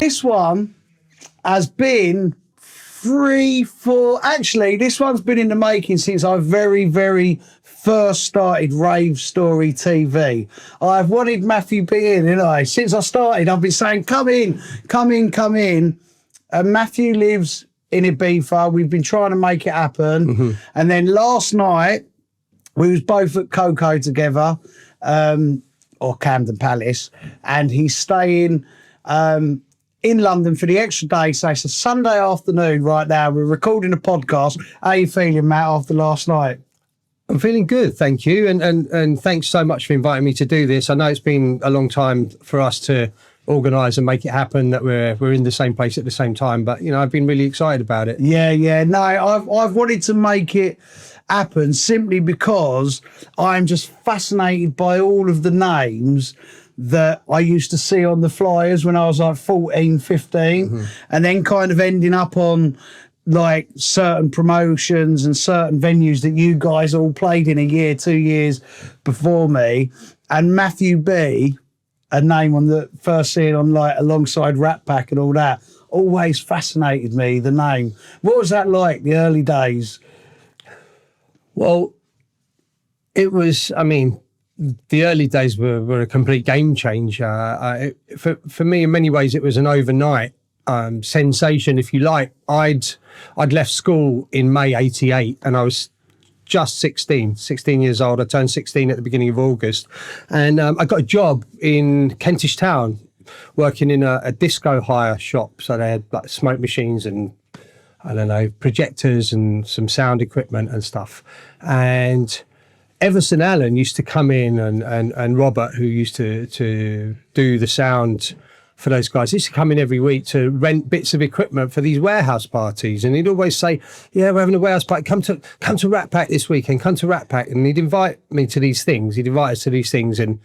This one has been actually, this one's been in the making since I very first started Rave Story TV. I've wanted Matthew B in, didn't I? Since I started, I've been saying, come in. And Matthew lives in Ibiza. We've been trying to make it happen. Mm-hmm. And then last night, we was both at Coco together, or Camden Palace, and he's staying in London for the extra day. So it's a Sunday afternoon right now. We're recording a podcast. How are you feeling, Matt, after last night? I'm feeling good, thank you. And thanks so much for inviting me to do this. I know it's been a long time for us to organise and make it happen, that we're in the same place at the same time. But, you know, I've been really excited about it. Yeah. No, I've wanted to make it happen simply because I'm just fascinated by all of the names that I used to see on the flyers when I was like 14, 15, mm-hmm. and then kind of ending up on like certain promotions and certain venues that you guys all played in a year, 2 years before me. And Matthew B, a name on the first scene on like alongside Ratpack and all that, always fascinated me, the name. What was that like, the early days? Well, it was, I mean, the early days were a complete game changer. For me, in many ways, it was an overnight sensation, if you like. I'd left school in May '88, and I was just 16 years old. I turned 16 at the beginning of August, and I got a job in Kentish Town, working in a disco hire shop. So they had like smoke machines and, I don't know, projectors and some sound equipment and stuff. And Everson Allen used to come in, and Robert, who used to do the sound for those guys, used to come in every week to rent bits of equipment for these warehouse parties. And he'd always say, yeah, we're having a warehouse party, come to Ratpack this weekend, come to Ratpack. And he'd invite me to these things. He'd invite us to these things. And,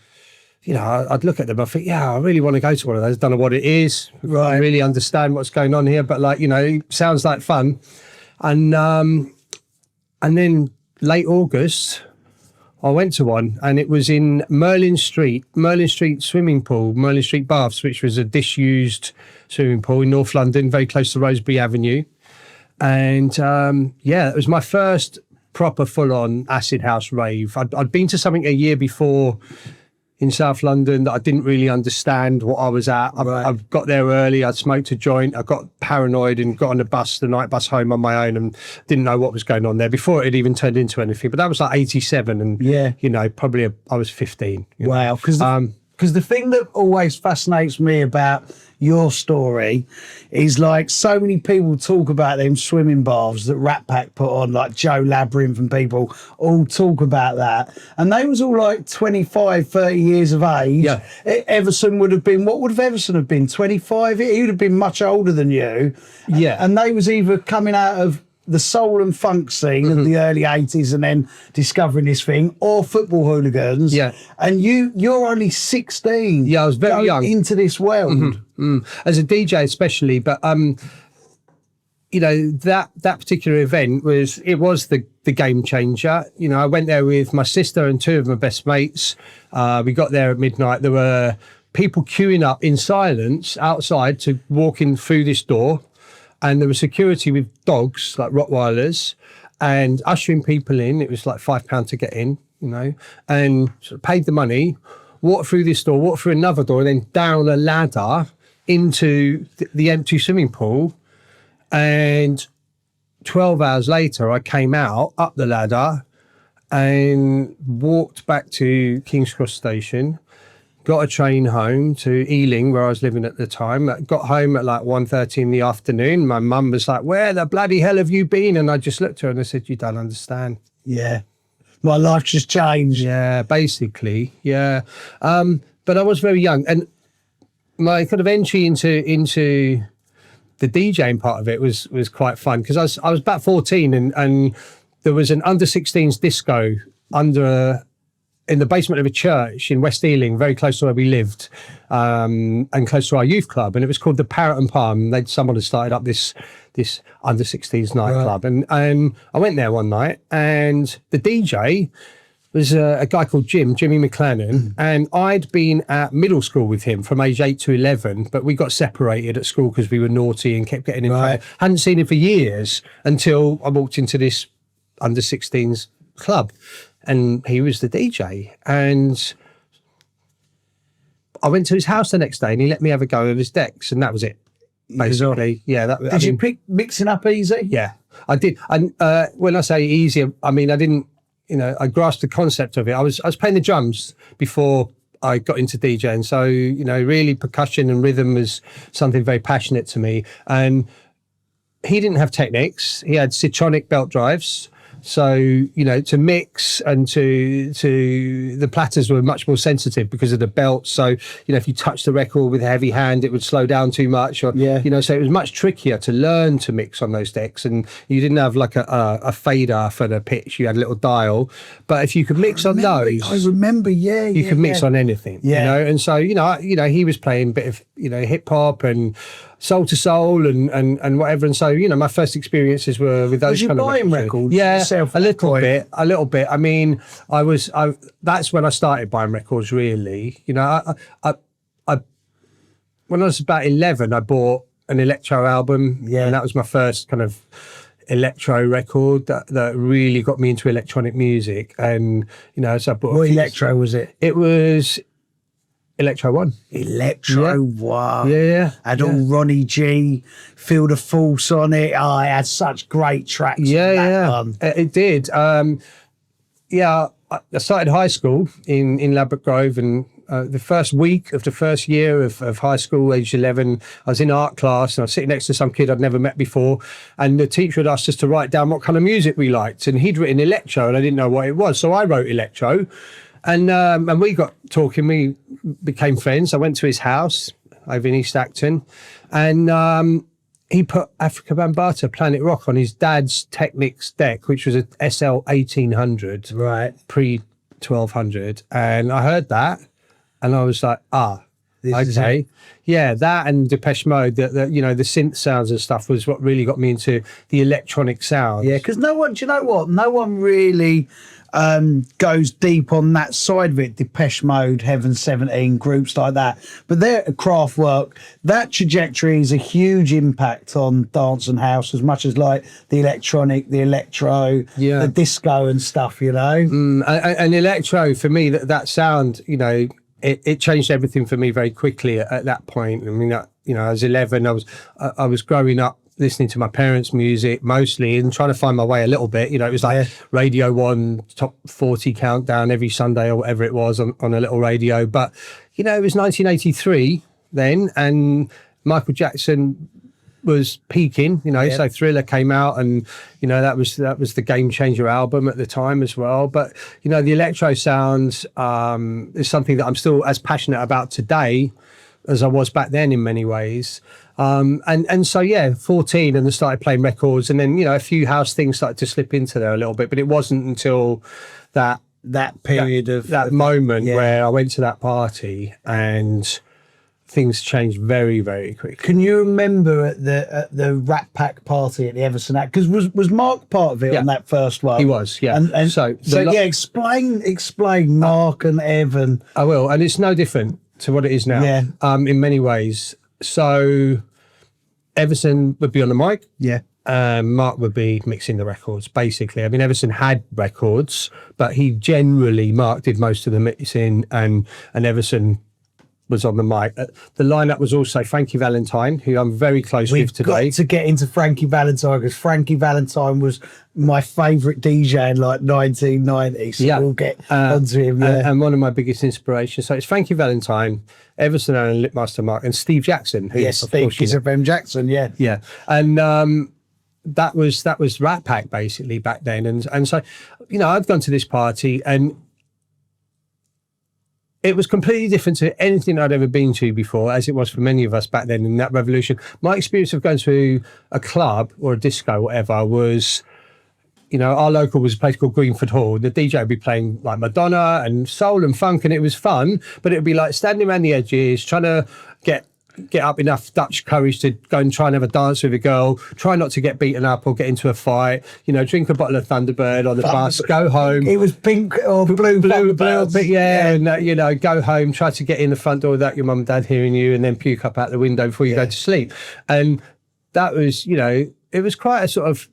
you know, I'd look at them, I think, yeah, I really want to go to one of those. Don't know what it is. Right. I really understand what's going on here, but like, you know, it sounds like fun. And then late August, I went to one, and it was in Merlin Street swimming pool, Merlin Street Baths, which was a disused swimming pool in North London, very close to Rosebery Avenue. And it was my first proper full-on acid house rave. I'd been to something a year before in South London that I didn't really understand what I was at. I got there early, I smoked a joint, I got paranoid and got on the night bus home on my own, and didn't know what was going on there before it even turned into anything. But that was like 87, and you know, probably I was 15. Wow, because the thing that always fascinates me about your story is like so many people talk about them swimming baths that Ratpack put on, like Joe Labyrinth and people all talk about that. And they was all like 25, 30 years of age. Yeah. Everson would have been, what would Everson have been, 25? He would have been much older than you. Yeah. And they was either coming out of the soul and funk scene of the early 80s and then discovering this thing, or football hooligans. Yeah. And you're only 16. Yeah, I was very young. Into this world. As a DJ especially, but you know, that particular event was the game changer. You know, I went there with my sister and two of my best mates. We got there at midnight. There were people queuing up in silence outside to walk in through this door. And there was security with dogs, like Rottweilers, and ushering people in. It was like £5 to get in, you know, and sort of paid the money, walked through this door, walked through another door, and then down a ladder into the empty swimming pool. And 12 hours later, I came out up the ladder and walked back to King's Cross Station, got a train home to Ealing, where I was living at the time. Got home at like 1:30 in the afternoon. My mum was like, where the bloody hell have you been? And I just looked at her and I said, you don't understand. Yeah. My life just changed. Yeah, basically. Yeah. But I was very young. And my kind of entry into the DJing part of it was quite fun, because I was about 14 and there was an under-16s disco in the basement of a church in West Ealing, very close to where we lived, and close to our youth club. And it was called the Parrot and Palm. Someone had started up this under-16s nightclub. Right. And I went there one night, and the DJ was a guy called Jimmy McLennan, and I'd been at middle school with him from age 8 to 11, but we got separated at school because we were naughty and kept getting in trouble. Hadn't seen him for years until I walked into this under 16s club, and he was the DJ. And I went to his house the next day and he let me have a go of his decks, and that was it. Basically, yeah. Did you pick mixing up easy? Yeah, I did. And when I say easy, I mean, I didn't, I grasped the concept of it. I was playing the drums before I got into DJing. So, really percussion and rhythm was something very passionate to me. And he didn't have Technics. He had Citronic belt drives. So, to mix and to the platters were much more sensitive because of the belt. So, if you touch the record with a heavy hand, it would slow down too much. Or, so it was much trickier to learn to mix on those decks. And you didn't have like a fader for the pitch. You had a little dial. But if you could mix on those. I remember, you could mix on anything, And so, he was playing a bit of, hip hop and soul to soul and whatever. And so, my first experiences were with those Was you kind of buying records? Yeah, yourself a little bit. I mean, that's when I started buying records, really. When I was about 11, I bought an electro album. Yeah. And that was my first kind of electro record that really got me into electronic music. And, so I bought what electro was it? It was Electro One. Electro One. Yeah. Had all Ronnie G, Feel the Force on it. Oh, it had such great tracks. It did. I started high school in Ladbroke Grove, and the first week of the first year of high school, age 11, I was in art class and I was sitting next to some kid I'd never met before, and the teacher had asked us to write down what kind of music we liked, and he'd written electro and I didn't know what it was, so I wrote electro. And we got talking, we became friends. I went to his house over in East Acton, and he put Africa Bambaataa Planet Rock on his dad's Technics deck, which was a SL 1800, right, pre-1200. And I heard that and I was like, this is it. Yeah, that and Depeche Mode, the synth sounds and stuff was what really got me into the electronic sound. Yeah, because no one, do you know what? No one really goes deep on that side of it. Depeche Mode, Heaven 17, groups like that. But their Kraftwerk, that trajectory is a huge impact on dance and house, as much as like the electronic, the electro, the disco and stuff, And electro, for me, that sound, it changed everything for me very quickly at that point. I mean, I was 11. I was growing up listening to my parents' music mostly and trying to find my way a little bit. It was like Radio 1 top 40 countdown every Sunday or whatever it was on a little radio. But, it was 1983 then, and Michael Jackson was peaking, so Thriller came out, and that was the Game Changer album at the time as well. But the electro sound is something that I'm still as passionate about today as I was back then in many ways. And so 14, and I started playing records, and then a few house things started to slip into there a little bit, but it wasn't until that period of that moment where I went to that party and things changed very, very quickly. Can you remember at the Ratpack party at the Everson Act? Because was Mark part of it on that first one? He was, yeah. And so explain Mark and Evan. I will, and it's no different to what it is now. Yeah. In many ways. So Everson would be on the mic. Yeah. Mark would be mixing the records, basically. I mean, Everson had records, but Mark did most of the mixing, and Everson was on the mic. The lineup was also Frankie Valentine, who I'm very close with today. We've got to get into Frankie Valentine, because Frankie Valentine was my favourite DJ in like 1990. So we'll get onto him. And one of my biggest inspirations. So it's Frankie Valentine, Everson and Litmaster Mark, and Steve Jackson. Who Steve of M. Jackson, Yeah. And that was Ratpack basically back then. And so, I'd gone to this party, and it was completely different to anything I'd ever been to before, as it was for many of us back then in that revolution. My experience of going to a club or a disco or whatever was, our local was a place called Greenford Hall. The DJ would be playing like Madonna and soul and funk, and it was fun, but it would be like standing around the edges, trying to get get up enough Dutch courage to go and try and have a dance with a girl, try not to get beaten up or get into a fight, drink a bottle of Thunderbird on the bus, go home. It was pink or blue, but and go home, try to get in the front door without your mum and dad hearing you, and then puke up out the window before you go to sleep. And that was, it was quite a sort of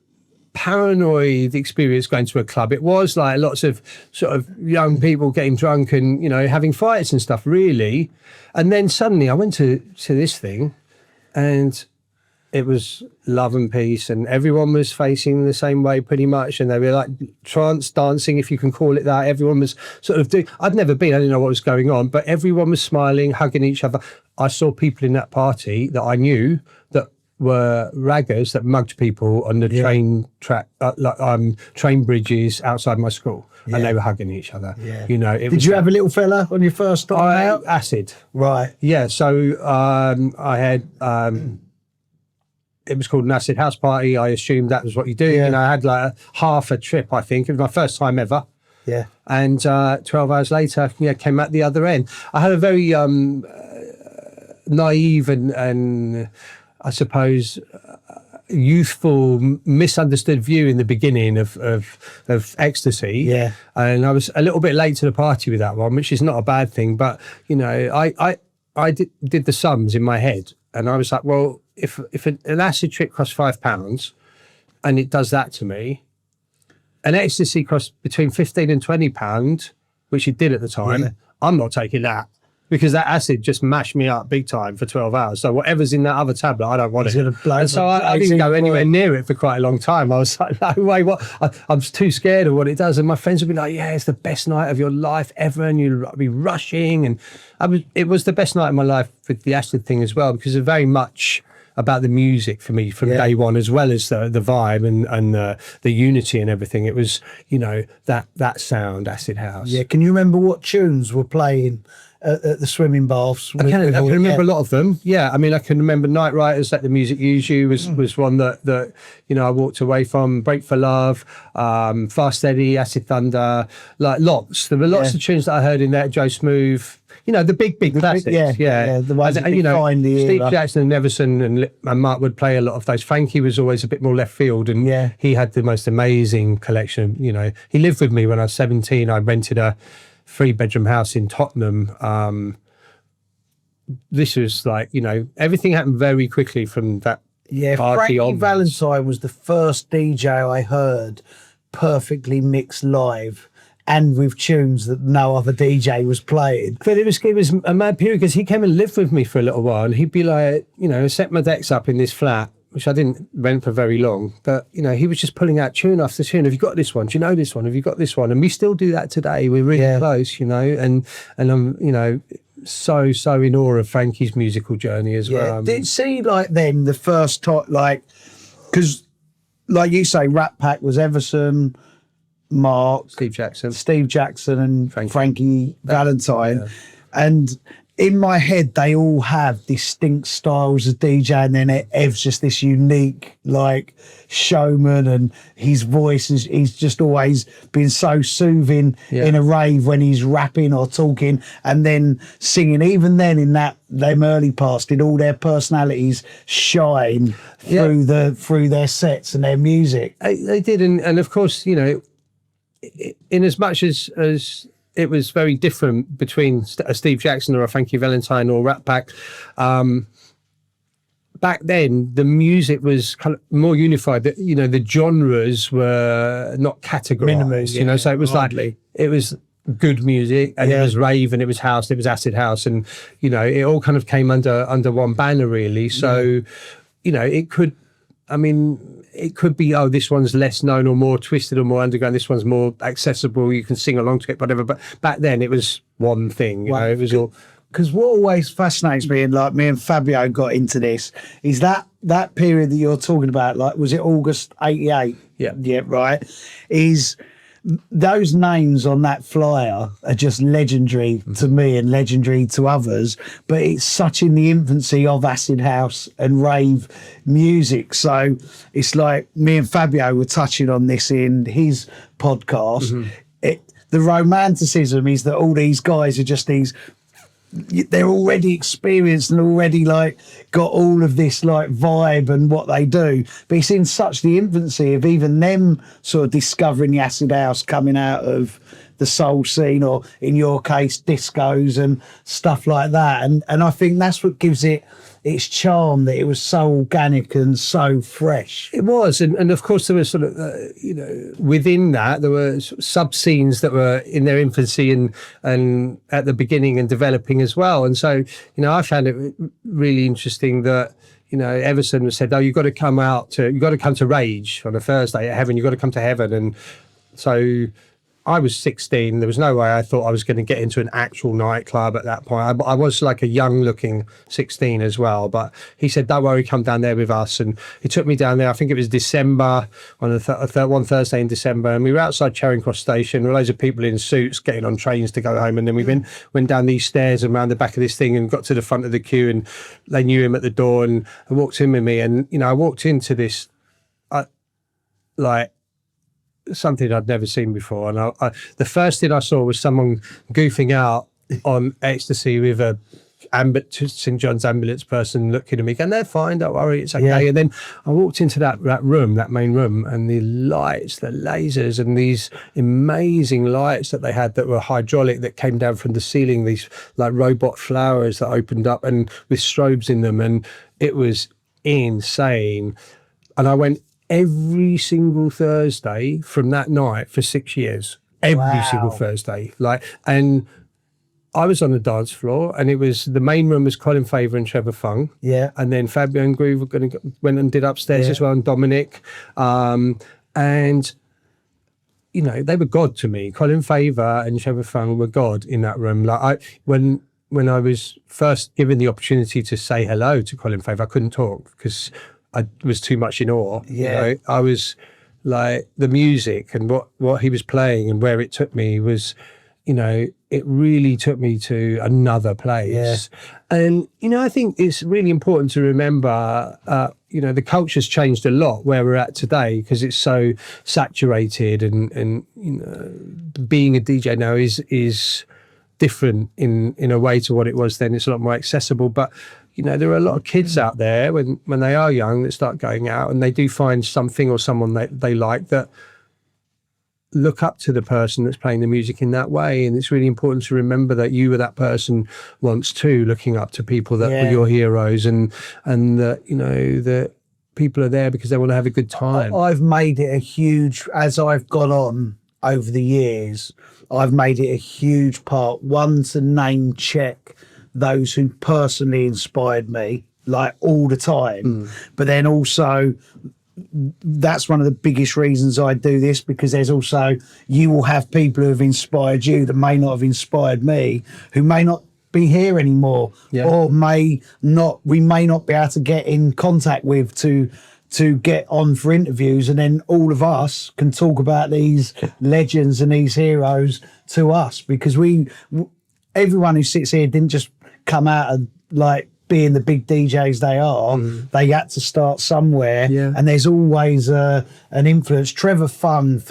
paranoid experience going to a club. It was like lots of sort of young people getting drunk and having fights and stuff, really. And then suddenly I went to this thing, and it was love and peace, and everyone was facing the same way pretty much, and they were like trance dancing, if you can call it that. Everyone was sort of doing, I'd never been, I didn't know what was going on, but everyone was smiling, hugging each other. I saw people in that party that I knew that were raggers that mugged people on the train track, train bridges outside my school, and they were hugging each other. Did you have a little fella on your first time out? Acid. Right. Yeah, so I had, it was called an acid house party. I assumed that was what you do. I had like half a trip, I think. It was my first time ever. Yeah. And 12 hours later, came out the other end. I had a very naive and I suppose youthful, misunderstood view in the beginning of ecstasy. Yeah. And I was a little bit late to the party with that one, which is not a bad thing. But, I did the sums in my head, and I was like, well, if an acid trip costs £5 and it does that to me, an ecstasy costs between £15 and £20, which it did at the time, I'm not taking that. Because that acid just mashed me up big time for 12 hours. So whatever's in that other tablet, I don't want it. And so I didn't go anywhere near it for quite a long time. I was like, no way, what? I was too scared of what it does. And my friends would be like, yeah, it's the best night of your life ever. And you'd be rushing. And it was the best night of my life with the acid thing as well, because it's very much about the music for me from day one, as well as the vibe and the unity and everything. It was, that sound, acid house. Yeah, can you remember what tunes were playing at the swimming baths? I can remember a lot of them. Yeah, I mean, I can remember Night Riders, Let the Music Use You was one that I walked away from. Break for Love, Fast Eddie, Acid Thunder, like lots. There were lots of tunes that I heard in there. Joe Smooth, the big classics. The ones that defined the Steve era. Jackson and Everson and Mark would play a lot of those. Frankie was always a bit more left field, and he had the most amazing collection. He lived with me when I was 17. I rented a 3-bedroom house in Tottenham. This was like, everything happened very quickly from that party on. Frankie Valentine was the first DJ I heard perfectly mixed live and with tunes that no other DJ was playing. But it was a mad period, because he came and lived with me for a little while, and he'd be like, set my decks up in this flat, which I didn't rent for very long, but he was just pulling out tune after tune. Have you got this one? Do you know this one? Have you got this one? And we still do that today. We're really close, and I'm so in awe of Frankie's musical journey as well. Did see like then the first time, like, because like you say, Ratpack was Everson, Mark, Steve Jackson, and Frankie Valentine, and in my head, they all have distinct styles of DJ, and then Ev's just this unique, like, showman, and his voice he's just always been so soothing in a rave when he's rapping or talking, and then singing. Even then, in them early parts, did all their personalities shine through their sets and their music? They did, and of course, in as much as it was very different between a Steve Jackson or a Frankie Valentine or Ratpack. Back then, the music was kind of more unified. The genres were not categorized. So it was like, it was good music, and it was rave, and it was house, and it was acid house, and it all kind of came under one banner, really. So it could. I mean, it could be, this one's less known or more twisted or more underground. This one's more accessible. You can sing along to it, whatever. But back then, it was one thing. It was all. Because what always fascinates me, and like me and Fabio got into this, is that period that you're talking about. Like, was it August '88? Yeah, right. Is those names on that flyer are just legendary to me and legendary to others, but it's such in the infancy of acid house and rave music. So it's like me and Fabio were touching on this in his podcast. The romanticism is that all these guys are just these they're already experienced and already like got all of this like vibe and what they do, but it's in such the infancy of even them sort of discovering the acid house coming out of the soul scene, or in your case discos and stuff like that, and I think that's what gives it its charm, that it was so organic and so fresh. It was, and of course there was sort of within that there were sub scenes that were in their infancy and at the beginning and developing as well. And so I found it really interesting that Everson said, "Oh, you've got to come to Rage on a Thursday at Heaven. You've got to come to Heaven." And so I was 16. There was no way I thought I was going to get into an actual nightclub at that point. I was like a young looking 16 as well. But he said, "Don't worry, come down there with us." And he took me down there. I think it was December, on one Thursday in December. And we were outside Charing Cross Station with loads of people in suits getting on trains to go home. And then we went down these stairs and around the back of this thing and got to the front of the queue. And they knew him at the door. And I walked in with me. And, I walked into this, something I'd never seen before, and the first thing I saw was someone goofing out on ecstasy with a St John's ambulance person looking at me going, "They're fine, don't worry, it's okay." Yeah. And then I walked into that room, that main room, and the lights, the lasers, and these amazing lights that they had that were hydraulic, that came down from the ceiling, these like robot flowers that opened up and with strobes in them, and it was insane. And I went every single Thursday from that night for 6 years. Every single Thursday. And I was on the dance floor, and it was, the main room was Colin Faver and Trevor Fung. Yeah. And then Fabio and Groove went and did upstairs as well, and Dominic. And they were God to me. Colin Faver and Trevor Fung were God in that room. When I was first given the opportunity to say hello to Colin Faver, I couldn't talk because I was too much in awe. Yeah. I was like, the music and what he was playing and where it took me was, it really took me to another place. Yeah. And, I think it's really important to remember, the culture's changed a lot where we're at today, because it's so saturated, and being a DJ now is different in a way to what it was then. It's a lot more accessible, but there are a lot of kids out there when they are young that start going out, and they do find something or someone they like, that look up to the person that's playing the music in that way. And it's really important to remember that you were that person once too, looking up to people that were your heroes, and that that people are there because they want to have a good time. I've made it a huge, as I've gone on over the years, I've made it a huge part, one, to name check those who personally inspired me, like all the time. But then also, that's one of the biggest reasons I do this, because there's also, you will have people who have inspired you that may not have inspired me, who may not be here anymore, or we may not be able to get in contact with to get on for interviews, and then all of us can talk about these legends and these heroes to us, because everyone who sits here didn't just come out of like being the big DJs they are. They had to start somewhere, and there's always an influence. Trevor Fung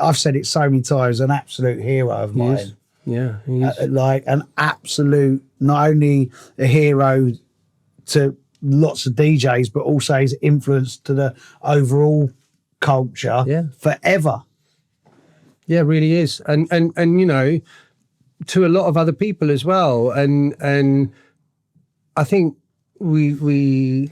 I've said it so many times, an absolute hero of mine. Yeah, he is. Like an absolute, not only a hero to lots of DJs, but also his influence to the overall culture forever. Yeah, it really is, and to a lot of other people as well, and I think we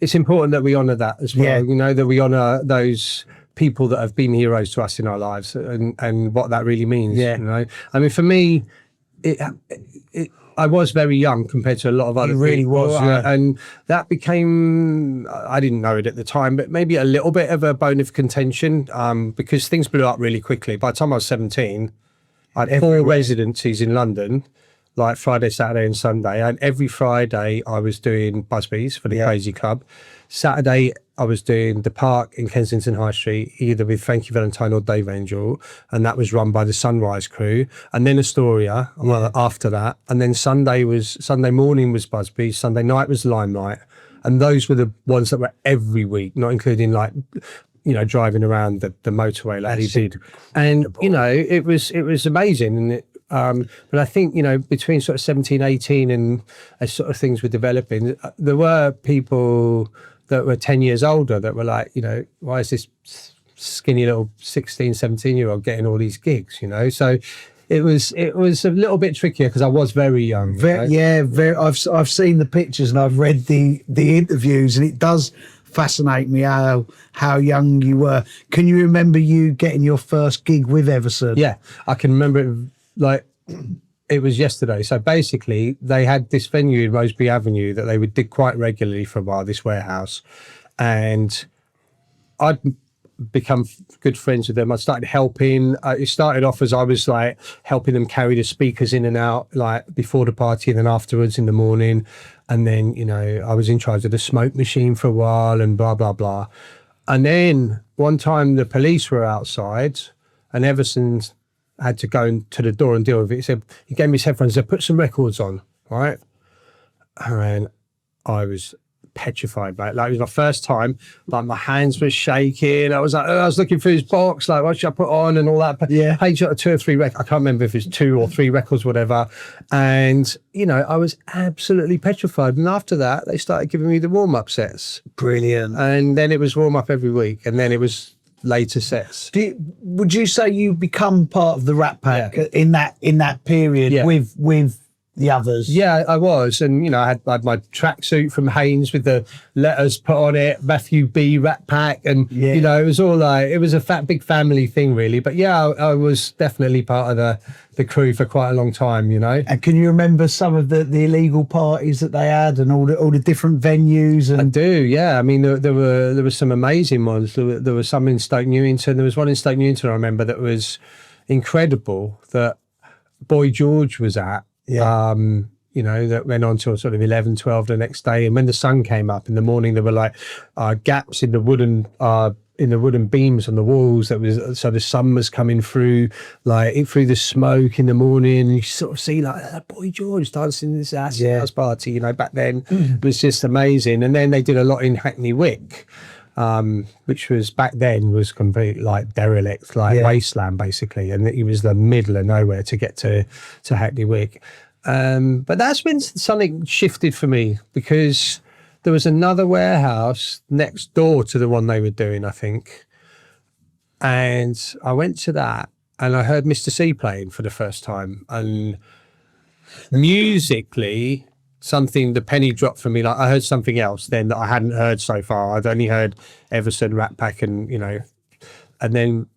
it's important that we honour that as well. That we honour those people that have been heroes to us in our lives, and what that really means. I mean, for me, I was very young compared to a lot of other people. It really was, and that became, I didn't know it at the time, but maybe a little bit of a bone of contention, because things blew up really quickly. By the time I was 17, I had 4 residencies in London, like Friday, Saturday and Sunday. And every Friday I was doing Busby's for the Crazy Club. Saturday I was doing the Park in Kensington High Street, either with Frankie Valentine or Dave Angel, and that was run by the Sunrise crew. And then Astoria, after that. And then Sunday morning was Busby, Sunday night was Limelight. And those were the ones that were every week, not including like, driving around the motorway like he did. And, it was amazing. And But I think, you know, between sort of 17, 18 and as sort of things were developing, there were people that were 10 years older that were like, you know, why is this skinny little 16, 17-year-old getting all these gigs, you know? So it was a little bit trickier because I was very young. Yeah, very. I've seen the pictures and I've read the interviews, and it does fascinate me how young you were. Can you remember you getting your first gig with Everson? Yeah, I can remember it like it was yesterday. So basically, they had this venue in Roseby Avenue that they would dig quite regularly for a while, this warehouse, and I'd become good friends with them. I started helping. It started off as I was like helping them carry the speakers in and out, like before the party and then afterwards in the morning. And then, you know, I was in charge of the smoke machine for a while and blah, blah, blah. And then one time the police were outside and Everson had to go to the door and deal with it. He gave me his headphones, he said, put some records on, right? And I was petrified, mate. Like, it was my first time. Like, my hands were shaking. I was looking through his box, like, what should I put on and all that. But yeah, I shot 2 or 3 records. I can't remember if it was 2 or 3 records, whatever. And, you know, I was absolutely petrified. And after that, they started giving me the warm-up sets. Brilliant. And then it was warm-up every week. And then it was later sets. Would you say you become part of the Ratpack in that period with the others? Yeah, I was. And, you know, I had my tracksuit from Haynes with the letters put on it, Matthew B, Ratpack. And, you know, it was all like, it was a big family thing, really. But yeah, I was definitely part of the crew for quite a long time, you know. And can you remember some of the illegal parties that they had and all the different venues? And I do, yeah. I mean, there were some amazing ones. There was some in Stoke Newington. There was one in Stoke Newington, I remember, that was incredible, that Boy George was at. Yeah. You know, that went on till sort of 11, 12 the next day. And when the sun came up in the morning, there were like gaps in the wooden beams on the walls. That was, so the sun was coming through, like through the smoke in the morning. And you sort of see like Boy George dancing in this house party, you know, back then. It was just amazing. And then they did a lot in Hackney Wick, which was back then was completely like derelict, like wasteland basically, and it was the middle of nowhere to get to Hackney Wick. But that's when something shifted for me, because there was another warehouse next door to the one they were doing, I think, and I went to that and I heard Mr. C playing for the first time, and musically the penny dropped for me. Like, I heard something else then that I hadn't heard so far. I'd only heard Everson, Ratpack, and, you know, and then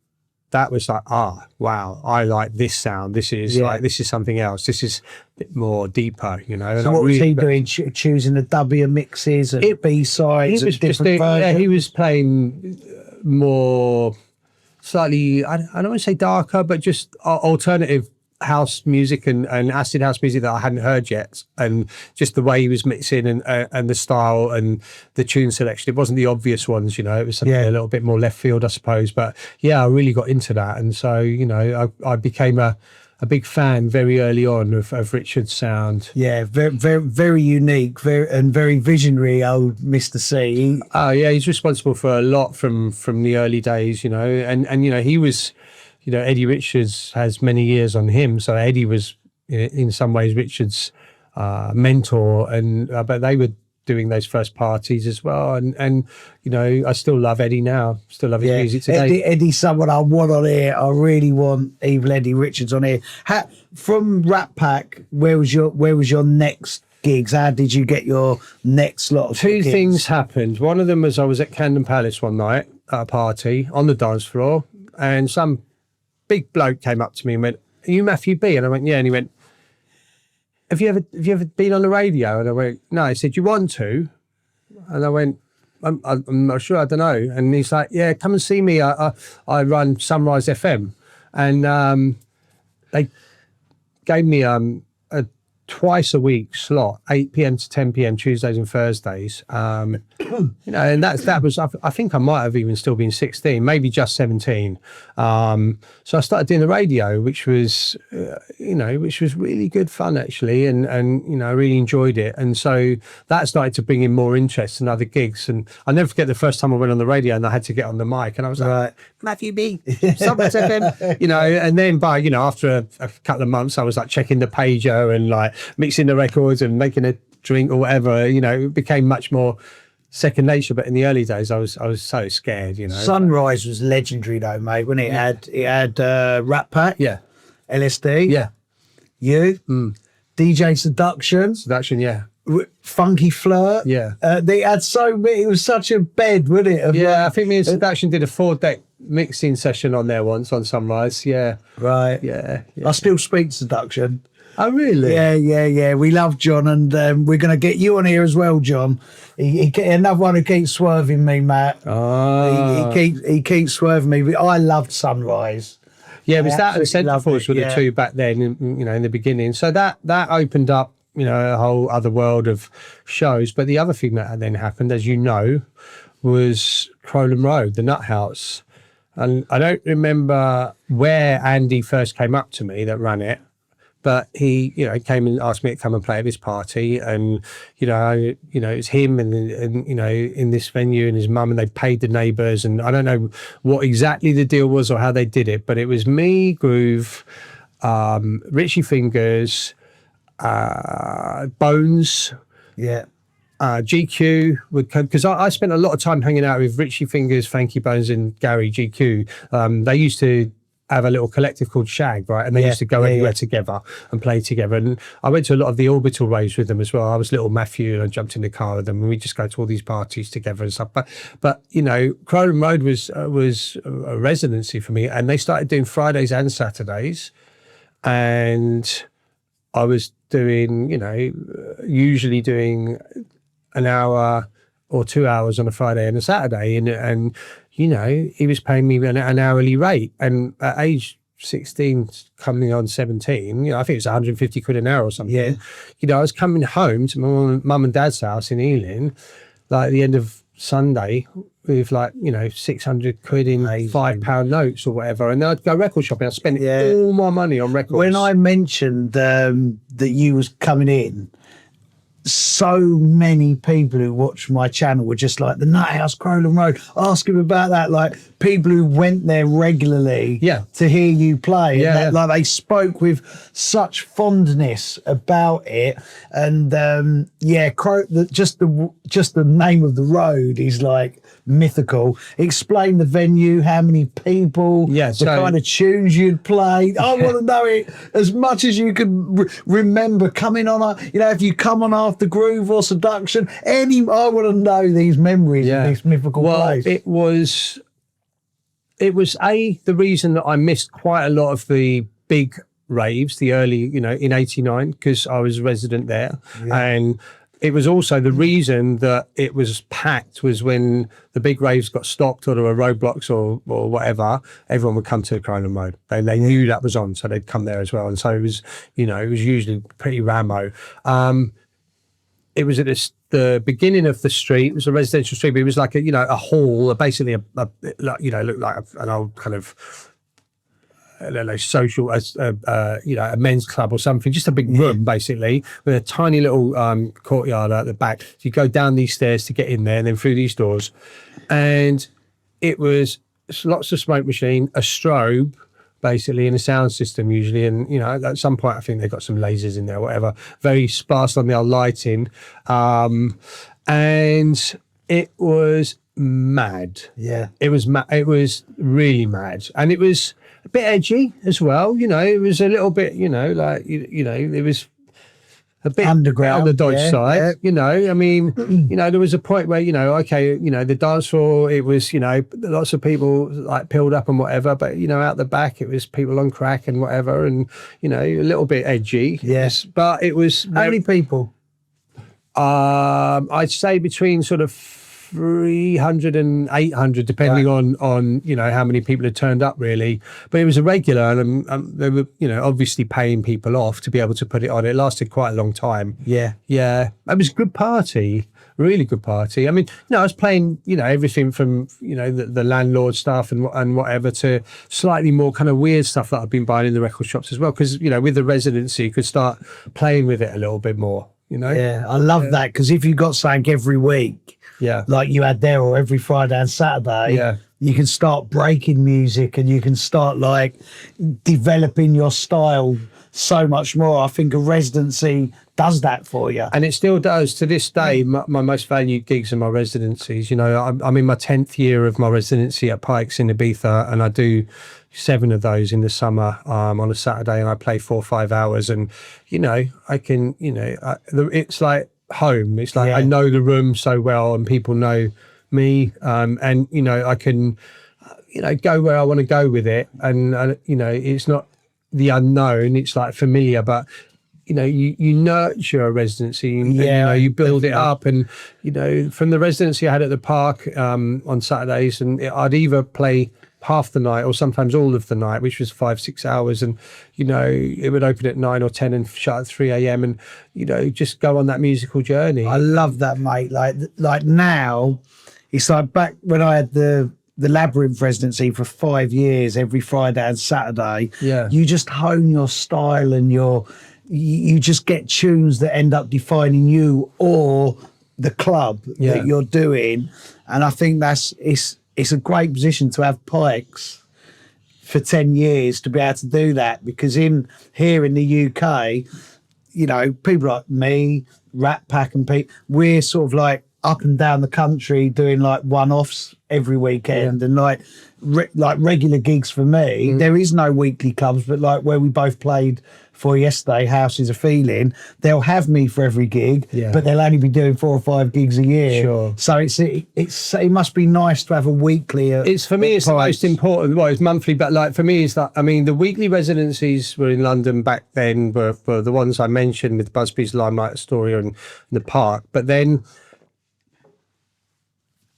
that was like, wow, I like this sound. This is this is something else. This is a bit more deeper, you know. So what was he doing? Choosing the W mixes and B-sides? He was he was playing more slightly, I don't want to say darker, but just alternative house music and acid house music that I hadn't heard yet, and just the way he was mixing and the style and the tune selection. It wasn't the obvious ones, you know. It was something a little bit more left field, I suppose. But yeah, I really got into that, and so, you know, I became a big fan very early on of Richard's sound. Yeah, very unique, very visionary, old Mr. C. Oh yeah, he's responsible for a lot from the early days, you know, and you know, he was, you know, Eddie Richards has many years on him, so Eddie was in some ways Richards' mentor, and but they were doing those first parties as well, and you know, I still love Eddie now, still love his music today. Eddie's someone I want on here. I really want Evil Eddie Richards on here. From Ratpack, where was your next gigs? How did you get your next lot of Two gigs? things happened. One of them was I was at Camden Palace one night at a party on the dance floor, and some big bloke came up to me and went, "Are you Matthew B?" And I went, "Yeah." And he went, Have you ever been on the radio?" And I went, "No." He said, "You want to?" And I went, I'm not sure, I don't know. And he's like, "Yeah, come and see me. I run Sunrise FM." And they gave me a twice a week slot, 8 p.m. to 10 p.m. Tuesdays and Thursdays. You know, and that was, I think I might have even still been 16, maybe just 17. So I started doing the radio, which was, you know, which was really good fun actually, and you know, I really enjoyed it. And so that started to bring in more interest in other gigs. And I'll never forget the first time I went on the radio and I had to get on the mic, and I was like, Matthew B, Summers FM, you know. And then by, you know, after a couple of months, I was like checking the pager and like mixing the records and making a drink or whatever. You know, it became much more second nature. But in the early days, I was so scared, you know. Sunrise was legendary though, mate, when it had Ratpack, Yeah. LSD, Yeah. you, DJ Seduction, Yeah. Funky Flirt. Yeah. They had so many. It was such a bed, wasn't it? Yeah, I think me and Seduction did a 4-deck mixing session on there once on Sunrise. Yeah. Right. Yeah. I still speak to Seduction. Oh, really? Yeah. We love John, and we're going to get you on here as well, John. He another one who keeps swerving me, Matt. He keeps swerving me. But I loved Sunrise. Yeah, it was that and absolutely loved Centreforce were it, the two back then, you know, in the beginning. So that opened up, you know, a whole other world of shows. But the other thing that then happened, as you know, was Crowland Road, the Nuthouse. And I don't remember where Andy first came up to me that ran it, but he, you know, came and asked me to come and play at his party, and you know, it was him and you know, in this venue, and his mum, and they paid the neighbours, and I don't know what exactly the deal was or how they did it, but it was me, Groove, Richie Fingers, Bones, Yeah. GQ would come, because I spent a lot of time hanging out with Richie Fingers, Frankie Bones, and Gary GQ. They used to have a little collective called Shag, right? And they used to go everywhere together and play together. And I went to a lot of the Orbital raves with them as well. I was little Matthew and I jumped in the car with them, and we just go to all these parties together and stuff. But you know, Crowland Road was a residency for me, and they started doing Fridays and Saturdays, and I was doing, you know, usually doing an hour or 2 hours on a Friday and a Saturday, and you know, he was paying me an hourly rate, and at age 16 coming on 17, you know, I think it was 150 quid an hour or something. Yeah. You know, I was coming home to my mum and dad's house in Ealing, like at the end of Sunday, with like, you know, 600 quid in £5 notes or whatever, and then I'd go record shopping. I spent all my money on records. When I mentioned that you was coming in, so many people who watch my channel were just like, the Nuthouse, Crowland Road, ask him about that. Like people who went there regularly to hear you play. Like they spoke with such fondness about it. And just the name of the road is like mythical. Explain the venue, how many people, the kind of tunes you'd play. I want to know it as much as you can remember coming on, you know, if you come on after Groove or Seduction, I want to know these memories of this mythical place. It was the reason that I missed quite a lot of the big raves, the early, you know, in 89, because I was resident there. And it was also the reason that it was packed was when the big raves got stopped or there were roadblocks or whatever, everyone would come to Crowland Road. They knew that was on, so they'd come there as well. And so it was, you know, it was usually pretty ramo. It was at the beginning of the street. It was a residential street, but it was like a, you know, a hall, basically you know, looked like an old kind of, I don't know, social, you know, a men's club or something, just a big room basically with a tiny little courtyard at the back. So you go down these stairs to get in there and then through these doors. And it was lots of smoke machine, a strobe, basically, in a sound system usually. And, you know, at some point I think they got some lasers in there, whatever, very sparse on the old lighting. And it was mad. Yeah. It was really mad. And it was a bit edgy as well, you know. It was a little bit, you know, like, you know, it was a bit underground on the dodge side, you know. I mean, you know, there was a point where, you know, okay, you know, the dance floor, it was, you know, lots of people like pilled up and whatever, but, you know, out the back, it was people on crack and whatever, and, you know, a little bit edgy. Yes. But it was... How many people? I'd say between sort of 300 and 800, depending on how many people had turned up, really. But it was a regular, and they were obviously paying people off to be able to put it on. It lasted quite a long time. Yeah, it was a good party, really good party. I mean, I was playing everything from the landlord stuff and whatever to slightly more kind of weird stuff that I've been buying in the record shops as well, because with the residency you could start playing with it a little bit more. Yeah, I love that, because if you got something every week, like you had there, or every Friday and Saturday, you can start breaking music and you can start like developing your style so much more. I think a residency does that for you. And it still does to this day. My most valued gigs are my residencies. I'm in my 10th year of my residency at Pikes in Ibiza, and I do 7 of those in the summer on a Saturday, and I play 4 or 5 hours, and I can it's like home. It's like I know the room so well, and people know me, and I can go where I want to go with it, and it's not the unknown, it's like familiar, but you nurture a residency, you build it up. And from the residency I had at the Park on Saturdays, and I'd either play half the night or sometimes all of the night, which was 5-6 hours, and it would open at 9 or 10 and shut at 3 a.m. and just go on that musical journey. I love that, mate. Like now it's like back when I had the Labyrinth residency for 5 years, every Friday and Saturday. You just hone your style, and you just get tunes that end up defining you or the club that you're doing. And I think it's a great position to have Pikes for 10 years to be able to do that, because here in the UK, people like me, Ratpack and Pete, we're sort of like up and down the country doing like one-offs every weekend, and like regular gigs for me. There is no weekly clubs, but like where we both played for yesterday, House is a Feeling, they'll have me for every gig, but they'll only be doing 4 or 5 gigs a year. Sure. So it must be nice to have a weekly. It's for me, it's the most important. Well, it's monthly, but like for me, it's that. I mean, the weekly residencies were in London back then, were the ones I mentioned with Busby's, Limelight, Astoria, and the Park. But then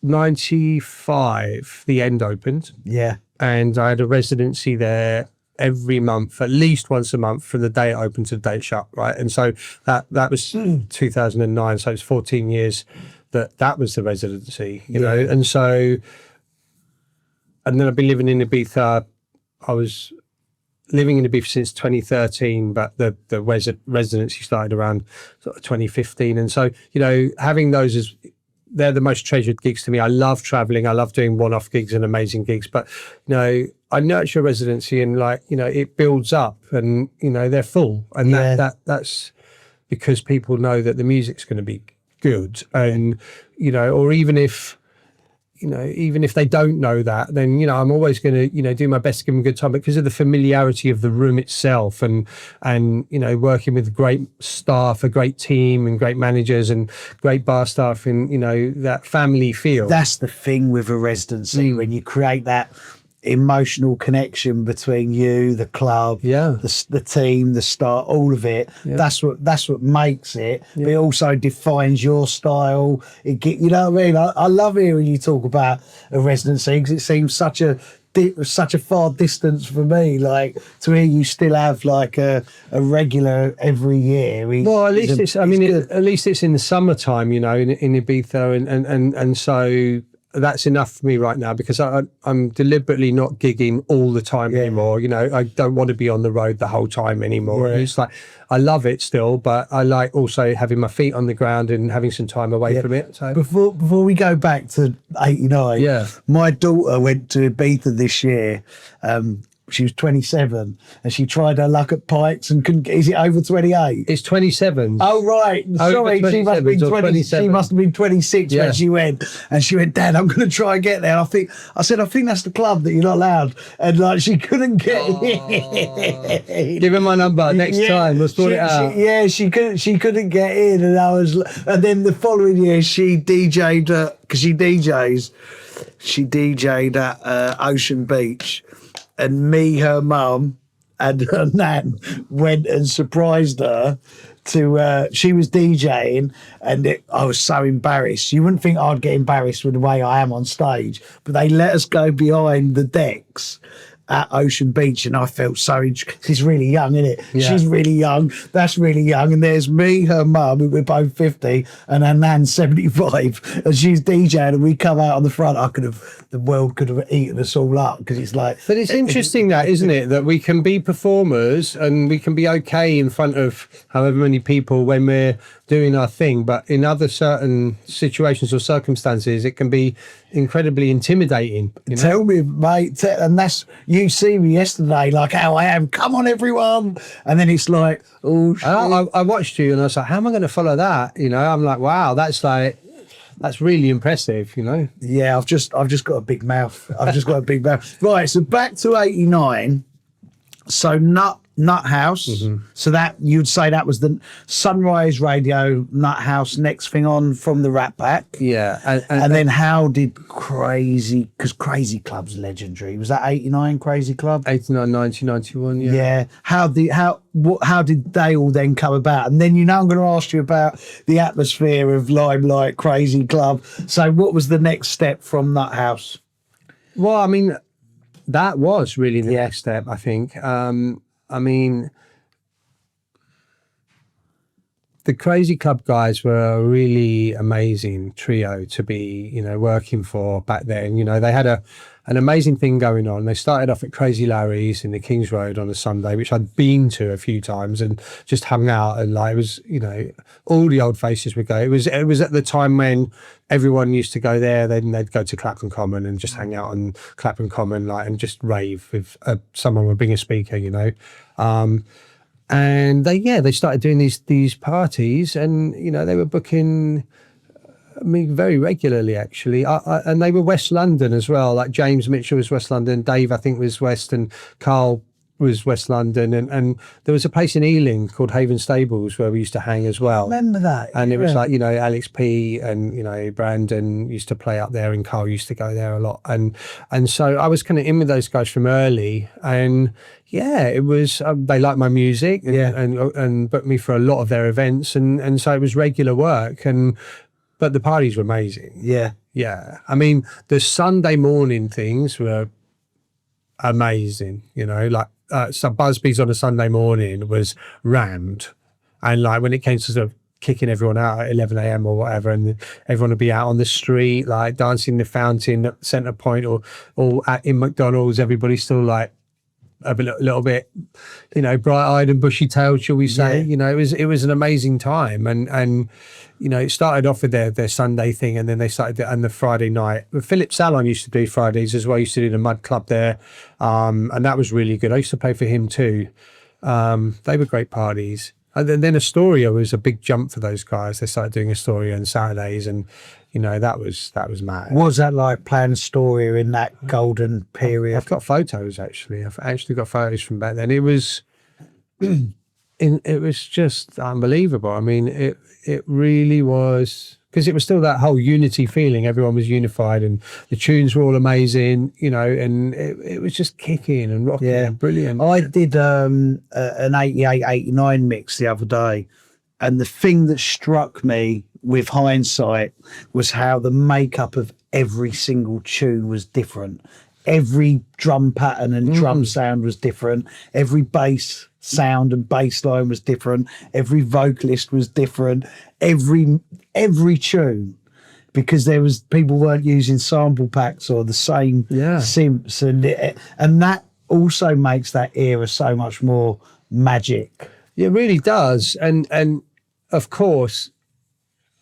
95, the End opened. And I had a residency there every month, at least once a month, from the day it opened to the day it shut, right? And so that was 2009, so it's 14 years that was the residency, you know. And so, and then I've been living in Ibiza. I was living in Ibiza since 2013, but the residency started around sort of 2015. And so, you know, having those they're the most treasured gigs to me. I love traveling. I love doing one-off gigs and amazing gigs. But, you know, I nurture a residency and, like, you know, it builds up and, you know, they're full. And that's because people know that the music's going to be good. And, you know, or even if they don't know that, then, you know, I'm always going to, you know, do my best to give them a good time because of the familiarity of the room itself and, you know, working with great staff, a great team and great managers and great bar staff and, you know, that family feel. That's the thing with a residency, when you create that emotional connection between you, the club, the team, the staff, all of it. That's what makes it. But it also defines your style. You know what I mean? I love hearing you talk about a residency because it seems such a far distance for me. Like to hear you still have like a regular every year. Well, at least at least it's in the summertime, you know, in Ibiza, and so. That's enough for me right now because I'm deliberately not gigging all the time anymore. You know, I don't want to be on the road the whole time anymore. Right. It's like, I love it still, but I like also having my feet on the ground and having some time away from it. So before we go back to 89, my daughter went to Ibiza this year. She was 27 and she tried her luck at Pikes and couldn't get. Is it over 28? It's 27. Oh, right. Sorry, she must have been 20. She must have been 26 when she went. And she went, Dad, I'm going to try and get there. And I said, I think that's the club that you're not allowed. And like, she couldn't get in. Give her my number next time. We'll sort it out. She couldn't get in. And then the following year, she DJ'd because she DJ'd at Ocean Beach. And me, her mum, and her nan went and surprised her she was DJing, and I was so embarrassed. You wouldn't think I'd get embarrassed with the way I am on stage, but they let us go behind the decks at Ocean Beach, and I felt so. She's really young, isn't it? Yeah. She's really young. That's really young. And there's me, her mum, who we're both 50, and her nan's 75, and she's DJing, and we come out on the front. The world could have eaten us all up, because it's like. But it's interesting that, isn't it, that we can be performers and we can be okay in front of however many people when we're doing our thing, but in other certain situations or circumstances, it can be incredibly intimidating. You know? Tell me, mate, and that's, you see me yesterday, like how I am, come on everyone, and then it's like, oh shit. I watched you and I was like, how am I going to follow that? You know, I'm like, wow, that's really impressive, you know? Yeah, I've just got a big mouth. I've just got a big mouth. Right, so back to 89. So Nuthouse. So that, you'd say that was the Sunrise Radio, Nuthouse, next thing on from the Ratpack. Yeah. And then how did Crazy, because Crazy Club's legendary. Was that 89 Crazy Club? 89, 90, 91, yeah. Yeah. How did they all then come about? And then, you know, I'm going to ask you about the atmosphere of Limelight, Crazy Club. So what was the next step from Nuthouse? Well, I mean, that was really the next step, I think. I mean, the Crazy Club guys were a really amazing trio to be, you know, working for back then. You know, they had an amazing thing going on. They started off at Crazy Larry's in the Kings Road on a Sunday, which I'd been to a few times and just hung out, and like, it was, you know, all the old faces would go. It was at the time when everyone used to go there. Then they'd go to Clapham Common and just hang out on Clapham Common, like, and just rave with someone would bring a speaker, you know. And they started doing these parties, and, you know, they were booking me very regularly, actually. And they were West London as well. Like James Mitchell was West London, Dave, I think, was West, and Carl was West London. And there was a place in Ealing called Haven Stables where we used to hang as well. Remember that? And it was like, you know, Alex P and, you know, Brandon used to play up there, and Carl used to go there a lot. And so I was kind of in with those guys from early, and yeah, it was, they liked my music and booked me for a lot of their events. And so it was regular work, but the parties were amazing. Yeah. Yeah. I mean, the Sunday morning things were amazing, you know, like, so Busby's on a Sunday morning was rammed. And like, when it came to sort of kicking everyone out at 11 a.m. or whatever, and everyone would be out on the street, like dancing the fountain at Centre Point or in McDonald's, everybody's still like a little bit, you know, bright-eyed and bushy-tailed, shall we say. Yeah. You know, it was an amazing time. And you know, it started off with their Sunday thing, and then they started and the Friday night. Philip Salon used to do Fridays as well. He used to do the Mud Club there, and that was really good. I used to play for him too. They were great parties. And then Astoria was a big jump for those guys. They started doing Astoria on Saturdays, and you know, that was mad. What was that like, playing Astoria in that golden period? I've got photos, actually. I've actually got photos from back then. It was it was just unbelievable. I mean, it really was, because it was still that whole unity feeling. Everyone was unified, and the tunes were all amazing, you know, and it was just kicking and rocking. Yeah, and brilliant. I did an 88, 89 mix the other day, and the thing that struck me with hindsight was how the makeup of every single tune was different. Every drum pattern and drum sound was different. Every bass sound and bass line was different. Every vocalist was different. Every tune, because there was, people weren't using sample packs or the same synths, and that also makes that era so much more magic. It really does. And of course,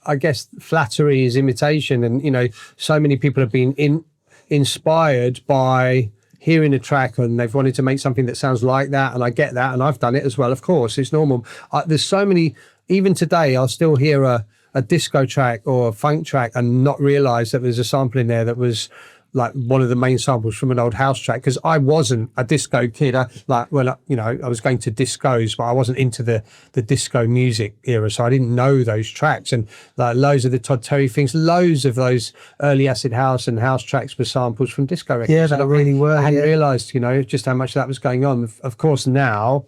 I guess flattery is imitation, and you know, so many people have been inspired by hearing a track, and they've wanted to make something that sounds like that, and I get that, and I've done it as well. Of course, it's normal. There's so many. Even today, I'll still hear a disco track or a funk track and not realise that there's a sample in there that was like one of the main samples from an old house track, because I wasn't a disco kid. I was going to discos, but I wasn't into the disco music era, so I didn't know those tracks. And like loads of the Todd Terry things, loads of those early acid house and house tracks were samples from disco records. Yeah, that really were. I hadn't realised, you know, just how much that was going on. Of course, now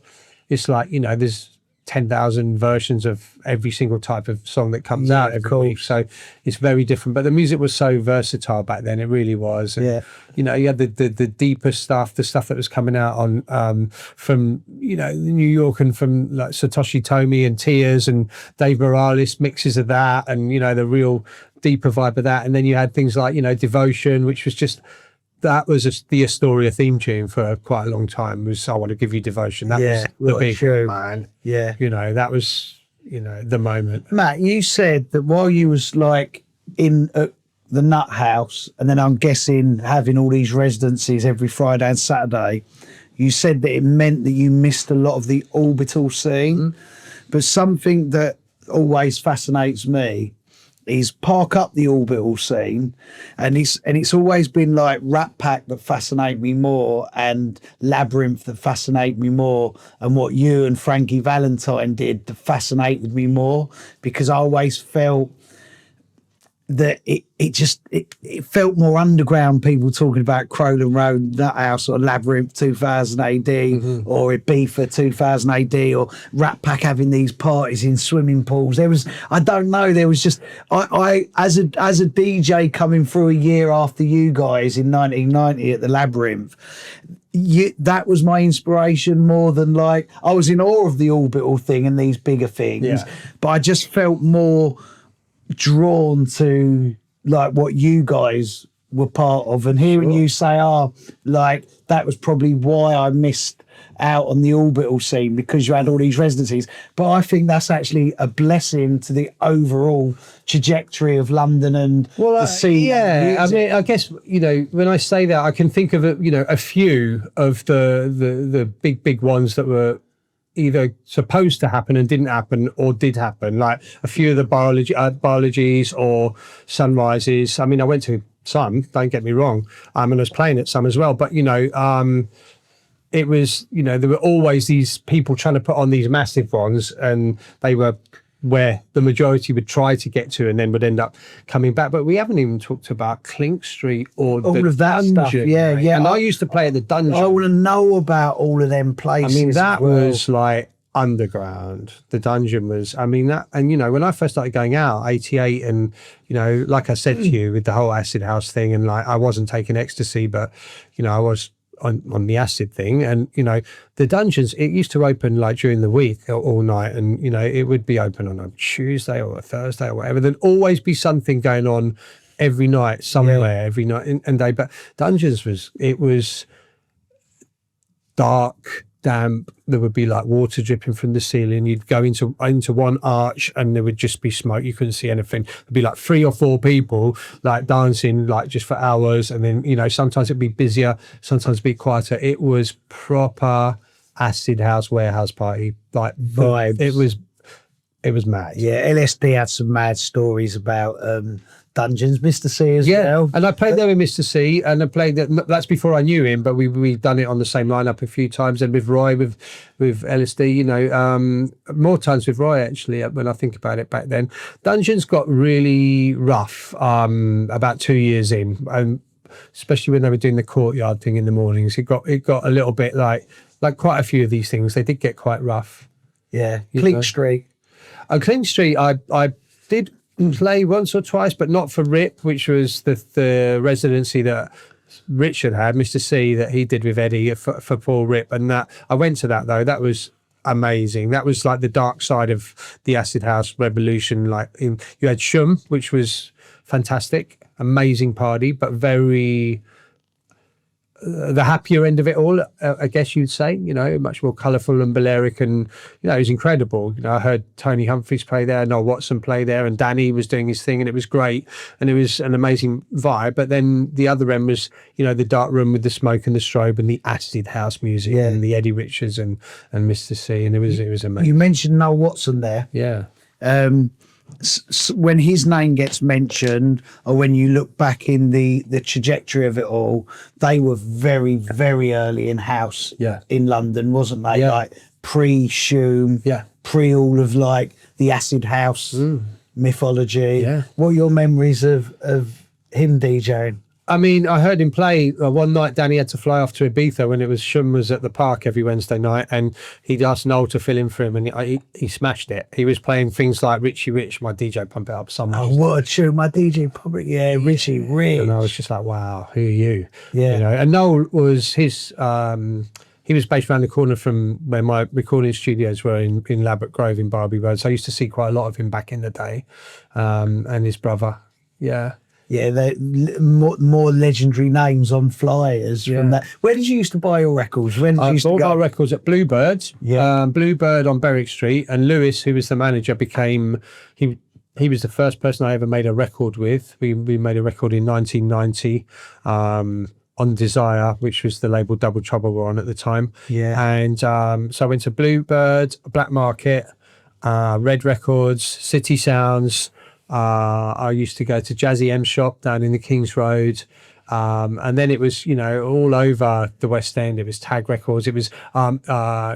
it's like, you know, there's 10,000 versions of every single type of song that comes out every week. So it's very different. But the music was so versatile back then. It really was. And, you know, you had the deeper stuff, the stuff that was coming out on from, you know, New York and from like Satoshi Tomi and Tears and Dave Morales, mixes of that, and, you know, the real deeper vibe of that. And then you had things like, you know, Devotion, which was just, that was the Astoria theme tune for quite a long time, was I Want to Give You Devotion. That was the big man. Yeah. You know, that was, you know, the moment. Matt, you said that while you was like in the Nuthouse, and then I'm guessing having all these residencies every Friday and Saturday, you said that it meant that you missed a lot of the orbital scene. But something that always fascinates me is park up the orbital scene, and it's always been like Ratpack that fascinate me more, and Labyrinth that fascinate me more, and what you and Frankie Valentine did that fascinated me more, because I always felt that it felt more underground. People talking about Crowland Road, Nuthouse, or Labyrinth 2000 AD, or Ibiza 2000 AD, or Ratpack having these parties in swimming pools. There was, I don't know, there was just, I as a DJ coming through a year after you guys in 1990 at the Labyrinth, that was my inspiration more than like, I was in awe of the orbital thing and these bigger things, but I just felt more drawn to like what you guys were part of, and hearing you say, like that was probably why I missed out on the orbital scene, because you had all these residencies. But I think that's actually a blessing to the overall trajectory of London and the scene. I mean, I guess, you know, when I say that, I can think of a few of the big ones that were either supposed to happen and didn't happen, or did happen, like a few of the biologies or sunrises. I mean, I went to some, don't get me wrong, and I was playing at some as well, but, you know, it was, you know, there were always these people trying to put on these massive ones, and they were where the majority would try to get to and then would end up coming back. But we haven't even talked about Clink Street or all of that stuff. Yeah. And I used to play at the Dungeon. I want to know about all of them places. I mean, that was like underground. The Dungeon was, I mean, that, and, you know, when I first started going out, 88, and, you know, like I said to you with the whole acid house thing, and like I wasn't taking ecstasy, but, you know, I was on the acid thing, and, you know, the Dungeons, it used to open like during the week all night, and, you know, it would be open on a Tuesday or a Thursday or whatever. There'd always be something going on every night somewhere, every night and day. But Dungeons was dark, damp. There would be like water dripping from the ceiling. You'd go into one arch and there would just be smoke. You couldn't see anything. There'd be like 3 or 4 people like dancing like just for hours, and then, you know, sometimes it'd be busier, sometimes it'd be quieter. It was proper acid house warehouse party like vibes. It was mad. Yeah, LSD had some mad stories about Dungeons, Mr. C as well. And I played there with Mr. C, and I played that's before I knew him, but we've done it on the same lineup a few times, and with Roy, with LSD, you know, more times with Roy actually, when I think about it back then. Dungeons got really rough about 2 years in, especially when they were doing the courtyard thing in the mornings. It got a little bit like quite a few of these things, they did get quite rough. Yeah. Clink Street. Clink Street, I did play once or twice, but not for Rip, which was the residency that Richard had, Mr. C, that he did with Eddie for Paul Rip, and that I went to that though. That was amazing. That was like the dark side of the acid house revolution. Like you had Shoom, which was fantastic, amazing party, but very the happier end of it all, I guess you'd say, you know, much more colourful and Balearic, and, you know, it was incredible. You know, I heard Tony Humphries play there, Noel Watson play there, and Danny was doing his thing, and it was great, and it was an amazing vibe. But then the other end was, you know, the dark room with the smoke and the strobe and the acid house music, and the Eddie Richards and Mr. C, and it was amazing. You mentioned Noel Watson there. Yeah. When his name gets mentioned, or when you look back in the trajectory of it all, they were very, very early in house in London, wasn't they? Yeah. Like pre-Shoom, pre all of like the acid house mythology. Yeah. What are your memories of him DJing? I mean, I heard him play one night. Danny had to fly off to Ibiza when it was Shoom was at the park every Wednesday night, and he'd asked Noel to fill in for him, and he smashed it. He was playing things like Richie Rich, my DJ Pump It Up. Oh, what a tune, my DJ Pump It, yeah, Richie Rich. And I was just like, wow, who are you? Yeah. You know, and Noel was his. He was based around the corner from where my recording studios were in Labbot Grove in Barby Road. So I used to see quite a lot of him back in the day, and his brother. Yeah. Yeah, they're more legendary names on flyers from that. Where did you used to buy your records? When did you I used to bought go? our records at Bluebird. Yeah. Bluebird on Berwick Street, and Lewis, who was the manager, became he was the first person I ever made a record with. We made a record in 1990 on Desire, which was the label Double Trouble were on at the time. Yeah. And so I went to Bluebird, Black Market, Red Records, City Sounds. I used to go to Jazzy M Shop down in the Kings Road. And then it was, you know, all over the West End. It was Tag Records. It was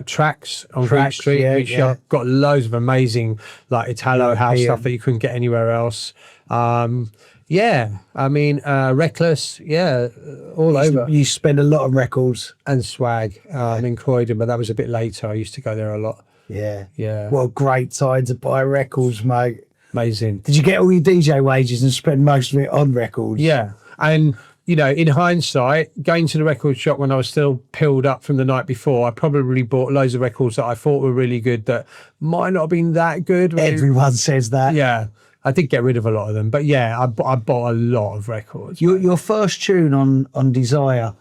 Tracks on Green Street, which got loads of amazing like Italo house stuff that you couldn't get anywhere else. Yeah, I mean, Reckless, all over. You spend a lot on records. And Swag in Croydon, but that was a bit later. I used to go there a lot. Yeah. Yeah. What a great time to buy records, mate. Amazing. Did you get all your DJ wages and spend most of it on records? Yeah. And, you know, in hindsight, going to the record shop when I was still pilled up from the night before, I probably bought loads of records that I thought were really good that might not have been that good. Everyone says that. Yeah. I did get rid of a lot of them. But yeah, I bought a lot of records. Your first tune on Desire,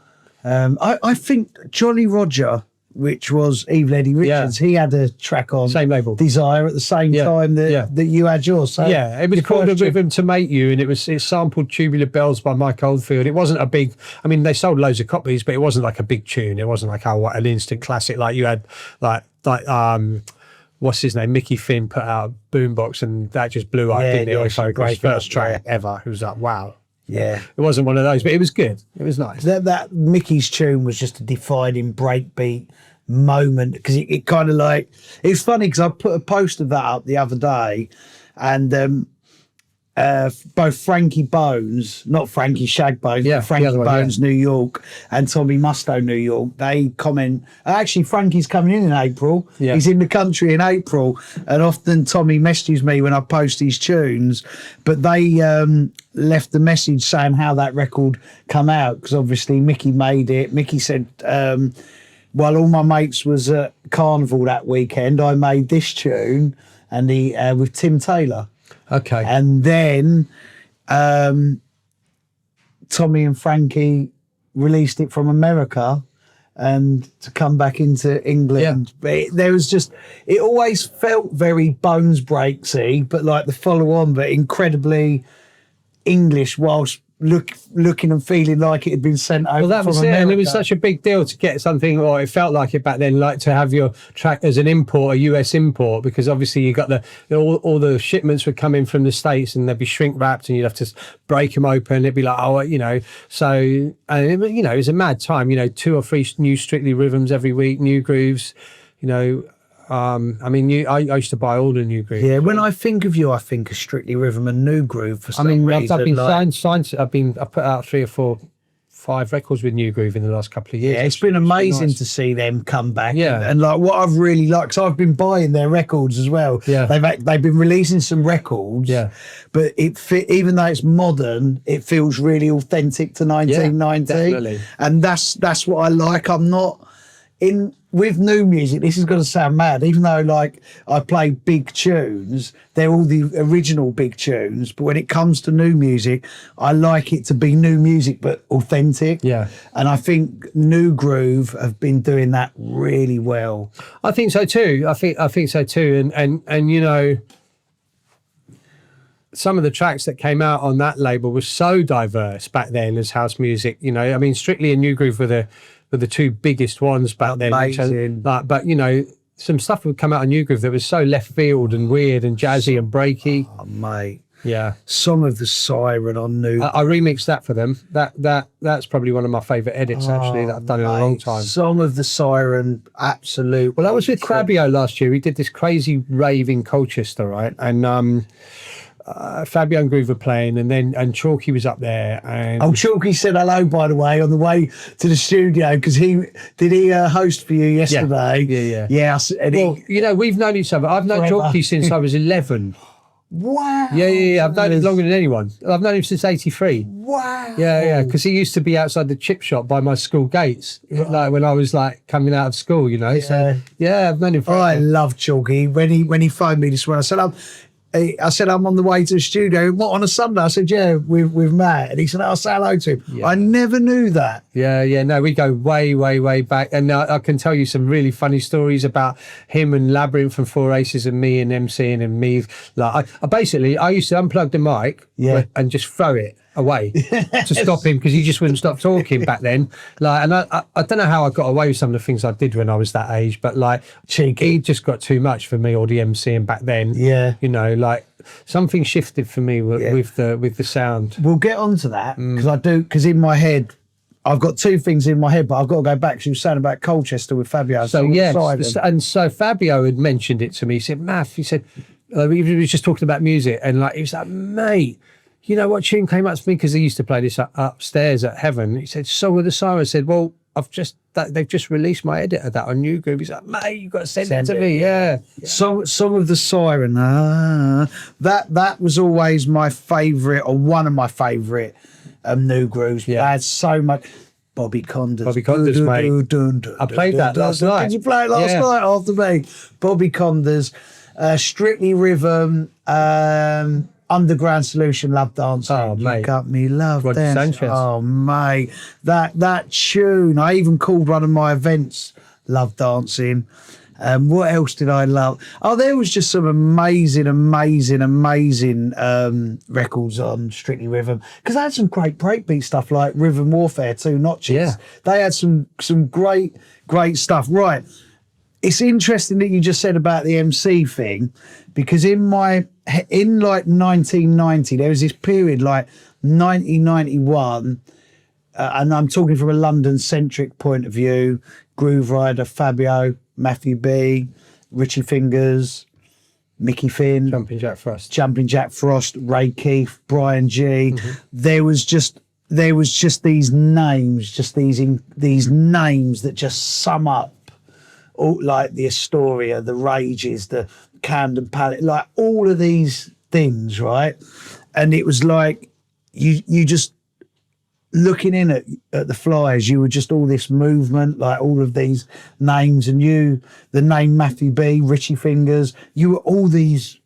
I think Jolly Roger, which was Eve Leddy Richards, he had a track on same label Desire at the same time that you had yours. So yeah, it was called A Rhythm to Mate You, and it sampled Tubular Bells by Mike Oldfield. It wasn't a big, I mean, they sold loads of copies, but it wasn't like a big tune. It wasn't like an instant classic like you had like what's his name, Mickey Finn put out a Boombox, and that just blew up, didn't it? It was Focus, first track ever. It was like, wow. Yeah, it wasn't one of those, but it was good. It was nice. That Mickey's tune was just a defining breakbeat moment, because it kind of like, it's funny because I put a post of that up the other day, and both Frankie Bones, not Frankie Shagbones, but Frankie Bones New York and Tommy Musto New York, they comment, actually Frankie's coming in April, he's in the country in April, and often Tommy messages me when I post these tunes, but they left the message saying how that record come out, because obviously Mickey made it. Mickey said, while all my mates was at Carnival that weekend, I made this tune, and with Tim Taylor. Okay. And then Tommy and Frankie released it from America and to come back into England. Yeah. There was just, it always felt very Bones Breaksy, but like the follow on, but incredibly English whilst looking and feeling like it had been sent over. Well, that was it, and it was such a big deal to get something, or it felt like it back then, like to have your track as an import, a US import, because obviously you got all the shipments would come in from the States and they'd be shrink wrapped, and you'd have to break them open. It'd be like, oh, you know, so and it, you know, it was a mad time. You know, 2 or 3 new Strictly Rhythms every week, new grooves. You know. I mean, I used to buy all the new grooves. Yeah, when I think of you, I think of Strictly Rhythm and New Groove for some reason. I've been signed. I've put out 3 or 4, 5 records with New Groove in the last couple of years. Yeah, it's been amazing to see them come back. Yeah, and like what I've really liked, because I've been buying their records as well. Yeah, they've been releasing some records. Yeah, but even though it's modern, it feels really authentic to 1990. Yeah, definitely. And that's what I like. I'm not in. With new music, this is going to sound mad, even though like I play big tunes, they're all the original big tunes, but when it comes to new music, I like it to be new music but authentic. Yeah. And I think New Groove have been doing that really well. I think so too. I think so too. And you know, some of the tracks that came out on that label were so diverse back then as house music. You know, I mean, Strictly and New Groove were the 2 biggest ones back then. Amazing. But you know, some stuff would come out of New Groove that was so left field and weird and jazzy and breaky. Oh, mate. Yeah. Song of the Siren on New. I remixed that for them. That's probably one of my favourite edits actually that I've done in a long time. Song of the Siren, absolute. Well, I was with Crabio last year. We did this crazy rave in Colchester, right? And Fabio and Groove were playing, and Chalky was up there. And Oh, Chalky said hello, by the way, on the way to the studio, because he host for you yesterday. Yeah. And well, you know, we've known each other. I've known Forever. Chalky since I was 11. Wow. Yeah. I've known him longer than anyone. I've known him since 83. Wow. Yeah, because he used to be outside the chip shop by my school gates, like when I was like coming out of school, you know. Yeah. So yeah, I've known him for. I love Chalky. When he phoned me this morning, I said I'm on the way to the studio. What, on a Sunday? I said, yeah, with Matt. And he said, I'll say hello to him. Yeah. I never knew that. Yeah. No, we go way back, and I can tell you some really funny stories about him and Labyrinth and Four Aces and me and MCing and me. Like I used to unplug the mic and just throw it away to stop him, because he just wouldn't stop talking back then. Like, and I don't know how I got away with some of the things I did when I was that age, but like, cheeky, he just got too much for me, or the MCing back then. Yeah, you know, like something shifted for me with the sound. We'll get onto that, because in my head I've got two things in my head, but I've got to go back. She was saying about Colchester with Fabio. So and so Fabio had mentioned it to me. He said, Math, he said, he was just talking about music, and like, he was like, mate, you know what tune came up to me, because they used to play this upstairs at Heaven. He said, Song of the Siren. I said, well, they've just released my edit of that on New Groove. He's like, mate, you've got to send it to me. Yeah. Song of the Siren. That was always my favourite, or one of my favourite new grooves. I had so much. Bobby Condas, mate. I played that last night. Did you play it last night after me? Bobby Condas, Strictly Rhythm, Underground Solution, Love Dancing. Oh, mate. You got me love Roger dancing. Sanchez. Oh, mate. That tune. I even called one of my events Love Dancing. What else did I love? Oh, there was just some amazing records on Strictly Rhythm, because they had some great breakbeat stuff like Rhythm Warfare, Two Notches. Yeah. They had some great stuff. Right. It's interesting that you just said about the MC thing, because in like 1990, there was this period like 1991, and I'm talking from a London-centric point of view, Groove Rider, Fabio, Matthew B, Richie Fingers, Mickey Finn, Jumping Jack Frost, Ray Keith, Brian G. There was just these names, these names that just sum up all, like the Astoria, the Rages, the Camden Palette, like all of these things, right? And it was like you just looking in at the flyers, you were just all this movement, like all of these names, and the name Matthew B, Richie Fingers, you were all these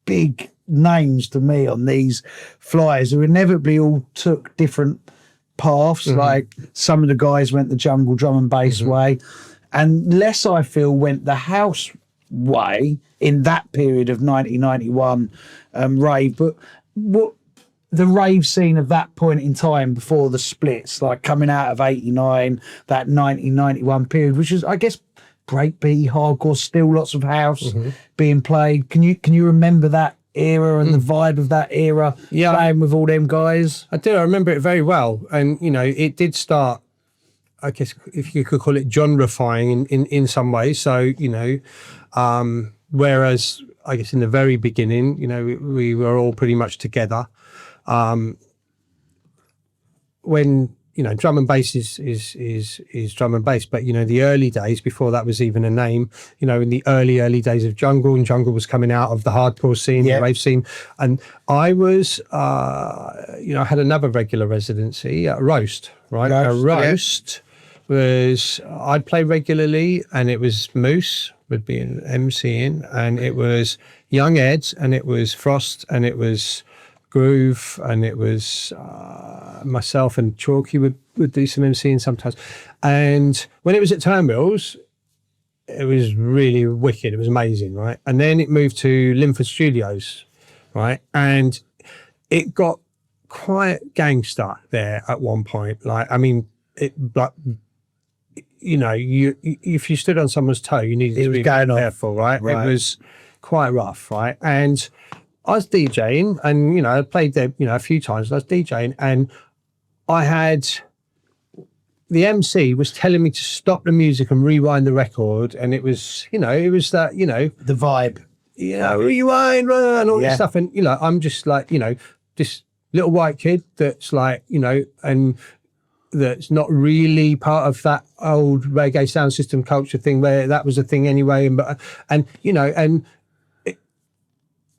big names to me on these flyers who inevitably all took different paths. Like some of the guys went the jungle drum and bass way, and less, I feel, went the house way in that period of 1991 rave. But what the rave scene of that point in time before the splits, like coming out of 89, that 1991 period, which was, I guess, breakbeat, hardcore, still lots of house being played. Can you remember that era and the vibe of that era, playing with all them guys? I do. I remember it very well. And, you know, it did start, I guess, if you could call it genrefying in some ways. So, you know, whereas I guess in the very beginning, you know, we were all pretty much together. When, you know, drum and bass is drum and bass, but, you know, the early days before that was even a name, you know, in the early days of jungle, and jungle was coming out of the hardcore scene, the rave scene, and I was, you know, I had another regular residency at Roast, right? A Roast was, I'd play regularly, and it was Moose would be an MCing, and it was Young Ed, and it was Frost, and it was Groove, and it was myself, and Chalky would do some MCing sometimes. And when it was at Turnbills, it was really wicked. It was amazing, right? And then it moved to Linford Studios, right? And it got quite gangster there at one point. Like, I mean, like, you know, if you stood on someone's toe, you needed to be careful, right? It was quite rough, right? And I was DJing, and, you know, I played there, you know, a few times, and I was DJing, and I had, the MC was telling me to stop the music and rewind the record, and it was, you know, it was that, you know. The vibe. you know, rewind, and all this stuff. And, you know, I'm just like, you know, this little white kid that's like, you know, and that's not really part of that old reggae sound system culture thing where that was a thing anyway. And you know, and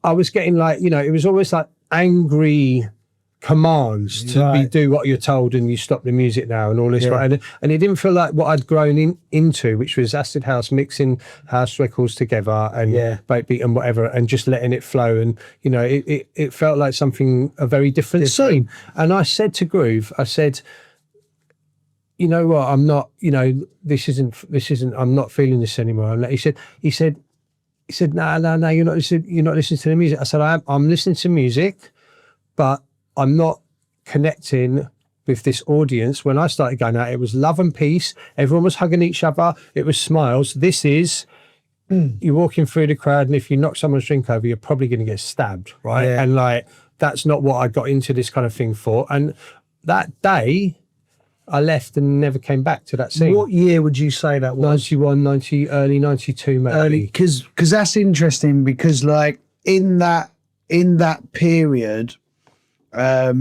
I was getting like, you know, it was always like angry commands to do what you're told and you stop the music now and all this, right? And it didn't feel like what I'd grown into, which was acid house, mixing house records together and breakbeat and whatever, and just letting it flow. And, you know, it felt like a very different scene. And I said to Groove, I said, you know what, I'm not, you know, this isn't, I'm not feeling this anymore. And he said, no, you're not listening to the music. I said, I'm listening to music, but I'm not connecting with this audience. When I started going out, it was love and peace. Everyone was hugging each other. It was smiles. This is, you're walking through the crowd, and if you knock someone's drink over, you're probably going to get stabbed, right? Yeah. And like, that's not what I got into this kind of thing for. And that day, I left and never came back to that scene. What year would you say that was? 91, 90, early 92, maybe. Early, because that's interesting, because like in that period, I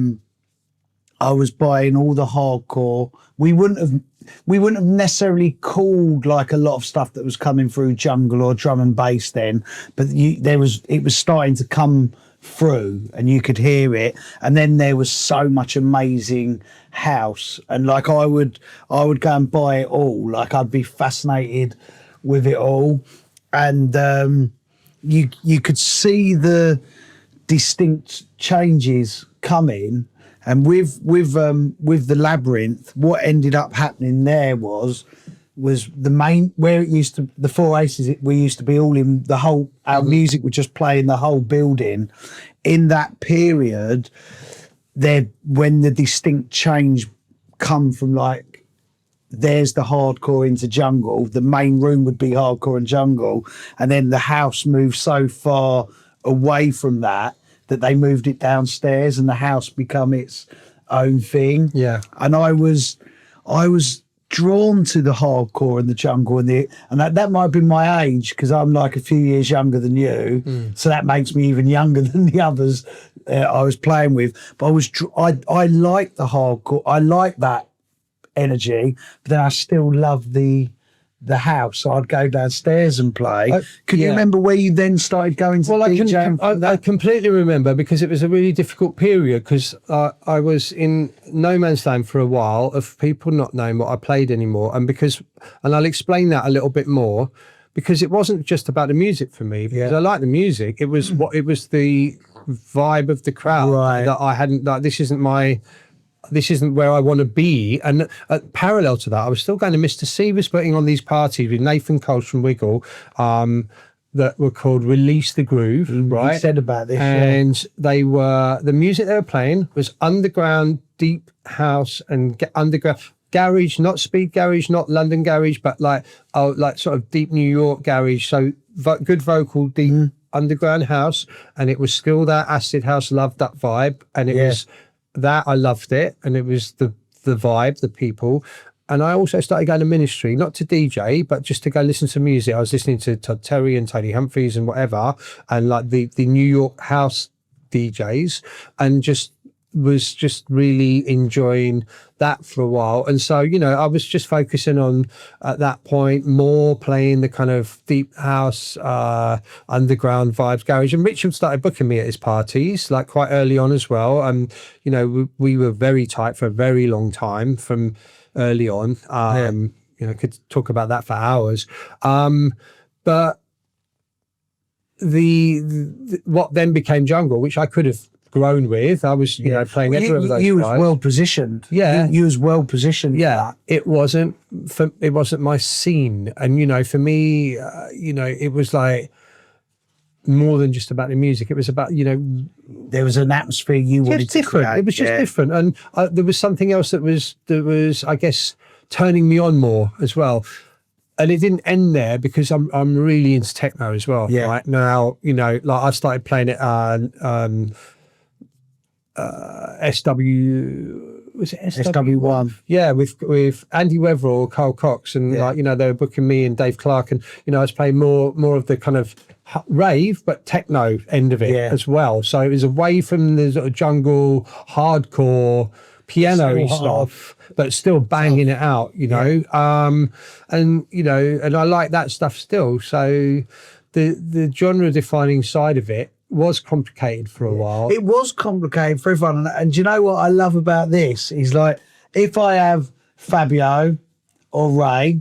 was buying all the hardcore. We wouldn't have necessarily called like a lot of stuff that was coming through jungle or drum and bass then, but it was starting to come through and you could hear it. And then there was so much amazing house, and like I would go and buy it all. Like I'd be fascinated with it all, and you could see the distinct changes coming. And with the Labyrinth, what ended up happening there was the main, where it used to, the Four Aces, we used to be all in the whole, our music would just play in the whole building. In that period, when the distinct change come from like, there's the hardcore into jungle, the main room would be hardcore and jungle, and then the house moved so far away from that they moved it downstairs and the house become its own thing. Yeah. And I was drawn to the hardcore and the jungle and that might have been my age, because I'm like a few years younger than you. So that makes me even younger than the others I was playing with. But I like the hardcore. I like that energy, but then I still love the house. So I'd go downstairs and play. Can you remember where you then started going to DJing? I completely remember, because it was a really difficult period, because I was in no man's land for a while of people not knowing what I played anymore. And I'll explain that a little bit more, because it wasn't just about the music for me, because I like the music. It was the vibe of the crowd that I hadn't, like, this isn't where I want to be. And parallel to that, I was still going to Mr. C, was putting on these parties with Nathan Coles from Wiggle that were called Release the Groove, right? You said about this. And the music they were playing was underground, deep house and underground garage, not speed garage, not London garage, but like sort of deep New York garage. So good vocal, deep underground house. And it was still that acid house, loved that vibe. And it was that, I loved it, and it was the vibe, the people. And I also started going to ministry, not to DJ, but just to go listen to music. I was listening to Todd Terry and Tony Humphries and whatever, and like the New York house DJs, and was just really enjoying that for a while. And so, you know, I was just focusing on, at that point, more playing the kind of deep house, underground vibes, garage. And Richard started booking me at his parties, like quite early on as well. And, you know, we were very tight for a very long time from early on. You know, could talk about that for hours. But what then became jungle, which I could have grown with, I was, you know, playing every of those. You was well positioned. Yeah, you was well positioned. Yeah, it wasn't my scene, and you know, for me, you know, it was like more than just about the music. It was about, you know, there was an atmosphere you wanted to create. It was just different, and there was something else that was, I guess, turning me on more as well. And it didn't end there, because I'm really into techno as well. Yeah. Right now, you know, like I started playing it SW1. Yeah, with Andy Weatherall, Carl Cox, and like, you know, they were booking me and Dave Clark, and you know, I was playing more of the kind of rave, but techno end of it as well. So it was away from the sort of jungle, hardcore, piano stuff, but still banging it out, you know. And you know, and I like that stuff still. So the genre defining side of it was complicated for a while. It was complicated for everyone. And do you know what I love about this is, like, if I have Fabio or Ray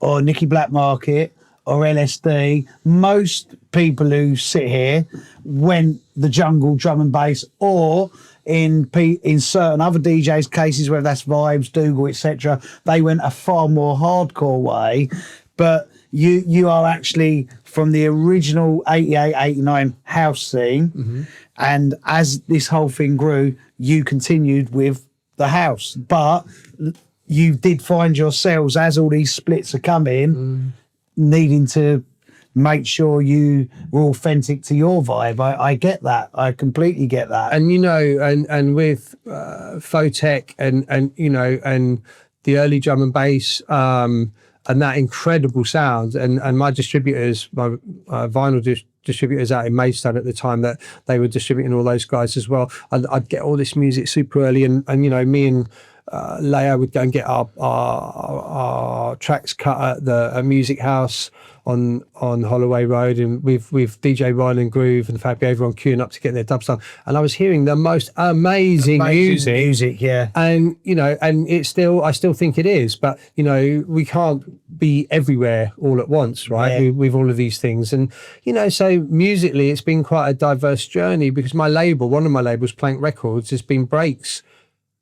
or Nicky Black Market or LSD, most people who sit here went the jungle, drum and bass, or in certain other DJs' cases, whether that's Vibes, Dougal, etc., they went a far more hardcore way. But you are actually from the original 88, 89 house scene, and as this whole thing grew, you continued with the house. But you did find yourselves, as all these splits are coming, needing to make sure you were authentic to your vibe. I get that. I completely get that. And you know, and with Photech and you know, and the early drum and bass, and that incredible sound, and my distributors, my vinyl distributors out in Maidstone at the time, that they were distributing all those guys as well. I'd get all this music super early, and you know, me and Layo would go and get our tracks cut at the music house on Holloway Road, and with DJ Ryan and Groove and Fabio, everyone queuing up to get their dubs done. And I was hearing the most amazing music, yeah. And you know, and I still think it is, but you know, we can't be everywhere all at once, right? Yeah. With all of these things, and you know, so musically, it's been quite a diverse journey, because my label, one of my labels, Plank Records, has been breaks,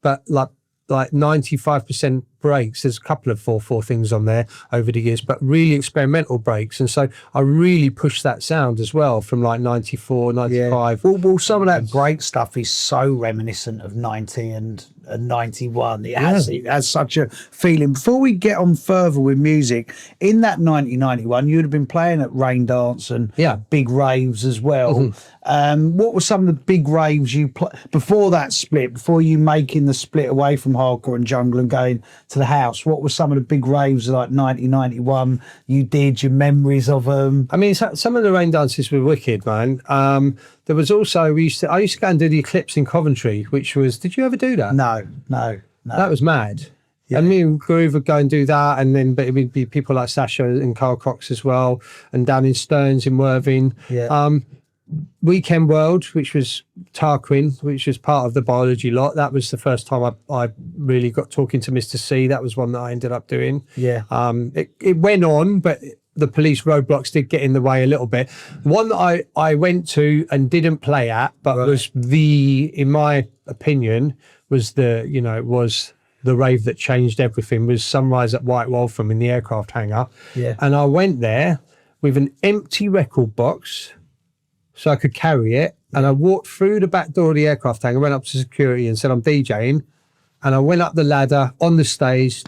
but like 95% breaks. There's a couple of 4/4 things on there over the years, but really experimental breaks. And so I really pushed that sound as well from like 94, 95. Well, some of that break stuff is so reminiscent of 90 and 91. It has such a feeling. Before we get on further with music, in that 1991, you'd have been playing at Raindance and big raves as well. What were some of the big raves you before that split, before you making the split away from hardcore and jungle and going to the house? What were some of the big raves like 1991 you did, your memories of them? I mean, some of the rain dances were wicked, man. There was also, I used to go and do the Eclipse in Coventry, which was, did you ever do that? No. That was mad. Yeah. And me and Groove would go and do that, and then but it would be people like Sasha and Carl Cox as well, and down in Stearns in Worthing. Weekend World, which was Tarquin, which was part of the biology lot. That was the first time I really got talking to Mr. C. That was one that I ended up doing. It went on, but the police roadblocks did get in the way a little bit. One that I went to and didn't play at, but was in my opinion, was the rave that changed everything, was Sunrise at White Waltham in the aircraft hangar. And I went there with an empty record box so I could carry it. And I walked through the back door of the aircraft hangar, went up to security and said, I'm DJing. And I went up the ladder on the stage,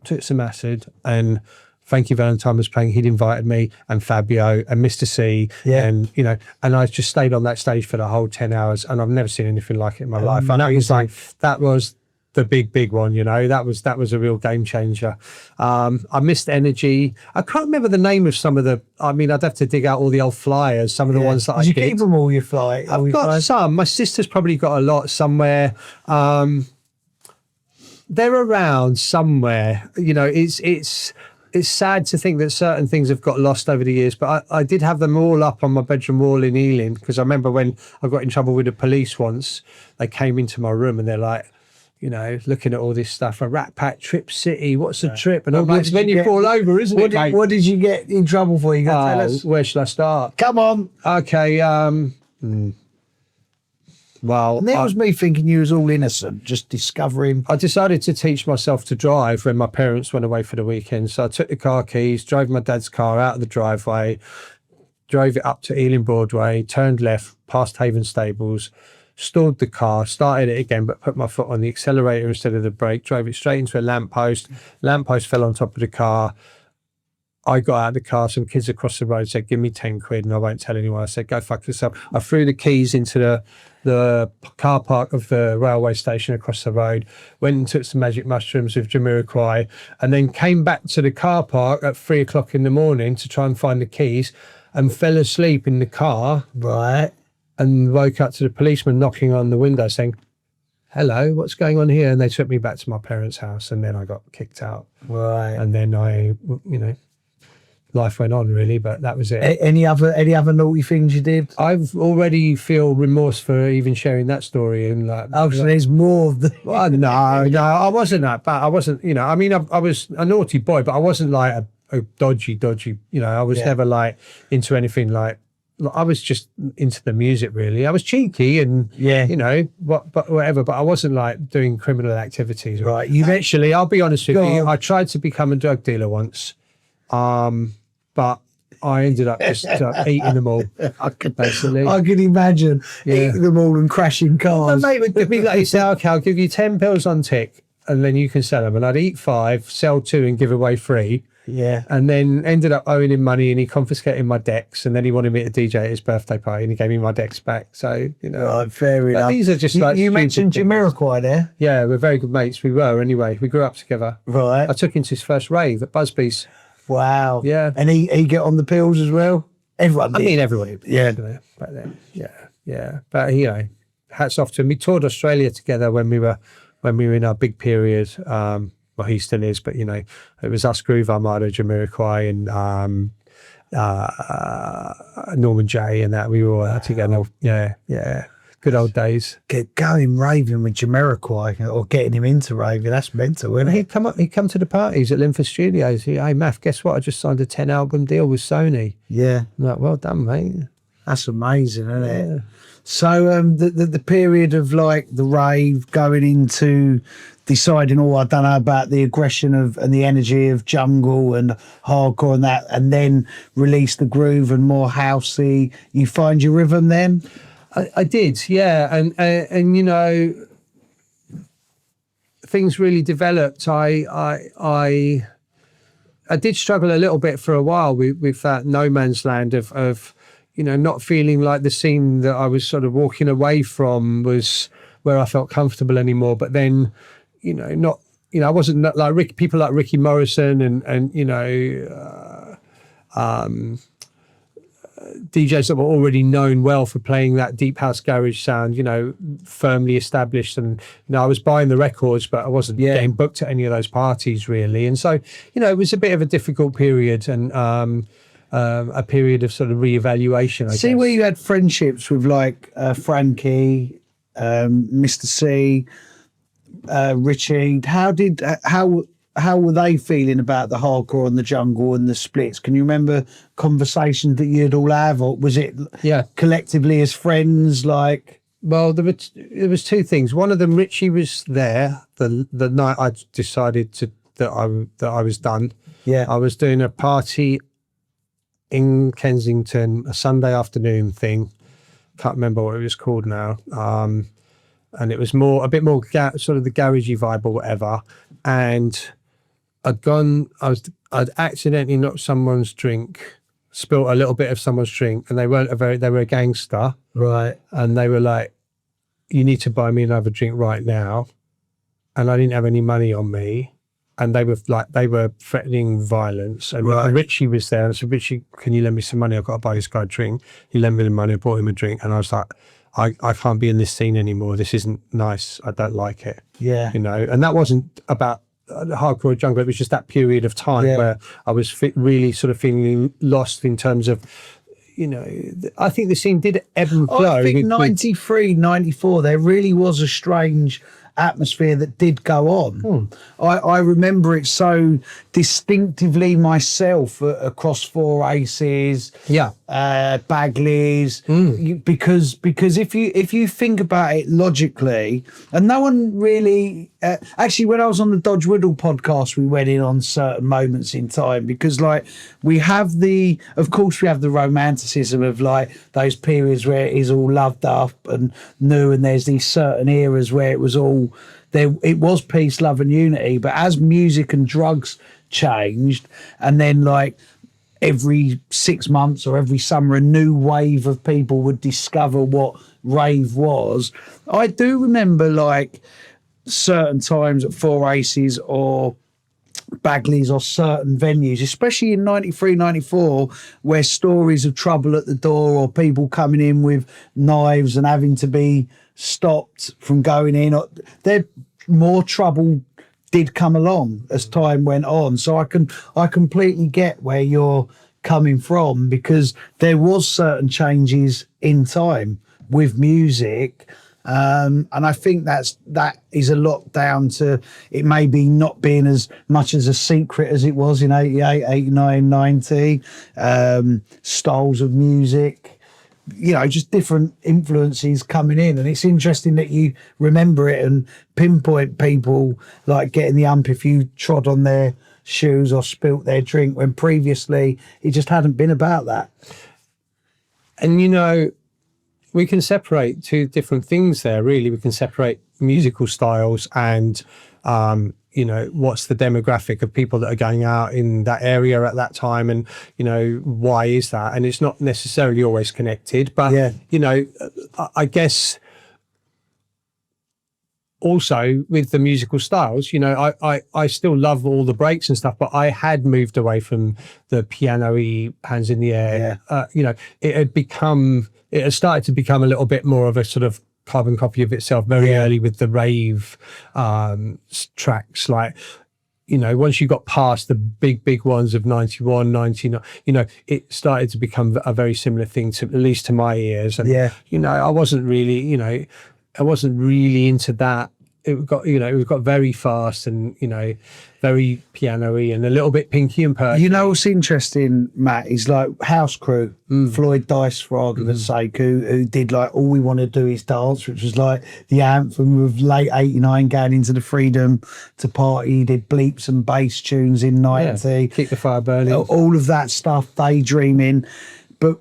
took some acid, and Frankie Valentine was playing. He'd invited me and Fabio and Mr. C. And, you know, and I just stayed on that stage for the whole 10 hours, and I've never seen anything like it in my life. I know it's like, that was the big one, you know, that was a real game changer. I missed Energy. I can't remember the name of some of the, I mean, I'd have to dig out all the old flyers, some of the ones that I did. You keep them all, your fly? I've got some. My sister's probably got a lot somewhere. They're around somewhere, you know. It's sad to think that certain things have got lost over the years, but I did have them all up on my bedroom wall in Ealing, because I remember when I got in trouble with the police once, they came into my room and they're like, you know, looking at all this stuff, a Ratpack, Trip City, what's a trip? And I'm like, then you fall over, isn't it, mate? What did you get in trouble for? You got to tell us. Where should I start? Come on. Okay, well, and that was me thinking you was all innocent, just discovering. I decided to teach myself to drive when my parents went away for the weekend. So I took the car keys, drove my dad's car out of the driveway, drove it up to Ealing Broadway, turned left, past Haven Stables, stalled the car, started it again, but put my foot on the accelerator instead of the brake, drove it straight into a lamppost. Lamppost fell on top of the car. I got out of the car, some kids across the road said, give me 10 quid and I won't tell anyone. I said, go fuck yourself. I threw the keys into the car park of the railway station across the road, went and took some magic mushrooms with Jamiroquai, and then came back to the car park at 3 o'clock in the morning to try and find the keys. and fell asleep in the car. Right. And woke up to the policeman knocking on the window saying, hello, what's going on here? And they took me back to my parents' house, and then I got kicked out. Right. And then life went on really, but that was it. Any other naughty things you did? I've already feel remorse for even sharing that story. And So there's more of the... Well, no, I wasn't that bad. I wasn't, I mean, I was a naughty boy, but I wasn't like a dodgy, I was never like into anything like, I was just into the music really. I was cheeky and but whatever. But I wasn't like doing criminal activities. Right. Eventually, I'll be honest with you. I tried to become a drug dealer once, but I ended up just eating them all. Basically, I can imagine eating them all and crashing cars. My mate would be like, say, okay, I'll give you 10 pills on tick, and then you can sell them. And I'd eat 5, sell 2, and give away 3. Yeah. And then ended up owing him money, and he confiscated my decks, and then he wanted me to DJ at his birthday party, and he gave me my decks back. So, Right, fair enough. These are just you mentioned Jamiroquai there. Yeah, we're very good mates. We were anyway. We grew up together. Right. I took him to his first rave at Busby's. Wow. Yeah. And he get on the pills as well? Everyone did. I mean, everybody. Yeah. Back then. Yeah. But, hats off to him. We toured Australia together when we were in our big period. Well, he still is, but it was us, Groove Armada, Jamiroquai, and Norman J, and that we were all out together. Yeah, good old days. Going raving with Jamiroquai or getting him into raving, that's mental, isn't it? He'd come to the parties at Linford Studios. Hey, Math, guess what? I just signed a 10-album deal with Sony. Yeah. I'm like, well done, mate. That's amazing, isn't it? So the period of like the rave going into deciding, I don't know about the aggression and the energy of jungle and hardcore and that, and then release the groove and more housey. You find your rhythm then? I did, yeah, and things really developed. I did struggle a little bit for a while with that no man's land of not feeling like the scene that I was sort of walking away from was where I felt comfortable anymore. But then, I wasn't like people like Ricky Morrison and DJs that were already known well for playing that deep house garage sound, firmly established. And, I was buying the records, but I wasn't getting booked at any of those parties really. And so, it was a bit of a difficult period and a period of sort of reevaluation, I guess. Where you had friendships with like Frankie, Mr. C, Richie. How were they feeling about the hardcore and the jungle and the splits? Can you remember conversations that you'd all have, or was it collectively as friends? Like, well, there was 2 things. One of them, Richie was there the night I decided that I was done. Yeah, I was doing a party in Kensington, a Sunday afternoon thing. Can't remember what it was called now. And it was a bit more sort of the garagey vibe or whatever. And I'd accidentally knocked someone's drink, spilt a little bit of someone's drink, and they were a gangster. Right. And they were like, you need to buy me another drink right now. And I didn't have any money on me. And they were threatening violence. And Richie was there. And I said, Richie, can you lend me some money? I've got to buy this guy a drink. He lent me the money, I bought him a drink. And I was like, I can't be in this scene anymore. This isn't nice. I don't like it. Yeah. And that wasn't about hardcore jungle. It was just that period of time where I was really sort of feeling lost in terms of, I think the scene did ebb and flow. I think 93, 94, there really was a strange atmosphere that did go on. I remember it so distinctively myself across Four Aces, Bagleys, because if you think about it logically, and no one really actually, when I was on the Dodge Whittle podcast, we went in on certain moments in time, because like we have the romanticism of like those periods where it is all loved up and new, and there's these certain eras where it was all there, it was peace, love and unity. But as music and drugs changed, and then like every 6 months or every summer a new wave of people would discover what rave was, I do remember like certain times at Four Aces or Bagleys or certain venues, especially in 93, 94, where stories of trouble at the door or people coming in with knives and having to be stopped from going in. There, more trouble did come along as time went on. So I completely get where you're coming from, because there was certain changes in time with music. And I think that is a lot down to it maybe not being as much as a secret as it was in 88, 89, 90, styles of music, just different influences coming in. And it's interesting that you remember it and pinpoint people like getting the ump if you trod on their shoes or spilt their drink, when previously it just hadn't been about that. And we can separate two different things there, really. We can separate musical styles and, what's the demographic of people that are going out in that area at that time, and, why is that? And it's not necessarily always connected, but, I guess also with the musical styles, I still love all the breaks and stuff, but I had moved away from the piano-y hands in the air. Yeah. It had started to become a little bit more of a sort of carbon copy of itself very early with the rave tracks. Like, once you got past the big ones of 91, 99, it started to become a very similar thing, to at least to my ears. And, I wasn't really into that. It got very fast and, very piano-y and a little bit Pinky and Perky. What's interesting, Matt, is like House Crew, Floyd Dice, for argument's sake, who did like All We Want to Do Is Dance, which was like the anthem of late 89 going into the freedom to party. He did bleeps and bass tunes in 90. Keep the Fire Burning. All of that stuff, Daydreaming. But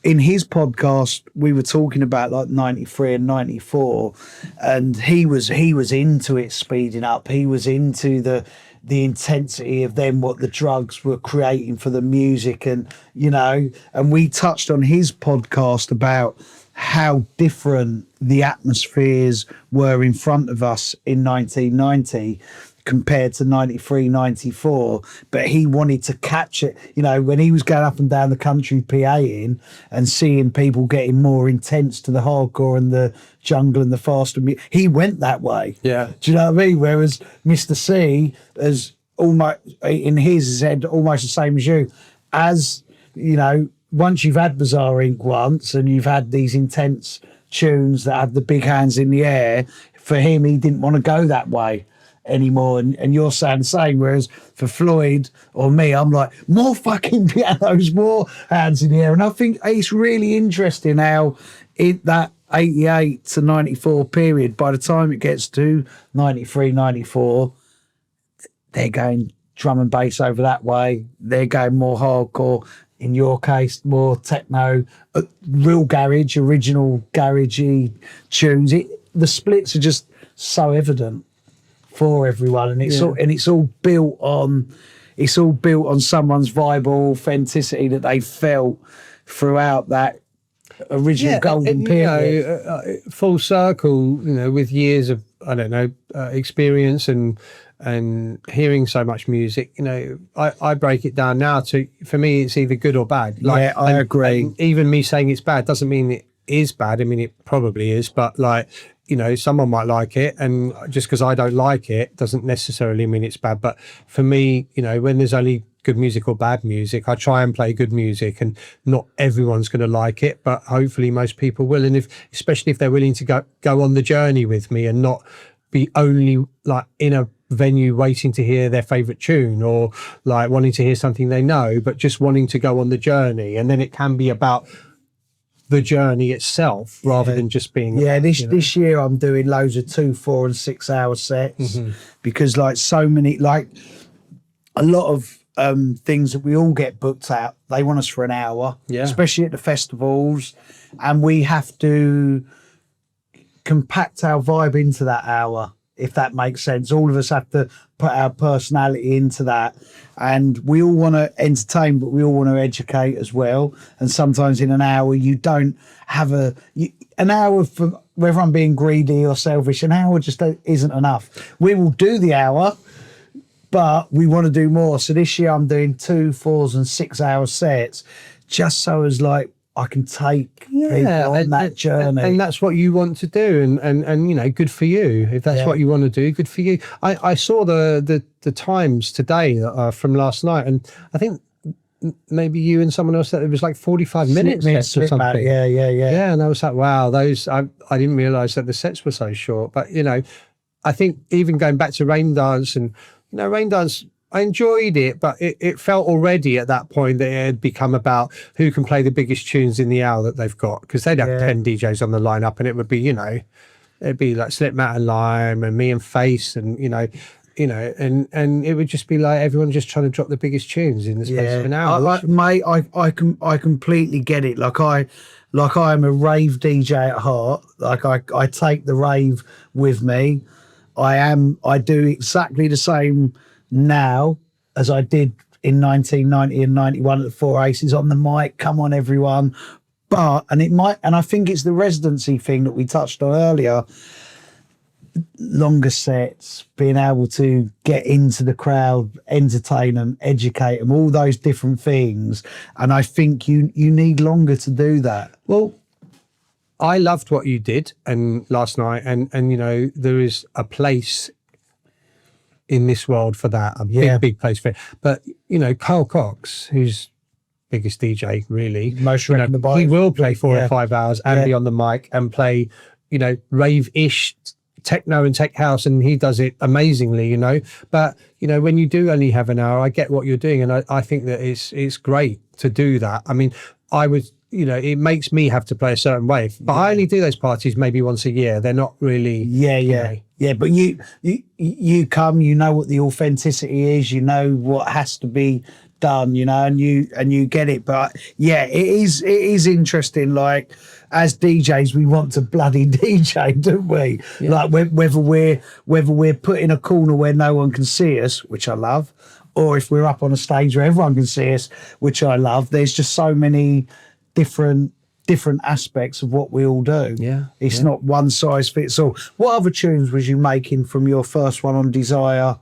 in his podcast, we were talking about like 93 and 94, and he was into it speeding up. He was into the intensity of them, what the drugs were creating for the music, and and we touched on his podcast about how different the atmospheres were in front of us in 1990 compared to 93, 94, but he wanted to capture, when he was going up and down the country PAing and seeing people getting more intense to the hardcore and the jungle and the faster music, he went that way. Yeah. Do you know what I mean? Whereas Mr. C is almost, in his head, almost the same as you. As, once you've had Bizarre Inc. once and you've had these intense tunes that have the big hands in the air, for him, he didn't want to go that way anymore, and you're saying the same. Whereas for Floyd or me, I'm like, more fucking pianos, more hands in the air. And I think it's really interesting how in that 88 to 94 period, by the time it gets to 93, 94, they're going drum and bass over that way, they're going more hardcore, in your case more techno, real garage, original garagey tunes. The splits are just so evident for everyone, and it's all built on someone's vibe or authenticity that they felt throughout that original golden period. Full circle, with years of experience and hearing so much music, I break it down now to, for me, it's either good or bad. I agree. And even me saying it's bad doesn't mean it is bad. I mean, it probably is, but someone might like it, and just because I don't like it doesn't necessarily mean it's bad. But for me, when there's only good music or bad music, I try and play good music, and not everyone's going to like it, but hopefully most people will. And especially if they're willing to go on the journey with me and not be only like in a venue waiting to hear their favorite tune, or like wanting to hear something they know, but just wanting to go on the journey. And then it can be about the journey itself rather than just being this year I'm doing loads of 2, 4 and 6 hour sets, because like so many, like a lot of things that we all get booked out, they want us for an hour, especially at the festivals, and we have to compact our vibe into that hour, if that makes sense. All of us have to put our personality into that, and we all want to entertain, but we all want to educate as well. And sometimes in an hour you don't have an hour, for whether I'm being greedy or selfish, an hour just isn't enough. We will do the hour, but we want to do more. So this year I'm doing 2, 4s and 6 hour sets, just so as like I can take people on that journey. And that's what you want to do. And you know, good for you. If that's what you want to do, good for you. I saw the times today from last night, and I think maybe you and someone else said it was like 45 minutes sets or something. Yeah. And I was like, wow, those, I didn't realize that the sets were so short. But, you know, I think even going back to Raindance, and, you know, Raindance, I enjoyed it, but it felt already at that point that it had become about who can play the biggest tunes in the hour that they've got, because they'd have 10 DJs on the lineup, and it would be, you know, it'd be like Slip Matt and Lime and me and Face, and you know, and it would just be like everyone just trying to drop the biggest tunes in the space of an hour. I completely get it. Like I am a rave DJ at heart. Like I take the rave with me. I do exactly the same now as I did in 1990 and 91 at the Four Aces on the mic. Come on, everyone. But, and I think it's the residency thing that we touched on earlier, longer sets, being able to get into the crowd, entertain them, educate them, all those different things. And I think you need longer to do that. Well, I loved what you did and last night, and you know, there is a place in this world for that, a big place for it. But, you know, Carl Cox, who's biggest DJ really, most you know, he will play 4 or 5 hours and be on the mic and play, you know, rave-ish techno and tech house, and he does it amazingly, you know. But, you know, when you do only have an hour, I get what you're doing, and I think that it's great to do that. I mean, I would, you know, it makes me have to play a certain way, but I only do those parties maybe once a year. They're not really but you come, you know what the authenticity is, you know what has to be done, you know, and you get it. But yeah, it is interesting. Like, as DJs, we want to bloody DJ, don't we? Like whether we're put in a corner where no one can see us, which I love, or if we're up on a stage where everyone can see us, which I love. There's just so many different aspects of what we all do. It's not one size fits all. What other tunes was you making from your first one on Desire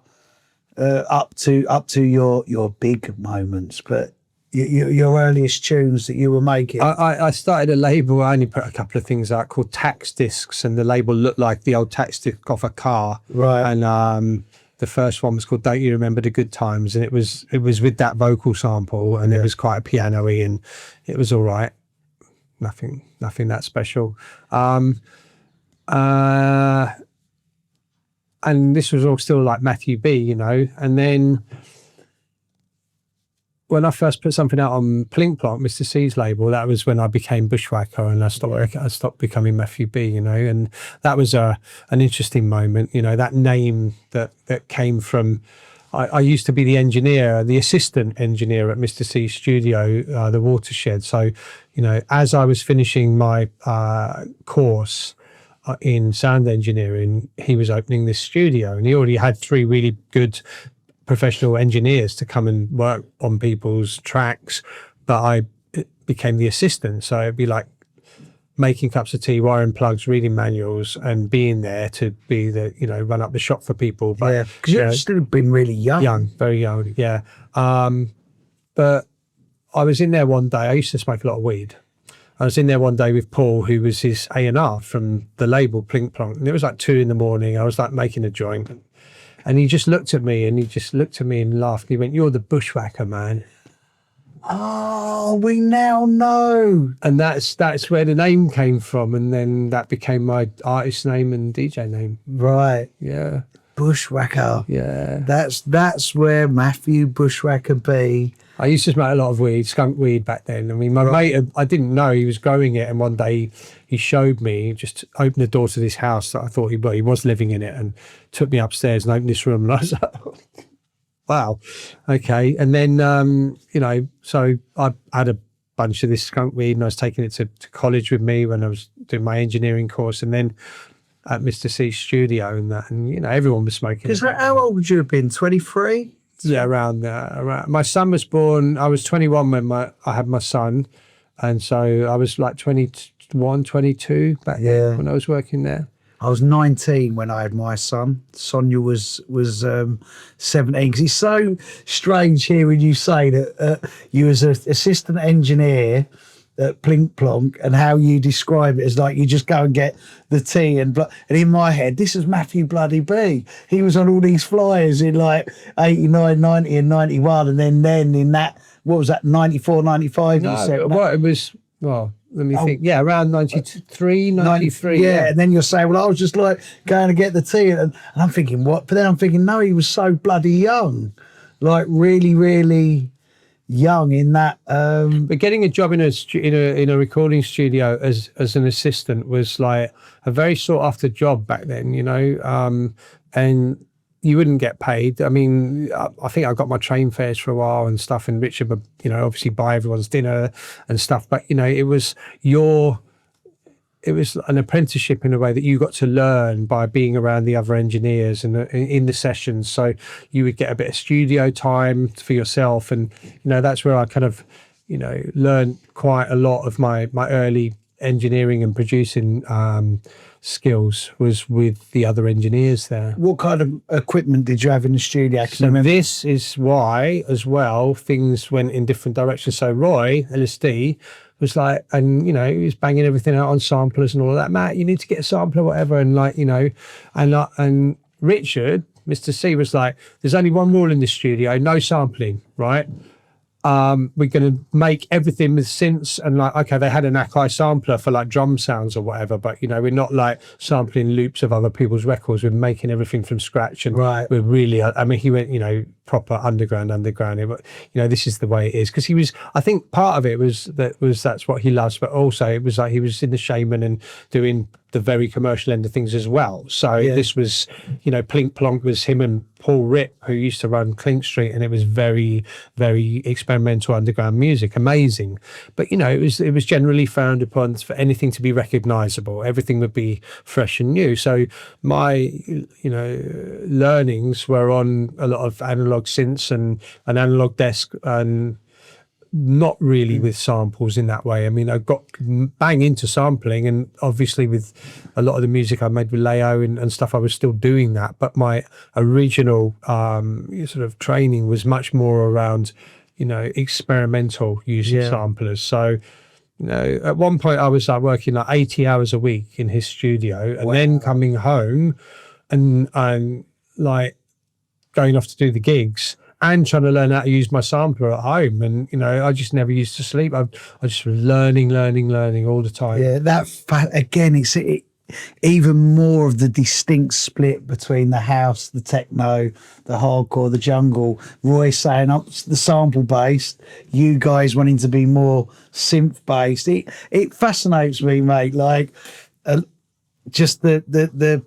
up to your big moments, but your earliest tunes that you were making? I started a label. I only put a couple of things out called Tax Discs, and the label looked like the old tax disc off a car, right? And the first one was called Don't You Remember the Good Times, and it was with that vocal sample, and it was quite a piano-y, and it was all right. Nothing that special. And this was all still like Matthew B, you know. And then when I first put something out on Clink, Mr. C's label, that was when I became Bushwacka, and I stopped becoming Matthew B, you know. And that was an interesting moment, you know, that name that came from. I used to be the engineer, the assistant engineer at Mr. C's studio, the Watershed. So, you know, as I was finishing my course in sound engineering, he was opening this studio, and he already had 3 really good professional engineers to come and work on people's tracks, but I became the assistant. So it'd be like making cups of tea, wiring plugs, reading manuals, and being there to be the, you know, run up the shop for people. But because you've still been really young, very young, but I was in there one day. I used to smoke a lot of weed. I was in there one day with Paul, who was his A&R from the label Plink Plonk, and it was like 2 in the morning. I was like making a joint, and he just looked at me and laughed. He went, "You're the Bushwacka, man." Oh, we now know. And that's where the name came from, and then that became my artist name and DJ name. Right. Yeah. Bushwacka. Yeah. That's where Matthew Bushwacka B. I used to smoke a lot of weed, skunk weed back then. I mean, my mate, I didn't know he was growing it, and one day he showed me, just opened the door to this house that I thought he was living in it, and took me upstairs and opened this room, and I was like, wow, okay. And then, you know, so I had a bunch of this skunk weed, and I was taking it to college with me when I was doing my engineering course, and then at Mr. C's studio and that, and, you know, everyone was smoking. Because how old would you have been, 23? Yeah, around my son was born, I was 21 when I had my son, and so I was like 21, 22 back then when I was working there. I was 19 when I had my son. Sonia was 17. Because it's so strange hearing you say that you was an assistant engineer at Plink Plonk, and how you describe it as like you just go and get the tea and in my head, this is Matthew Bloody B. He was on all these flyers in like 89, 90 and 91, and then in that, what was that, 94, 95? No, you said, well, it was, well, let me think. Yeah, around 93, 93. Yeah, and then you're saying, well, I was just like going to get the tea, and I'm thinking, what? But then I'm thinking, no, he was so bloody young, like really, really young in that. But getting a job in a recording studio as an assistant was like a very sought after job back then, you know, and you wouldn't get paid. I mean, I think I got my train fares for a while and stuff, and Richard would, you know, obviously buy everyone's dinner and stuff. But, you know, it was an apprenticeship in a way that you got to learn by being around the other engineers and in the sessions. So you would get a bit of studio time for yourself. And, you know, that's where I kind of, you know, learned quite a lot of my early engineering and producing skills was with the other engineers there. What kind of equipment did you have in the studio? So this is why, as well, things went in different directions. So Roy, LSD, was like, and, you know, he was banging everything out on samplers and all of that. Matt, you need to get a sampler, whatever. And like, you know, and Richard, Mr. C, was like, there's only one rule in this studio, no sampling, right? We're going to make everything with synths, and like, okay, they had an Akai sampler for like drum sounds or whatever, but, you know, we're not like sampling loops of other people's records. We're making everything from scratch, and right. We're really, I mean, he went, you know, proper underground, but, you know, this is the way it is. Because he was, I think part of it was that's what he loves, but also it was like he was in the Shaman and doing the very commercial end of things as well. So this was, you know, Plink Plonk was him and Paul Rip, who used to run Clink Street, and it was very, very experimental underground music, amazing. But, you know, it was generally frowned upon for anything to be recognizable. Everything would be fresh and new. So my, you know, learnings were on a lot of analog synths and an analog desk, and not really with samples in that way. I mean, I got bang into sampling, and obviously with a lot of the music I made with Layo and stuff, I was still doing that. But my original sort of training was much more around, you know, experimental using samplers. So, you know, at one point I was like working like 80 hours a week in his studio, and then coming home and like going off to do the gigs and trying to learn how to use my sampler at home. And, you know, I just never used to sleep. I just was learning all the time. Yeah, again, it's even more of the distinct split between the house, the techno, the hardcore, the jungle. Roy saying up the sample based, you guys wanting to be more synth based. It fascinates me, mate. Like just the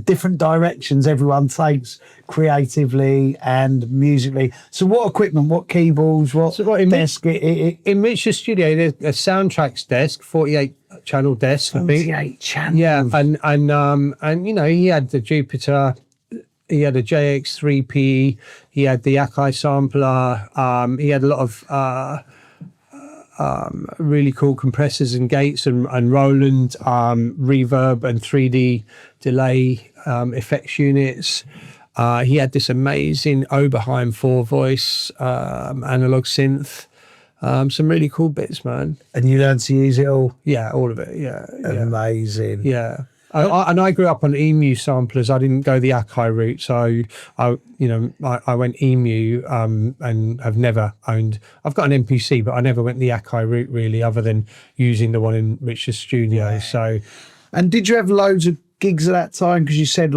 different directions everyone takes creatively and musically. So what equipment, what keyboards, what desk? In Richard's studio, there's a soundtracks desk, 48 channel desk. 48 channels. Yeah, and you know, he had the Jupiter, he had a JX3P, he had the Akai sampler, he had a lot of really cool compressors and gates and Roland reverb and 3D delay effects units. He had this amazing Oberheim 4-voice analog synth. Some really cool bits, man. And you learned to use it all? Yeah, all of it, yeah. Amazing. Yeah. I grew up on EMU samplers. I didn't go the Akai route, so I went EMU and have never owned. I've got an MPC, but I never went the Akai route really, other than using the one in Richard's studio. Right. So, and did you have loads of gigs at that time? Because you said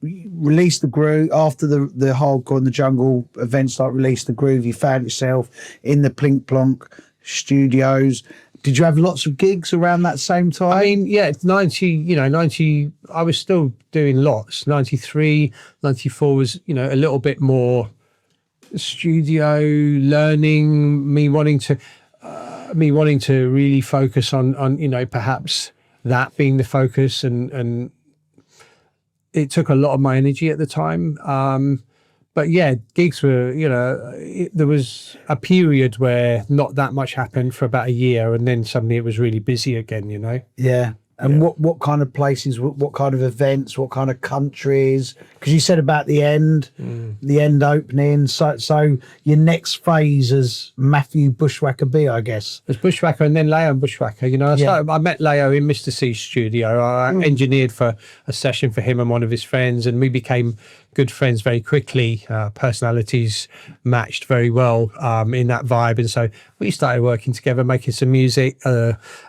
Release the Groove, after the hardcore and the jungle events like Release the Groove, you found yourself in the Plink Plonk studios. Did you have lots of gigs around that same time? I mean, yeah, 90, I was still doing lots. 93, 94 was, you know, a little bit more studio learning, me wanting to really focus on, you know, perhaps that being the focus, and it took a lot of my energy at the time. But yeah, gigs were, you know, there was a period where not that much happened for about a year, and then suddenly it was really busy again, you know? Yeah. And what kind of places, what kind of events, what kind of countries? Because you said about the end opening. So your next phase is Matthew Bushwacka B, I guess. There's Bushwacka and then Layo Bushwacka. You know, I met Layo in Mr. C's studio. I engineered for a session for him and one of his friends, and we became good friends very quickly. Personalities matched very well in that vibe, and so we started working together, making some music,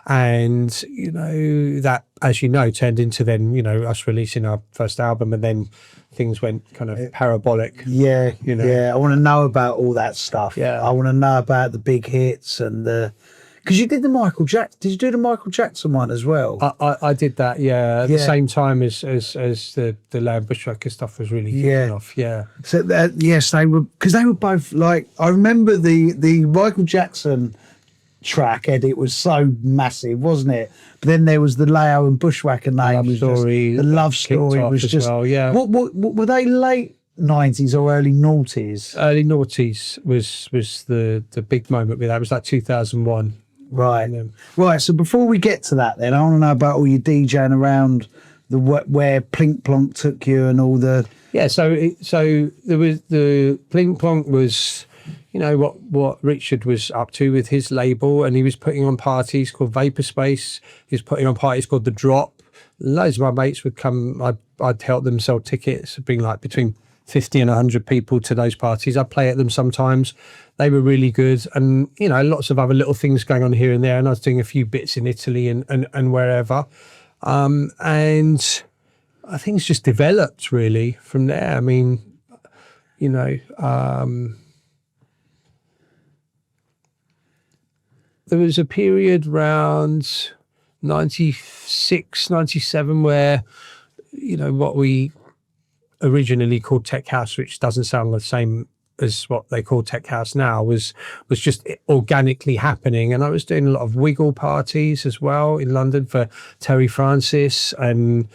and you know that, as you know, turned into then us releasing our first album, and then things went kind of parabolic. Yeah, I want to know about all that stuff. Yeah, I want to know about the big hits and the. Because you did the Michael Jackson. Did you do the Michael Jackson one as well? I did that, at the same time as the Layo Bushwacka stuff was really kicking off. Yeah. So yes, they were, because they were both like, I remember the Michael Jackson track edit was so massive, wasn't it? But then there was the Layo and Bushwacka name. Love Story. The Love Story was just well, yeah. What were they, late 90s or early noughties? Early noughties was the big moment with that. It was like 2001. Right. Right. So before we get to that, then I want to know about all your DJing around where Plink Plonk took you and all the. Yeah. So there was the Plink Plonk was, what Richard was up to with his label, and he was putting on parties called Vapor Space. He was putting on parties called The Drop. Loads of my mates would come. I'd help them sell tickets, bring like between 50 and 100 people to those parties. I'd play at them sometimes. They were really good, and lots of other little things going on here and there. And I was doing a few bits in Italy and wherever, and I think it's just developed really from there. I mean, there was a period around 96, 97 where what we originally called tech house, which doesn't sound the same as what they call tech house now, was just organically happening. And I was doing a lot of wiggle parties as well in London for Terry Francis and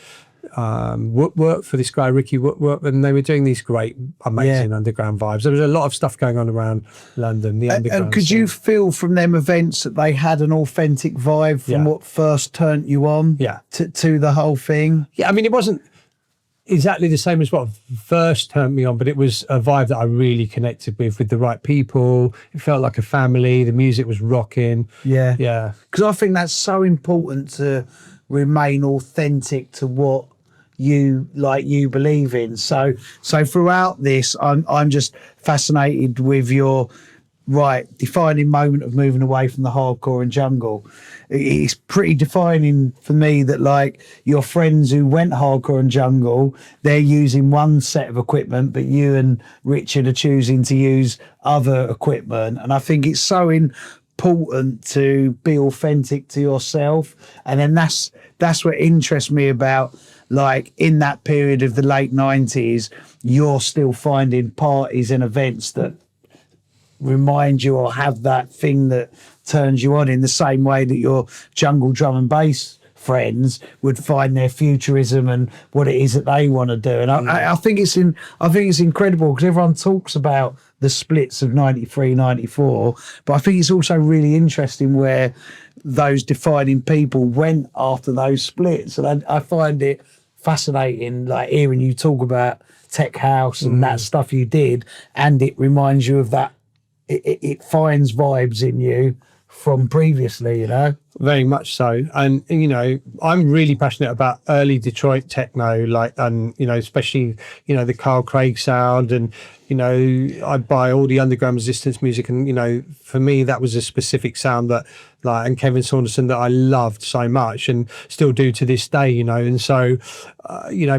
Woodwork for this guy Ricky Woodwork, and they were doing these great amazing underground vibes. There was a lot of stuff going on around London, the underground and could scene. you feel from them events that they had an authentic vibe from what first turned you on to the whole thing? I mean, it wasn't exactly the same as what first turned me on, but it was a vibe that I really connected with the right people. It felt like a family. The music was rocking. Yeah. Because I think that's so important to remain authentic to what you believe in. So throughout this, I'm just fascinated with your defining moment of moving away from the hardcore and jungle. It's pretty defining for me that like your friends who went hardcore and jungle, they're using one set of equipment, but you and Richard are choosing to use other equipment. And I think it's so important to be authentic to yourself. And then that's what interests me about, like, in that period of the late 90s, you're still finding parties and events that remind you or have that thing that turns you on, in the same way that your jungle drum and bass friends would find their futurism and what it is that they want to do. And I think it's incredible, because everyone talks about the splits of 93, 94, but I think it's also really interesting where those defining people went after those splits. And I find it fascinating, like, hearing you talk about tech house and that stuff you did, and it reminds you of that. It finds vibes in you from previously, Very much so. And I'm really passionate about early Detroit techno, like, and especially the Carl Craig sound, and I'd buy all the underground resistance music, and for me that was a specific sound that, like, and Kevin Saunderson, that I loved so much and still do to this day, and so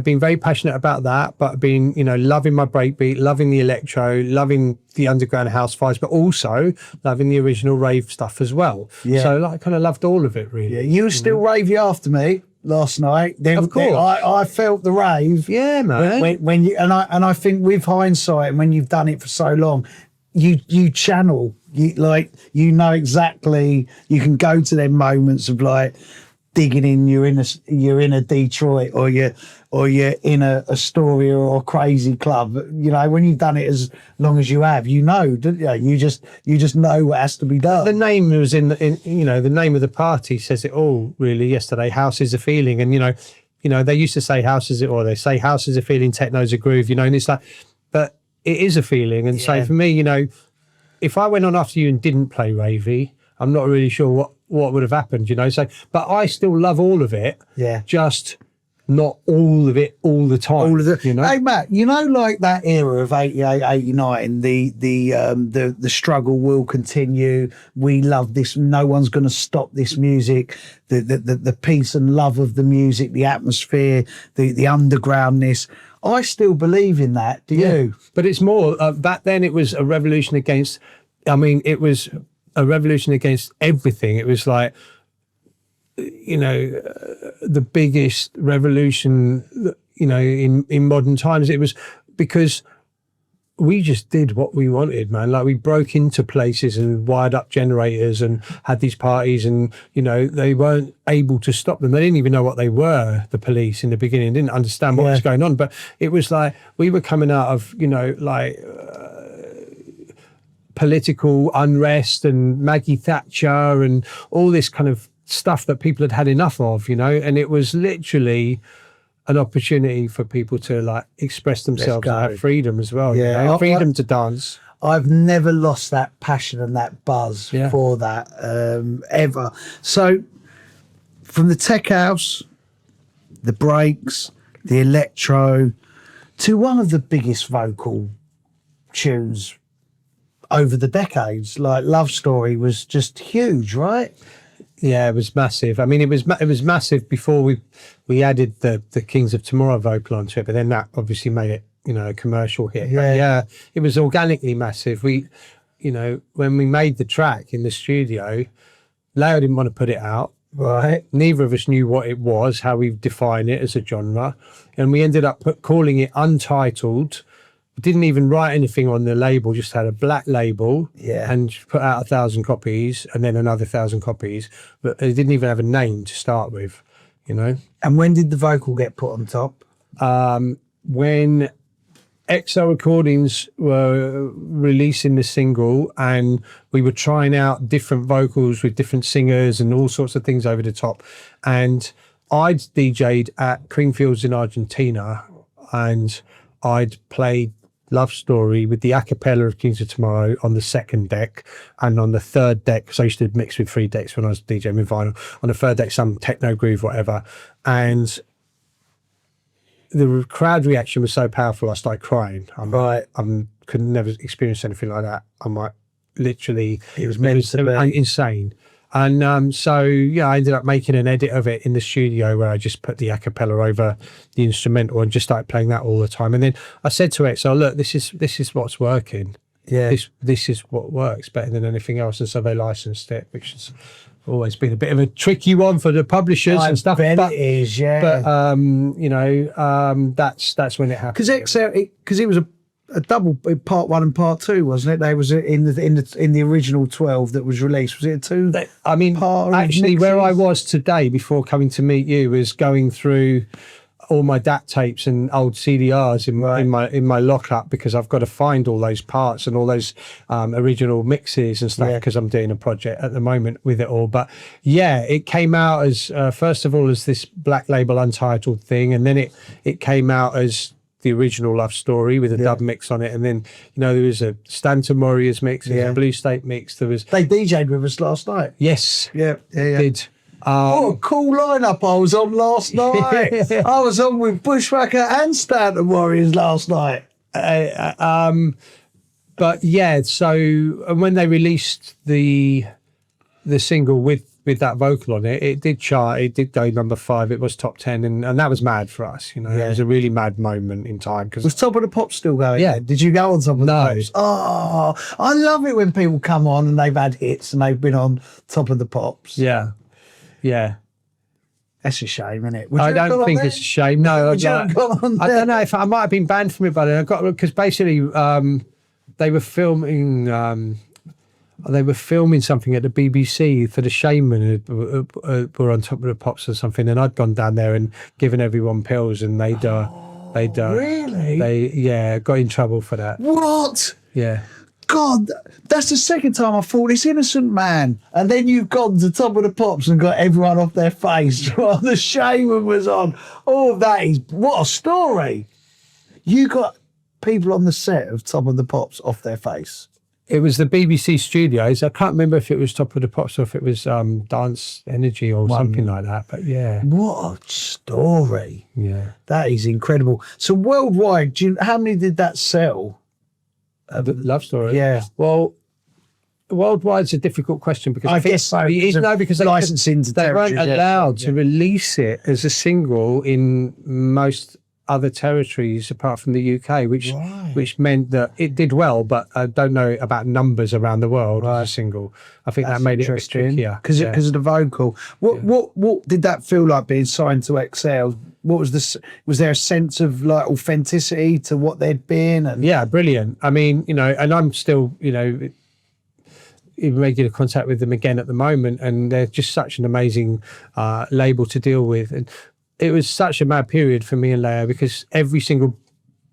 being very passionate about that, but being loving my breakbeat, loving the electro, loving the underground house vibes, but also loving the original rave stuff as well. So like, I kind of loved all of it, really. You were still ravey after me last night. Of course. I felt the rave. Yeah, man. When you and I think with hindsight, and when you've done it for so long, you channel, you know exactly. You can go to them moments of like, digging in, you're in a Detroit, or you're in a Astoria or a crazy club. You know, when you've done it as long as you have, you know, don't you? You just know what has to be done. The name was in you know, the name of the party says it all really. Yesterday, house is a feeling, and you know, they used to say house is it, or they say house is a feeling, techno's a groove, you know, and it's like, but it is a feeling. And so for me, you know, if I went on after you and didn't play ravey, I'm not really sure what would have happened, you know. So, but I still love all of it. Yeah. Just not all of it all the time. All of the, you know. Hey Matt, you know, like that era of 88, 89, the struggle will continue. We love this. No one's going to stop this music. The peace and love of the music, the atmosphere, the undergroundness. I still believe in that. Do you? But it's more back then. It was a revolution against. I mean, it was a revolution against everything. It was like, you know, the biggest revolution, you know, in modern times. It was because we just did what we wanted, man. Like, we broke into places and wired up generators and had these parties, and, you know, they weren't able to stop them. They didn't even know what they were, the police, in the beginning, didn't understand what was going on. But it was like, we were coming out of, you know, like political unrest and Maggie Thatcher and all this kind of stuff that people had had enough of, you know, and it was literally an opportunity for people to like express themselves and have freedom as well. Yeah, you know? Freedom to dance. I've never lost that passion and that buzz for that ever. So from the tech house, the breaks, the electro, to one of the biggest vocal tunes over the decades, like Love Story was just huge, right? Yeah, it was massive. I mean, it was massive before we added the Kings of Tomorrow vocal onto it, but then that obviously made it, you know, a commercial hit. Yeah, yeah, it was organically massive. We, you know, when we made the track in the studio, Layo didn't want to put it out. Right. Neither of us knew what it was, how we define it as a genre, and we ended up calling it Untitled. Didn't even write anything on the label, just had a black label, and put out 1,000 copies and then another 1,000 copies, but it didn't even have a name to start with, you know. And when did the vocal get put on top? When XL Recordings were releasing the single, and we were trying out different vocals with different singers and all sorts of things over the top, and I'd DJ'd at Creamfields in Argentina, and I'd played Love Story with the a cappella of Kings of Tomorrow on the second deck, and on the third deck, because I used to mix with 3 decks when I was DJing with vinyl, on the third deck some techno groove, whatever, and the crowd reaction was so powerful I started crying. I could never experience anything like that. I'm like, literally, it was insane. And so yeah, I ended up making an edit of it in the studio where I just put the a cappella over the instrumental and just started playing that all the time. And then I said to XL, look, this is what's working. Yeah, this is what works better than anything else. And so they licensed it, which has always been a bit of a tricky one for the publishers and stuff. But it is, yeah. But you know, that's when it happened. Because it was a double, part 1 and part 2, wasn't it? They was in the original 12 that was released. Was it a 2? I mean, actually, where I was today before coming to meet you was going through all my DAT tapes and old CDRs in my lockup, because I've got to find all those parts and all those original mixes and stuff, because I'm doing a project at the moment with it all. But yeah, it came out as first of all as this black label Untitled thing, and then it came out as the original Love Story with a dub mix on it, and then, you know, there was a Stanton Warriors mix, there was a Blue State mix, there was... They DJ'd with us last night. Yes. Yeah. Did. What a cool lineup I was on last night. I was on with Bushwacka and Stanton Warriors last night. But yeah, so, and when they released the single with that vocal on it, it did chart, it did go number 5, it was top 10, and that was mad for us, you know. It was a really mad moment in time. Was Top of the Pops still going? Yeah. Did you go on Top of the Pops? Oh, I love it when people come on and they've had hits and they've been on Top of the Pops. Yeah. That's a shame, isn't it? I don't think it's a shame. No, I don't know if I might have been banned from it, but I got, because basically they were filming they were filming something at the BBC for the Shaman who were on Top of the Pops or something, and I'd gone down there and given everyone pills, and they'd really? got in trouble for that. What? Yeah. God, that's the second time I thought this innocent man, and then you've gone to Top of the Pops and got everyone off their face while the Shaman was on. All of that is, what a story. You got people on the set of Top of the Pops off their face. It was the BBC studios. I can't remember if it was Top of the Pops or if it was Dance Energy or something like that. But yeah. What a story. Yeah. That is incredible. So worldwide, how many did that sell? The Love Story. Yeah. Well, worldwide's a difficult question because I guess so. Because licensing to they weren't territories, allowed to release it as a single in most other territories apart from the UK, which meant that it did well, but I don't know about numbers around the world as a single. I think that made it a bit trickier because of the vocal. What did that feel like being signed to XL? What was this? Was there a sense of like authenticity to what they'd been? And yeah, brilliant. I mean, and I'm still, in regular contact with them again at the moment, and they're just such an amazing label to deal with. And it was such a mad period for me and Layo because every single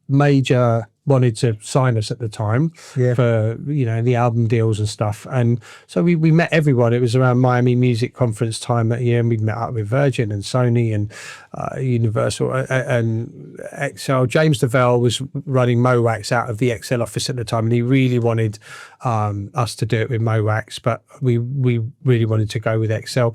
major wanted to sign us at the time for the album deals and stuff, and so we met everyone. It was around Miami Music Conference time that year, and we met up with Virgin and Sony and Universal and XL. James DeVell was running Mowax out of the XL office at the time, and he really wanted us to do it with Mowax, but we really wanted to go with XL.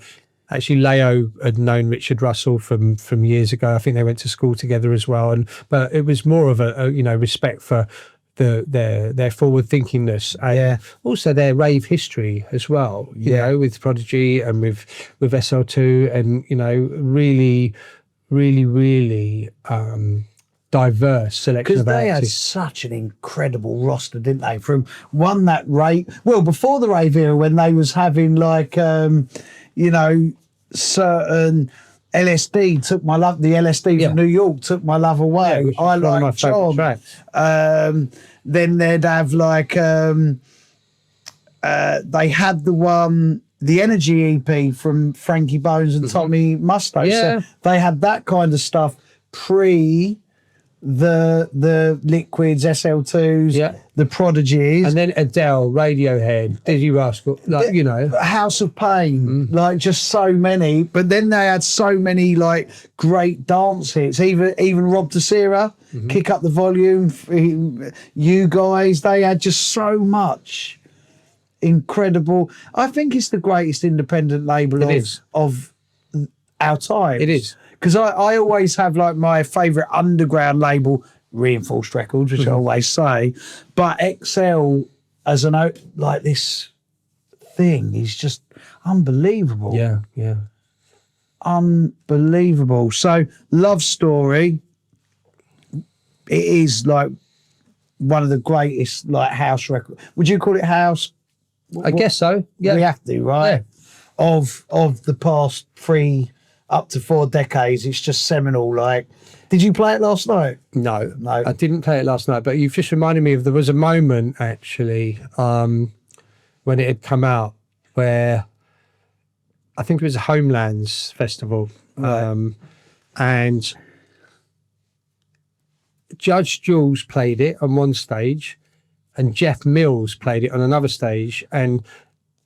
Actually, Layo had known Richard Russell from years ago. I think they went to school together as well. But it was more of a respect for their forward thinkingness and also their rave history as well. You know, with Prodigy and with SL2, and really, really, really diverse selection of they had artists. such an incredible roster, didn't they? From one that rave, before the rave era, when they was having like certain LSD took my love. The LSD from New York took my love away. I like John. Then they'd have like they had the Energy EP from Frankie Bones and Tommy Musto. Yeah. So they had that kind of stuff pre the Liquids, SL2s, the Prodigies, and then Adele, Radiohead, Dizzy Rascal, House of Pain, like just so many. But then they had so many like great dance hits. Even Rob Tessera, Kick Up the Volume. You guys, they had just so much incredible. I think it's the greatest independent label of our time. It is. Because I always have like my favourite underground label, Reinforced Records, which I always say, but XL as like this thing is just unbelievable. Yeah. Unbelievable. So Love Story, it is like one of the greatest like house records. Would you call it house? I guess so. Yeah. We have to, right? Yeah. Of the past 3 up to 4 decades, it's just seminal. Like, did you play it last night? No, I didn't play it last night, but you've just reminded me of, there was a moment actually when it had come out where I think it was a Homelands festival, and Judge Jules played it on one stage and Jeff Mills played it on another stage, and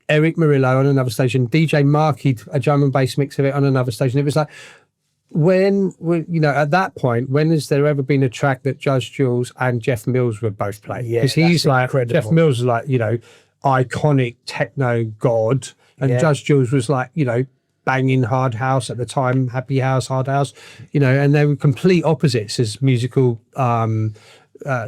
Eric Murillo on another stage, and DJ Markey, a drum and bass mix of it, on another stage. And it was like, when at that point, when has there ever been a track that Judge Jules and Jeff Mills would both play? Because he's like, incredible. Jeff Mills is like, iconic techno god, and Judge Jules was like, banging hard house at the time, happy house, hard house, and they were complete opposites as musical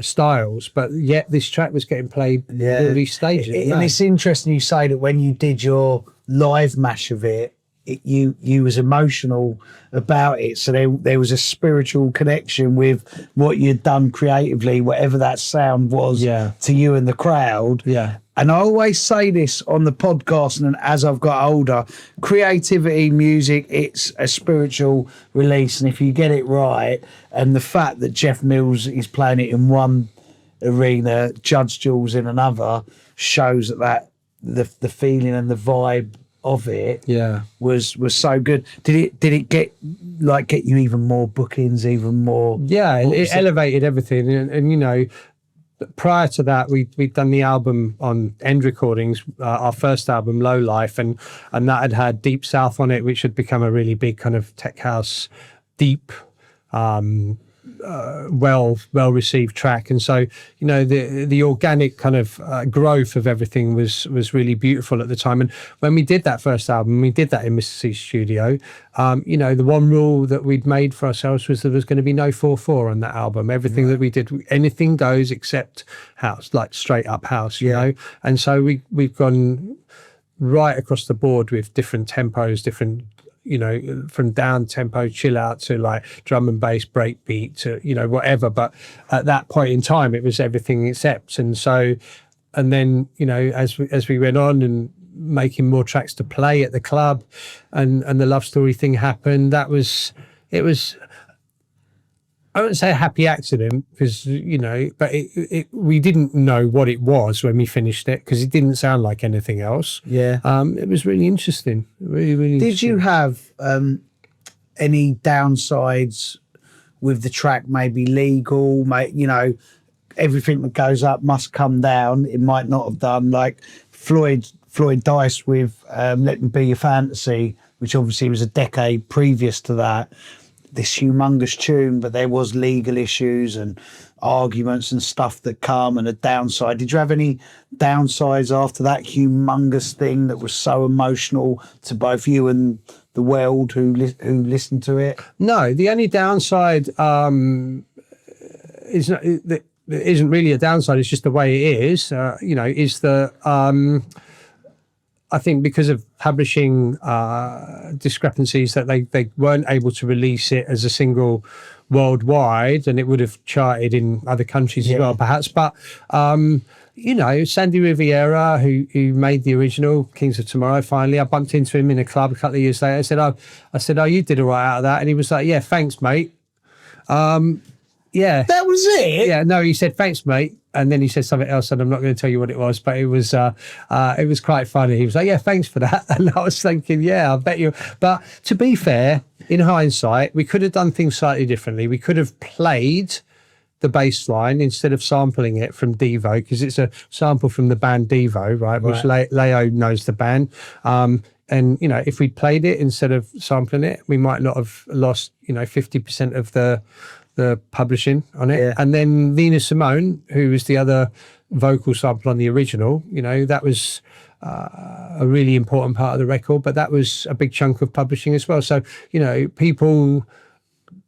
styles, but yet this track was getting played all these stages. And it's interesting you say that when you did your live mash of it, you was emotional about it. So there was a spiritual connection with what you'd done creatively, whatever that sound was to you and the crowd. Yeah. And I always say this on the podcast, and as I've got older, creativity, music, it's a spiritual release. And if you get it right, and the fact that Jeff Mills is playing it in one arena, Judge Jules in another, shows that the feeling and the vibe of it was so good. Did it get you even more bookings, even more? Yeah, it elevated everything, and you know, prior to that, we'd done the album on End Recordings, our first album, Low Life, and that had Deep South on it, which had become a really big kind of tech house, deep, well received track. And so, you know, the organic kind of growth of everything was really beautiful at the time. And when we did that first album, we did that in Mr. C's studio. You know, the one rule that we'd made for ourselves was there was going to be no 4/4 on that album. Everything that we did, anything goes except house, like straight up house, you know. And so we've gone right across the board with different tempos, different, you know, from down tempo chill out to like drum and bass breakbeat to, you know, whatever. But at that point in time, it was everything except. And so, and then, you know, as we went on and making more tracks to play at the club, and the Love Story thing happened, it was, I wouldn't say a happy accident, because, you know, but we didn't know what it was when we finished it, because it didn't sound like anything else. Yeah. It was really interesting. Really Did you have any downsides with the track? Maybe legal, you know, everything that goes up must come down. It might not have done, like Floyd Dice with Let Me Be Your Fantasy, which obviously was a decade previous to that. This humongous tune, but there was legal issues and arguments and stuff that come, and a downside. Did you have any downsides after that humongous thing that was so emotional to both you and the world who listened to it? No, the only downside it isn't really a downside. It's just the way it is. You know, is the I think because of publishing discrepancies, that they weren't able to release it as a single worldwide, and it would have charted in other countries as well, perhaps. But you know, Sandy Riviera, who made the original Kings of Tomorrow, finally, I bumped into him in a club a couple of years later. I said, oh, you did all right out of that, and he was like, yeah, thanks, mate. Yeah, that was it. Yeah, no, he said thanks, mate, and then he said something else, and I'm not going to tell you what it was, but it was quite funny. He was like, yeah, thanks for that, and I was thinking, yeah, I bet you. But to be fair, in hindsight, we could have done things slightly differently. We could have played the bass line instead of sampling it from Devo, because it's a sample from the band Devo, right? Which Layo knows the band. And, you know, if we'd played it instead of sampling it, we might not have lost, you know, 50% of the publishing on it. Yeah. And then Nina Simone, who was the other vocal sample on the original, you know, that was a really important part of the record, but that was a big chunk of publishing as well. So, you know, people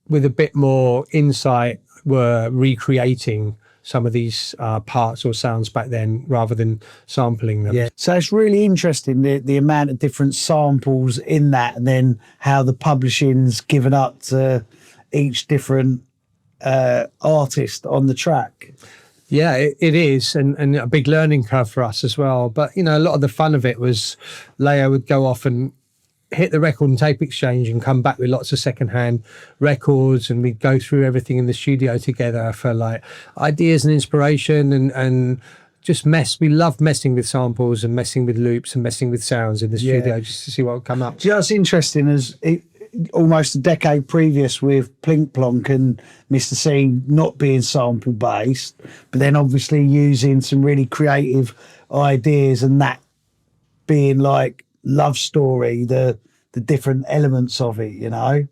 with a bit more insight were recreating some of these parts or sounds back then rather than sampling them. Yeah. So it's really interesting, the amount of different samples in that, and then how the publishing's given up to each different artist on the track. Yeah, it is, and a big learning curve for us as well. But, you know, a lot of the fun of it was Layo would go off and hit the record and tape exchange and come back with lots of secondhand records, and we'd go through everything in the studio together for like ideas and inspiration, and just mess. We loved messing with samples and messing with loops and messing with sounds in the studio just to see what would come up. Just interesting, as almost a decade previous with Plink Plonk and Mr. C not being sample based, but then obviously using some really creative ideas, and that being like Love Story, the different elements of it, you know.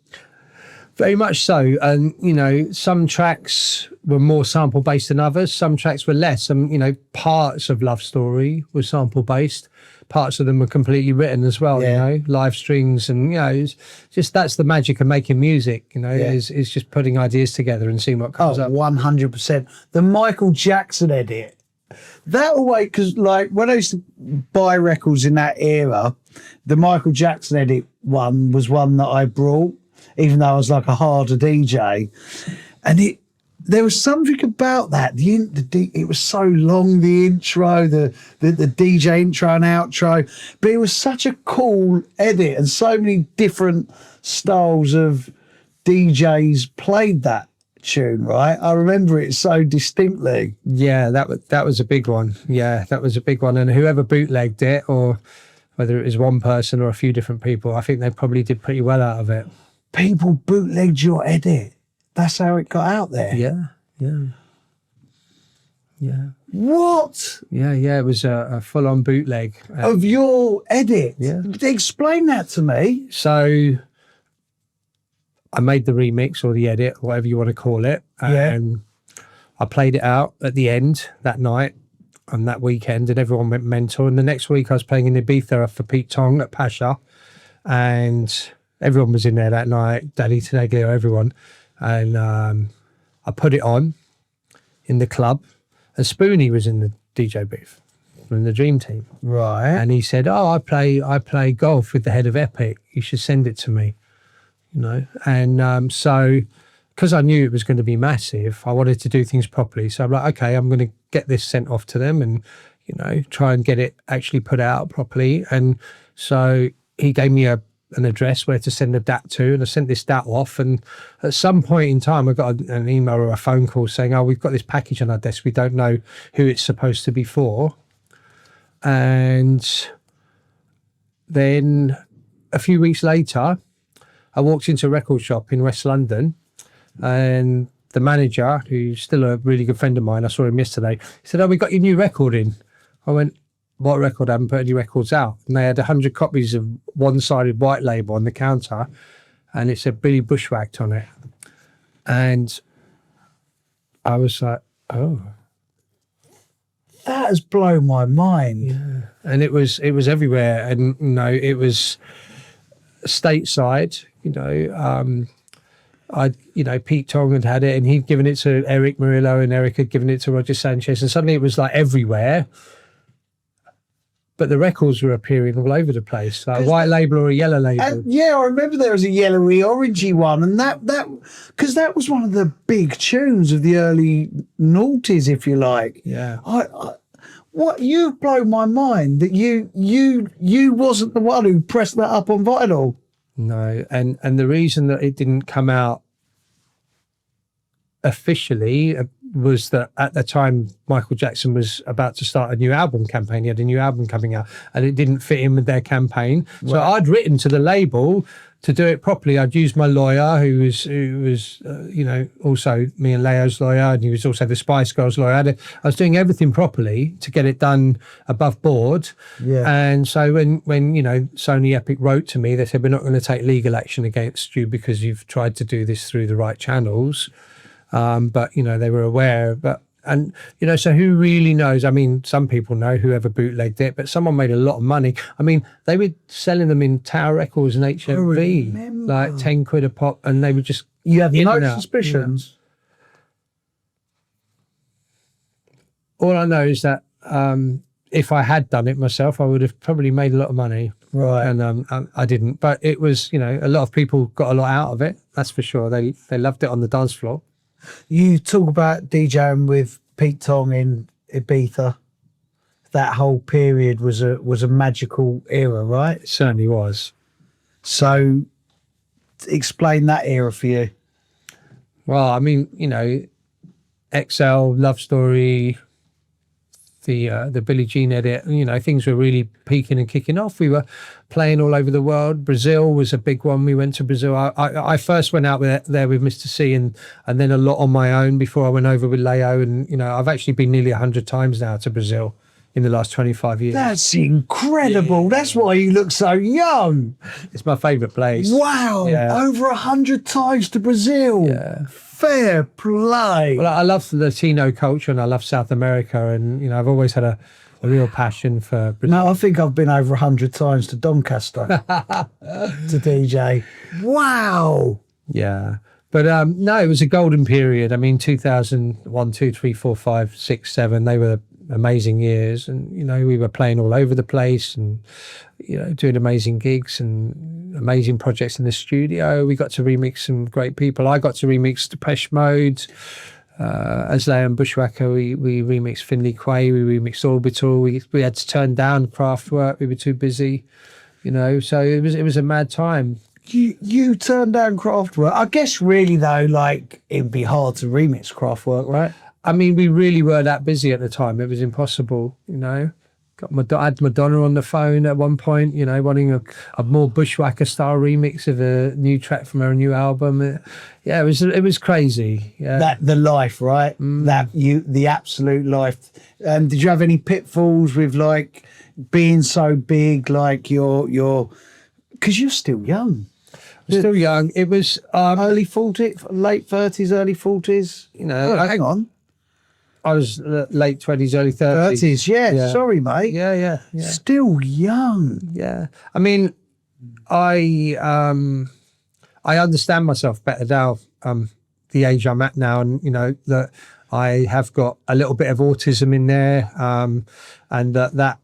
Very much so. And, you know, some tracks were more sample based than others, some tracks were less. And, you know, parts of Love Story were sample based, parts of them were completely written as well, you know, live strings. And, you know, it's just, that's the magic of making music, you know, is just putting ideas together and seeing what comes up. 100%. The Michael Jackson edit, that always, because like when I used to buy records in that era, the Michael Jackson edit one was one that I brought, even though I was like a harder DJ. And there was something about that. It was so long, the intro, the DJ intro and outro, but it was such a cool edit, and so many different styles of DJs played that. tune, right? I remember it so distinctly. Yeah, that was a big one. Yeah, that was a big one. And whoever bootlegged it, or whether it was one person or a few different people, I think they probably did pretty well out of it. People bootlegged your edit. That's how it got out there. Yeah, yeah. Yeah. What? Yeah, it was a full-on bootleg. Of your edit? Yeah. Explain that to me. So I made the remix or the edit, whatever you want to call it. Yeah. And I played it out at the end that night on that weekend, and everyone went mental. And the next week I was playing in Ibiza for Pete Tong at Pasha, and everyone was in there that night, Daddy Teneglio, everyone. And I put it on in the club, and Spoonie was in the DJ booth from the Dream Team. Right. And he said, "Oh, I play golf with the head of Epic. You should send it to me." You know, and so because I knew it was going to be massive, I wanted to do things properly. So I'm like, okay, I'm going to get this sent off to them, and you know, try and get it actually put out properly. And so he gave me an address where to send the DAT to, and I sent this DAT off. And at some point in time, I got an email or a phone call saying, "Oh, we've got this package on our desk. We don't know who it's supposed to be for." And then a few weeks later, I walked into a record shop in West London, and the manager, who's still a really good friend of mine, I saw him yesterday, he said, "Oh, we got your new record in." I went, "What record? I haven't put any records out." And they had 100 copies of one-sided white label on the counter, and it said Billy Bushwhacked on it. And I was like, oh. That has blown my mind. Yeah. And it was everywhere. And, you know, it was stateside, you know. Pete Tong had it, and he'd given it to Eric Murillo, and Eric had given it to Roger Sanchez, and suddenly it was like everywhere. But the records were appearing all over the place, like a white label or a yellow label. Yeah, I remember there was a yellowy, orangey one, and that because that was one of the big tunes of the early noughties, if you like. Yeah. What you've blown my mind that you wasn't the one who pressed that up on vinyl. No, and the reason that it didn't come out officially was that at the time Michael Jackson was about to start a new album campaign. He had a new album coming out, and it didn't fit in with their campaign. Right. So I'd written to the label to do it properly. I'd used my lawyer, who was also me and Layo's lawyer, and he was also the Spice Girls lawyer. I was doing everything properly to get it done above board. Yeah. And so when Sony Epic wrote to me, they said, "We're not going to take legal action against you because you've tried to do this through the right channels." But they were aware. So who really knows? I mean, some people know, whoever bootlegged it, but someone made a lot of money. I mean, they were selling them in Tower Records and HMV, like 10 quid a pop, and they were just. You have no suspicions. Yeah. All I know is that if I had done it myself, I would have probably made a lot of money. Right. And I didn't. But it was, a lot of people got a lot out of it. That's for sure. They loved it on the dance floor. You talk about DJing with Pete Tong in Ibiza. That whole period was a magical era, right? It certainly was. So, explain that era for you. Well, I mean, XL, Love Story, the Billie Jean edit, things were really peaking and kicking off. We were playing all over the world. Brazil was a big one. We went to Brazil. I first went out there with Mr. C and then a lot on my own before I went over with Layo. And, I've actually been nearly 100 times now to Brazil in the last 25 years. That's incredible. Yeah. That's why you look so young. It's my favourite place. Wow. Yeah. Over 100 times to Brazil. Yeah. Fair play. Well, I love the Latino culture, and I love South America, and I've always had a real passion for Brazil. No, I think I've been over 100 times to Doncaster to DJ. Wow. Yeah. But no, it was a golden period. I mean, 2001, 2, 3, 4, 5, 6, 7, they were amazing years, and we were playing all over the place, and doing amazing gigs and amazing projects in the studio. We got to remix some great people. I got to remix Depeche Mode as Layo Bushwacka. We remixed Finley Quay. We remixed Orbital. We had to turn down Kraftwerk. We were too busy, so it was a mad time. you turned down Kraftwerk. I guess really though, like it'd be hard to remix Kraftwerk, right? I mean, we really were that busy at the time. It was impossible, you know. I had Madonna on the phone at one point, you know, wanting a more Bushwacka style remix of a new track from her new album. Yeah, it was crazy. Yeah. That the life, right? The absolute life. Did you have any pitfalls with like being so big, like you're because you're still young. Still young. It was Early 40s, late 30s, early 40s. you know, Hang on. I was late 20s, early 30s. 30s, yeah. Sorry, mate. Yeah. Still young. Yeah. I mean, I understand myself better now, the age I'm at now, and you know that I have got a little bit of autism in there, and that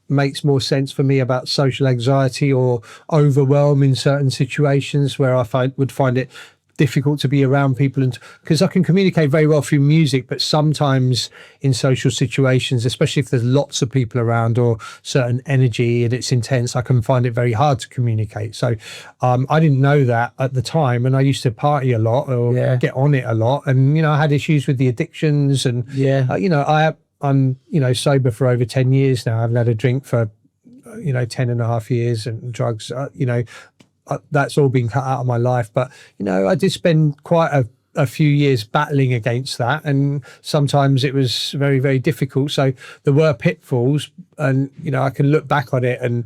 makes more sense for me about social anxiety or overwhelm in certain situations where I would find it difficult to be around people, and because I can communicate very well through music, but sometimes in social situations, especially if there's lots of people around or certain energy and it's intense, I can find it very hard to communicate. So I didn't know that at the time, and I used to party a lot or get on it a lot, and you know I had issues with the addictions, and you know I'm you know sober for over 10 years now. I haven't had a drink for 10 and a half years, and drugs you know that's all been cut out of my life. But you know I did spend quite a few years battling against that, and sometimes it was very, very difficult. So there were pitfalls, and you know I can look back on it and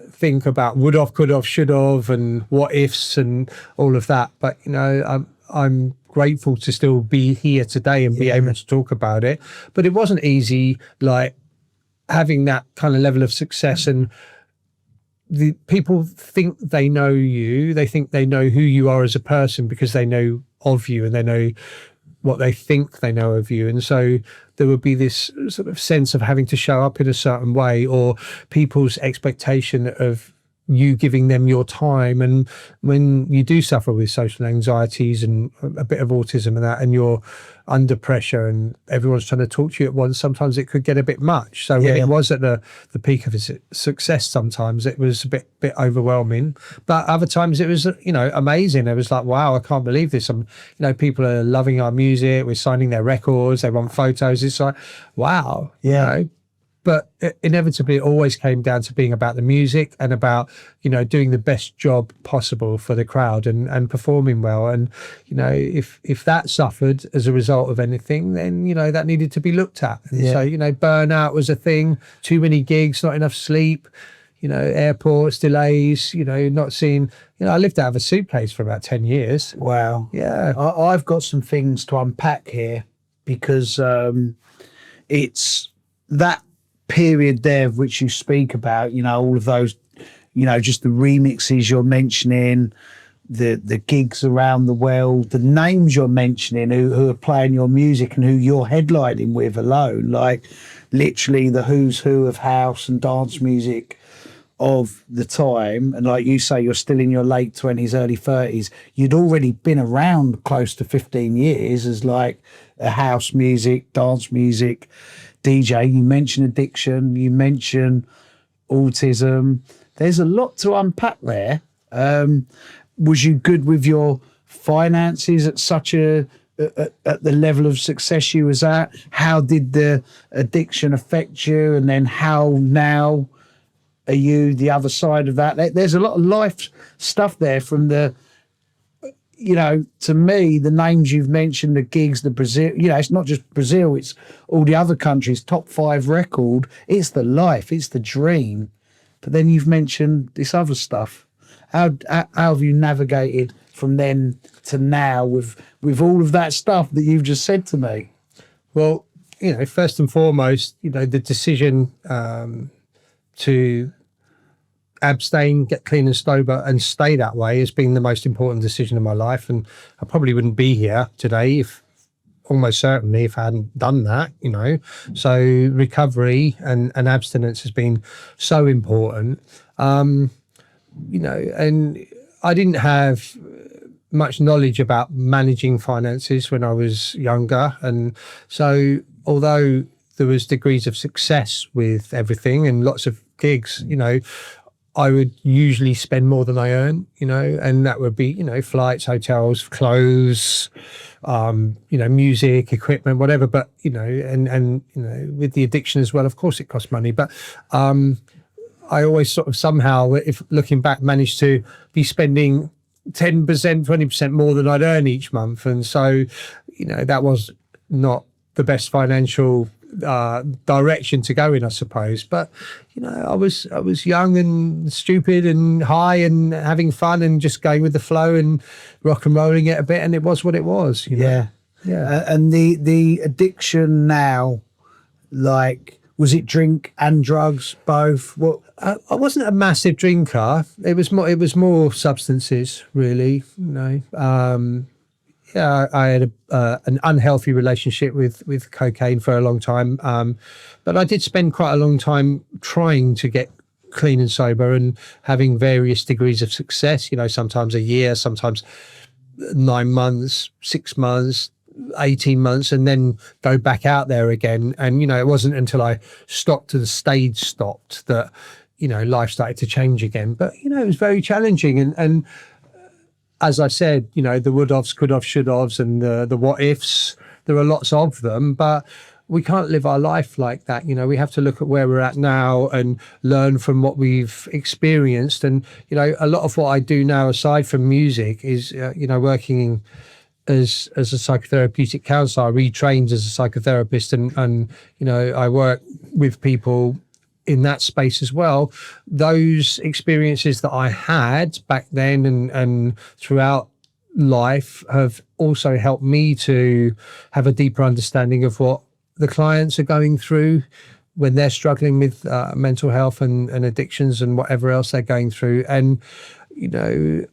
think about would have, could have, should have, and what ifs and all of that. But you know I'm grateful to still be here today and be able to talk about it. But it wasn't easy, like having that kind of level of success, and the people think they know you, they think they know who you are as a person because they know of you and they know what they think they know of you. And so there would be this sort of sense of having to show up in a certain way, or people's expectation of you giving them your time. And when you do suffer with social anxieties and a bit of autism and that, and you're under pressure and everyone's trying to talk to you at once, sometimes it could get a bit much. So when it was at the peak of his success, sometimes it was a bit overwhelming, but other times it was amazing. It was like, wow, I can't believe this. People are loving our music, we're signing their records, they want photos. It's like, wow. But inevitably, it always came down to being about the music and about, doing the best job possible for the crowd and performing well. And, if that suffered as a result of anything, then, that needed to be looked at. And so, burnout was a thing, too many gigs, not enough sleep, airports, delays, not seeing, I lived out of a suitcase for about 10 years. Wow. Yeah. I've got some things to unpack here because it's that period there of which you speak about, all of those, just the remixes you're mentioning, the gigs around the world, the names you're mentioning who are playing your music and who you're headlining with alone, like literally the who's who of house and dance music of the time. And like you say, you're still in your late 20s, early 30s. You'd already been around close to 15 years as like a house music, dance music DJ. You mentioned addiction, you mentioned autism. There's a lot to unpack there. Was you good with your finances at such at the level of success you was at? How did the addiction affect you? And then how now are you the other side of that? There's a lot of life stuff there from the, to me, the names you've mentioned, the gigs, the Brazil, it's not just Brazil, it's all the other countries, top 5 record. It's the life, it's the dream. But then you've mentioned this other stuff. How have you navigated from then to now with all of that stuff that you've just said to me? Well, first and foremost, the decision to abstain, get clean and sober and stay that way has been the most important decision of my life. And I probably wouldn't be here today almost certainly if I hadn't done that, So recovery and abstinence has been so important. And I didn't have much knowledge about managing finances when I was younger. And so although there was degrees of success with everything and lots of gigs, I would usually spend more than I earn, you know, and that would be, you know, flights, hotels, clothes, you know, music, equipment, whatever. But, you know, and, you know, with the addiction as well, of course it costs money. But I always sort of somehow, if looking back, managed to be spending 10%, 20% more than I'd earn each month. And so, you know, that was not the best financial direction to go in, I suppose. But you know, I was young and stupid and high and having fun and just going with the flow and rock and rolling it a bit, and it was what it was. You know? Yeah. And the addiction now, like, was it drink and drugs both? What? I wasn't a massive drinker. It was more substances, really. You know. Yeah, I had an unhealthy relationship with cocaine for a long time, but I did spend quite a long time trying to get clean and sober and having various degrees of success. You know, sometimes a year, sometimes 9 months, 6 months, 18 months, and then go back out there again. And you know, it wasn't until I stopped, the stage stopped, that you know, life started to change again. But you know, it was very challenging, and as I said, you know, the would-ofs, could-ofs, should-ofs, and the what-ifs, there are lots of them, but we can't live our life like that. You know, we have to look at where we're at now and learn from what we've experienced. And, you know, a lot of what I do now, aside from music, is, you know, working as a psychotherapeutic counsellor. I retrained as a psychotherapist, and, you know, I work with people in that space as well. Those experiences that I had back then and throughout life have also helped me to have a deeper understanding of what the clients are going through when they're struggling with mental health and addictions and whatever else they're going through. And you know,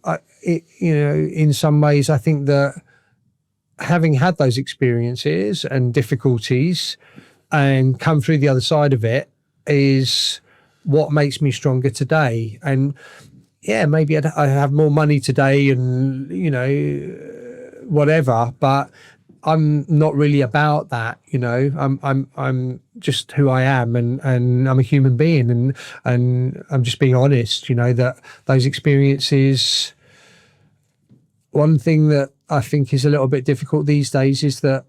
you know, in some ways, I think that having had those experiences and difficulties and come through the other side of it is what makes me stronger today. And yeah, maybe I have more money today and, you know, whatever, but I'm not really about that, you know. I'm just who I am, and I'm a human being, and I'm just being honest, you know, that those experiences, one thing that I think is a little bit difficult these days is that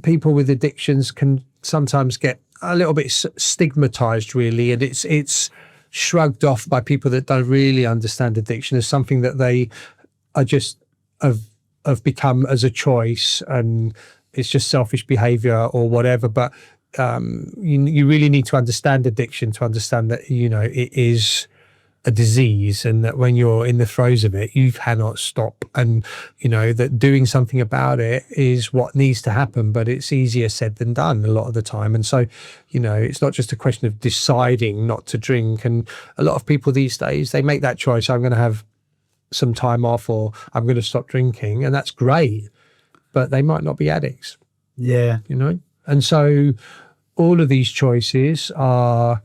people with addictions can sometimes get a little bit stigmatized, really, and it's shrugged off by people that don't really understand addiction as something that they are just have become as a choice, and it's just selfish behavior or whatever. But you really need to understand addiction to understand that, you know, it is a disease, and that when you're in the throes of it, you cannot stop, and you know that doing something about it is what needs to happen, but it's easier said than done a lot of the time. And so, you know, it's not just a question of deciding not to drink, and a lot of people these days, they make that choice. I'm going to have some time off, or I'm going to stop drinking, and that's great, but they might not be addicts. Yeah. You know, and so all of these choices are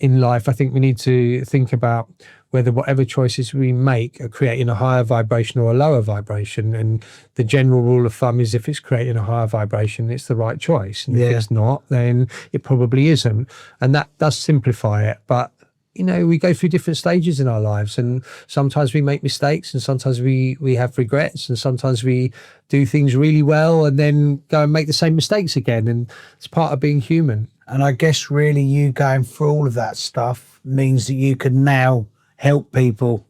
in life. I think we need to think about whether whatever choices we make are creating a higher vibration or a lower vibration. And the general rule of thumb is if it's creating a higher vibration, it's the right choice. And if it's not, then it probably isn't. And that does simplify it. But, you know, we go through different stages in our lives, and sometimes we make mistakes, and sometimes we have regrets, and sometimes we do things really well and then go and make the same mistakes again. And it's part of being human. And I guess really you going through all of that stuff means that you can now help people,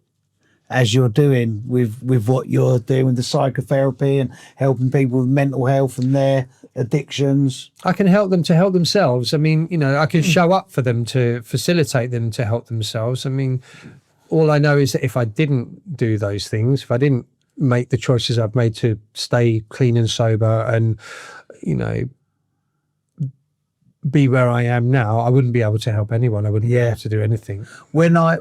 as you're doing with what you're doing with the psychotherapy and helping people with mental health and their addictions. I can help them to help themselves. I mean, you know, I can show up for them to facilitate them to help themselves. I mean, all I know is that if I didn't do those things, if I didn't make the choices I've made to stay clean and sober and, you know, be where I am now, I wouldn't be able to help anyone. I wouldn't be able to do anything. When I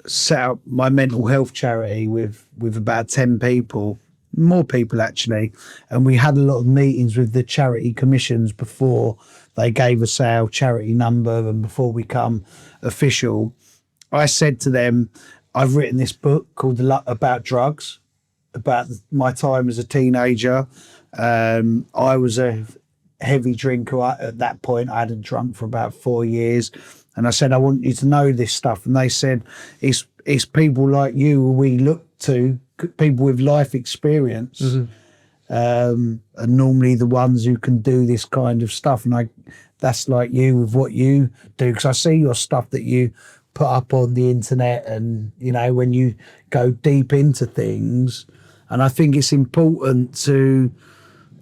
set up my mental health charity with about 10 people, more people actually, and we had a lot of meetings with the charity commissions before they gave us our charity number and before we come official. I said to them, I've written this book called about drugs, about my time as a teenager. I was a heavy drinker at that point. I hadn't drunk for about 4 years. And I said, I want you to know this stuff. And they said, it's people like you who we look to, people with life experience, are normally the ones who can do this kind of stuff. And that's like you with what you do, because I see your stuff that you put up on the internet, and you know, when you go deep into things. And I think it's important to,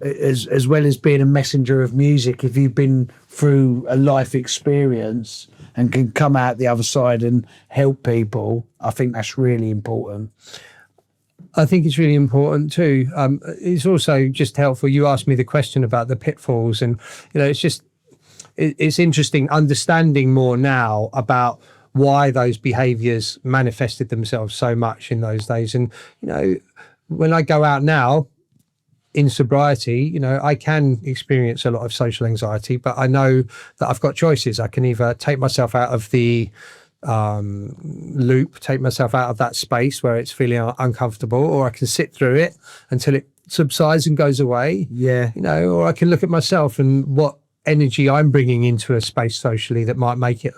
as well as being a messenger of music, if you've been through a life experience and can come out the other side and help people, I think that's really important. I think it's really important too. It's also just helpful. You asked me the question about the pitfalls, and you know, it's interesting understanding more now about why those behaviours manifested themselves so much in those days. And you know, when I go out now in sobriety, you know, I can experience a lot of social anxiety, but I know that I've got choices. I can either take myself out of the loop, take myself out of that space where it's feeling uncomfortable, or I can sit through it until it subsides and goes away. Yeah. You know, or I can look at myself and what energy I'm bringing into a space socially that might make it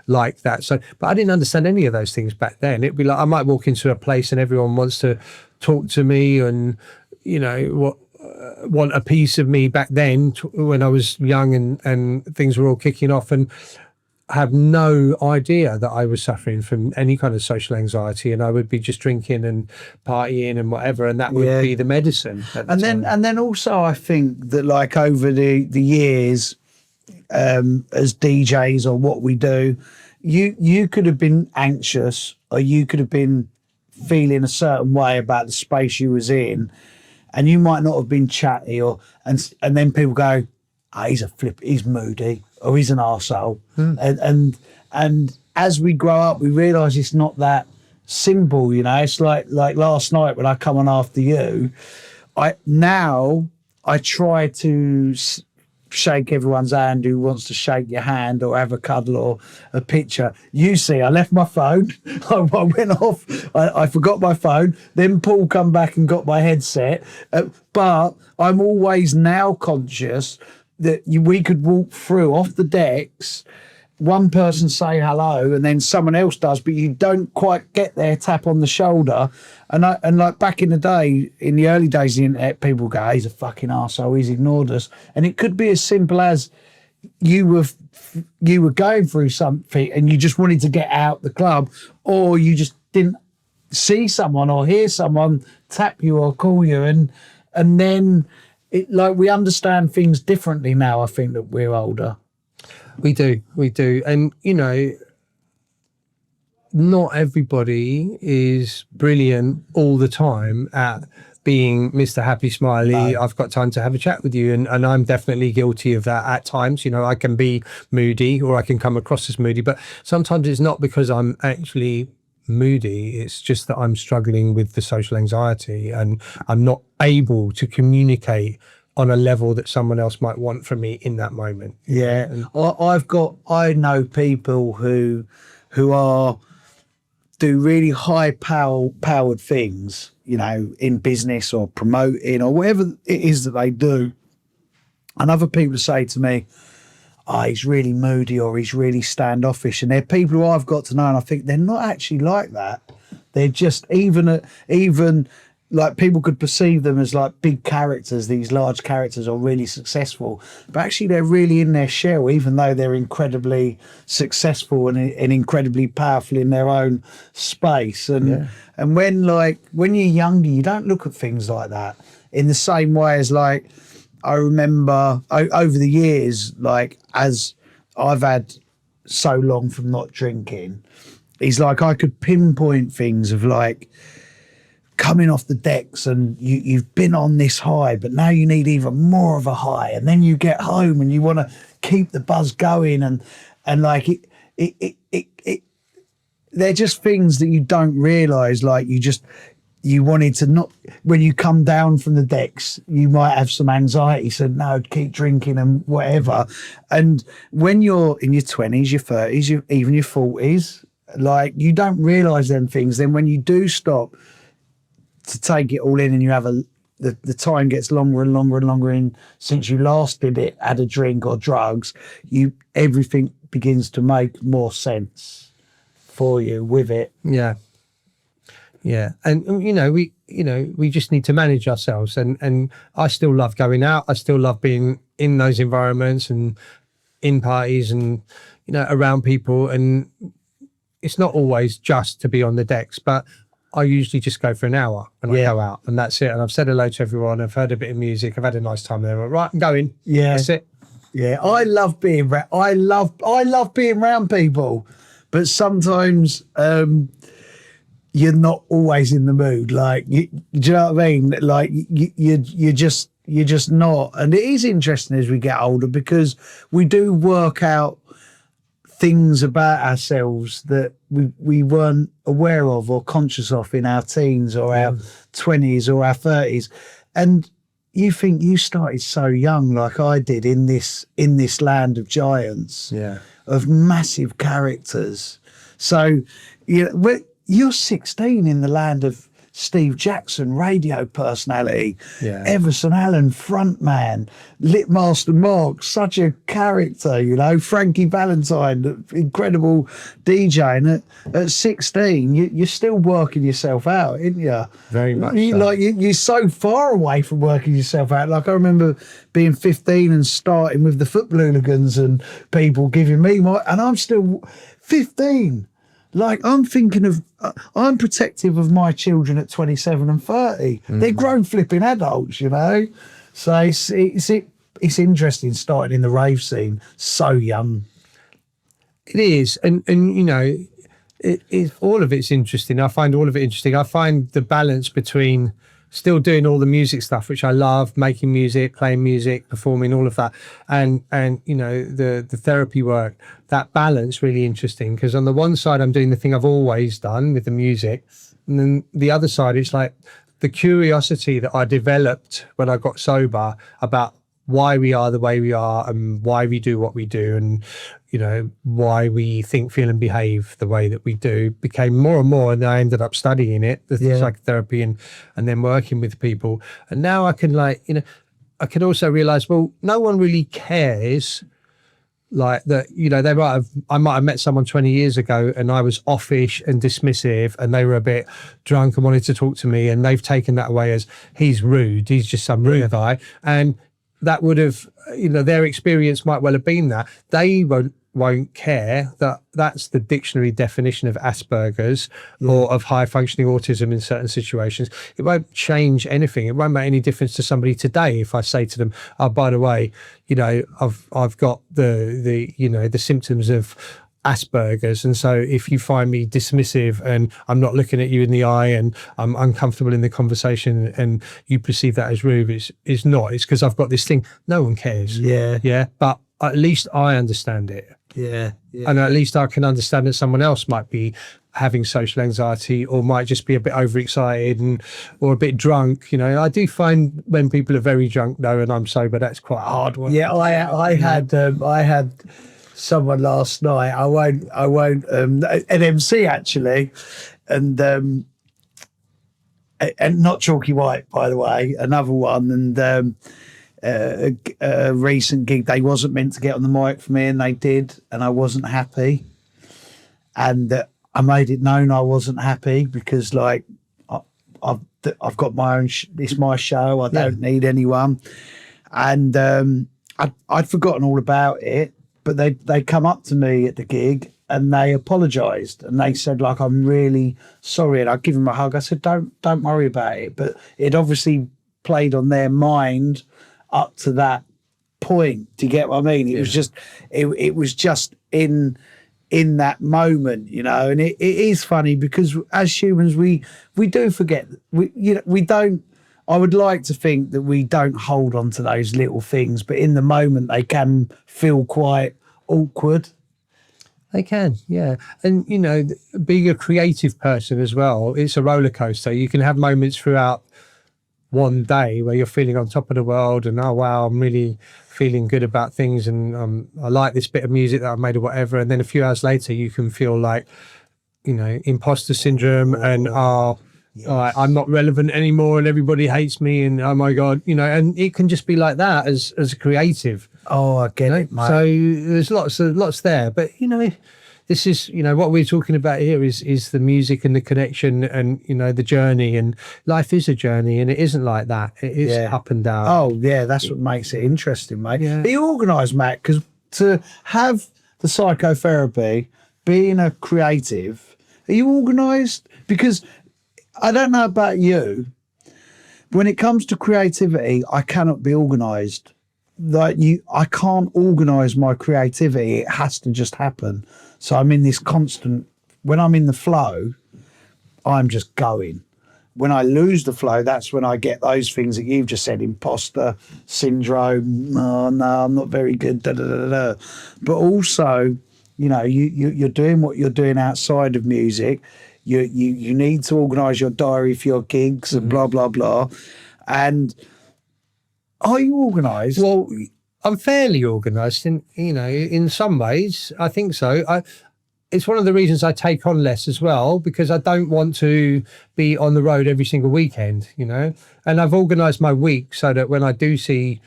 like that. So, but I didn't understand any of those things back then. It'd be like I might walk into a place and everyone wants to talk to me, and you know, want a piece of me back then when I was young and things were all kicking off, and have no idea that I was suffering from any kind of social anxiety, and I would be just drinking and partying and whatever, and that would be the medicine. And then also I think that like over the years, as DJs or what we do, you could have been anxious, or you could have been feeling a certain way about the space you was in, and you might not have been chatty, and then people go, oh, he's moody, or he's an arsehole. And as we grow up, we realise it's not that simple, you know. It's like last night when I come on after you, I try to shake everyone's hand who wants to shake your hand or have a cuddle or a picture. You see, I left my phone. I went off. I forgot my phone. Then Paul come back and got my headset. But I'm always now conscious that we could walk through off the decks, one person say hello, and then someone else does, but you don't quite get their tap on the shoulder. And like back in the day, in the early days of the internet, people go, he's a fucking arsehole, he's ignored us. And it could be as simple as you were going through something and you just wanted to get out the club, or you just didn't see someone or hear someone tap you or call you, and then like we understand things differently now. I think that we're older. We do. And, you know, not everybody is brilliant all the time at being Mr. Happy Smiley. No. I've got time to have a chat with you. And I'm definitely guilty of that at times. You know, I can be moody, or I can come across as moody, but sometimes it's not because I'm actually moody. It's just that I'm struggling with the social anxiety and I'm not able to communicate on a level that someone else might want from me in that moment. Yeah. And I know people who do really high powered things, you know, in business or promoting or whatever it is that they do. And other people say to me, oh, he's really moody, or he's really standoffish. And they're people who I've got to know, and I think they're not actually like that. They're just even like people could perceive them as like big characters, these large characters, or really successful, but actually they're really in their shell, even though they're incredibly successful and incredibly powerful in their own space. And when you're younger, you don't look at things like that in the same way as, like, I remember over the years, like, as I've had so long from not drinking, it's like I could pinpoint things of like, coming off the decks and you've been on this high, but now you need even more of a high, and then you get home and you want to keep the buzz going, and like it they're just things that you don't realize. Like you wanted to not, when you come down from the decks, you might have some anxiety, so no, keep drinking and whatever. And when you're in your 20s, your 30s, even your 40s, like, you don't realize them things. Then when you do stop to take it all in and you have a the time gets longer and longer and longer in since you last did it, had a drink or drugs, everything begins to make more sense for you with it. Yeah. And we just need to manage ourselves, and I still love going out. I still love being in those environments and in parties and around people, and it's not always just to be on the decks, but I usually just go for an hour and I go out, and that's it. And I've said hello to everyone. I've heard a bit of music. I've had a nice time there. Right, I'm going. Yeah, that's it. Yeah, I love being I love being around people, but sometimes you're not always in the mood. Like, do you know what I mean? Like you're just not. And it is interesting as we get older, because we do work out things about ourselves that we weren't aware of or conscious of in our teens or our 20s or our 30s. And you think you started so young, like I did, in this land of giants, of massive characters. So you're 16 in the land of Steve Jackson, radio personality, Everson Allen, frontman, Litmaster Mark, such a character, Frankie Valentine, incredible DJ. And at 16, you're still working yourself out, aren't you? Very much so. Like you're so far away from working yourself out. Like, I remember being 15 and starting with the football hooligans and people giving me and I'm still 15. Like, I'm thinking of, I'm protective of my children at 27 and 30. They're grown flipping adults, So it's interesting starting in the rave scene so young. It is, and all of it's interesting. I find all of it interesting. I find the balance between still doing all the music stuff, which I love, making music, playing music, performing, all of that, and the therapy work, that balance really interesting, because on the one side I'm doing the thing I've always done with the music, and then the other side it's like the curiosity that I developed when I got sober about why we are the way we are and why we do what we do, and why we think, feel and behave the way that we do became more and more, and I ended up studying it, the psychotherapy, and then working with people. And now I can I can also realize, well, no one really cares, like that, I might have met someone 20 years ago and I was offish and dismissive and they were a bit drunk and wanted to talk to me, and they've taken that away as he's rude, he's just some rude guy. And that would have, their experience might well have been that. They won't care that that's the dictionary definition of Asperger's or of high functioning autism in certain situations. It won't change anything. It won't make any difference to somebody today if I say to them, oh, by the way, I've got the symptoms of Asperger's, and so if you find me dismissive and I'm not looking at you in the eye and I'm uncomfortable in the conversation and you perceive that as rude, it's not. It's because I've got this thing. No one cares. Yeah. But at least I understand it. Yeah. And at least I can understand that someone else might be having social anxiety or might just be a bit overexcited or a bit drunk. I do find when people are very drunk though and I'm sober, that's quite a hard one. Yeah, I had someone last night. I won't an MC actually, and not Chalky White, by the way, another one, and a recent gig they wasn't meant to get on the mic for me and they did, and I wasn't happy, and I made it known I wasn't happy because like I've got my own it's my show, I don't need anyone, and I'd forgotten all about it. But they come up to me at the gig and they apologised and they said, like, I'm really sorry, and I'd give them a hug. I said, don't worry about it. But it obviously played on their mind up to that point. Do you get what I mean? It was just it was just in that moment, and it is funny because as humans we do forget. We don't. I would like to think that we don't hold on to those little things, but in the moment they can feel quite awkward. They can, yeah. And, being a creative person as well, it's a roller coaster. You can have moments throughout one day where you're feeling on top of the world and, oh, wow, I'm really feeling good about things and I like this bit of music that I've made or whatever. And then a few hours later, you can feel like, imposter syndrome and, I'm not relevant anymore and everybody hates me and oh my God, you know, and it can just be like that as a creative. Oh, I get it, mate. So there's lots there, but you know, this is, you know, what we're talking about here is the music and the connection and, you know, the journey, and life is a journey and it isn't like that. It is up and down. Oh yeah, that's what makes it interesting, mate. Yeah. Are you organised, Matt? Because to have the psychotherapy, being a creative, are you organised? Because I don't know about you, when it comes to creativity, I cannot be organised. Like I can't organise my creativity. It has to just happen. So I'm in this constant, when I'm in the flow, I'm just going. When I lose the flow, that's when I get those things that you've just said, imposter syndrome. Oh no, I'm not very good. Da, da, da, da. But also, you know, you're doing what you're doing outside of music. You need to organise your diary for your gigs and blah, blah, blah. And are you organised? Well, I'm fairly organised in some ways. I think so. It's one of the reasons I take on less as well, because I don't want to be on the road every single weekend, you know. And I've organised my week so that when I do see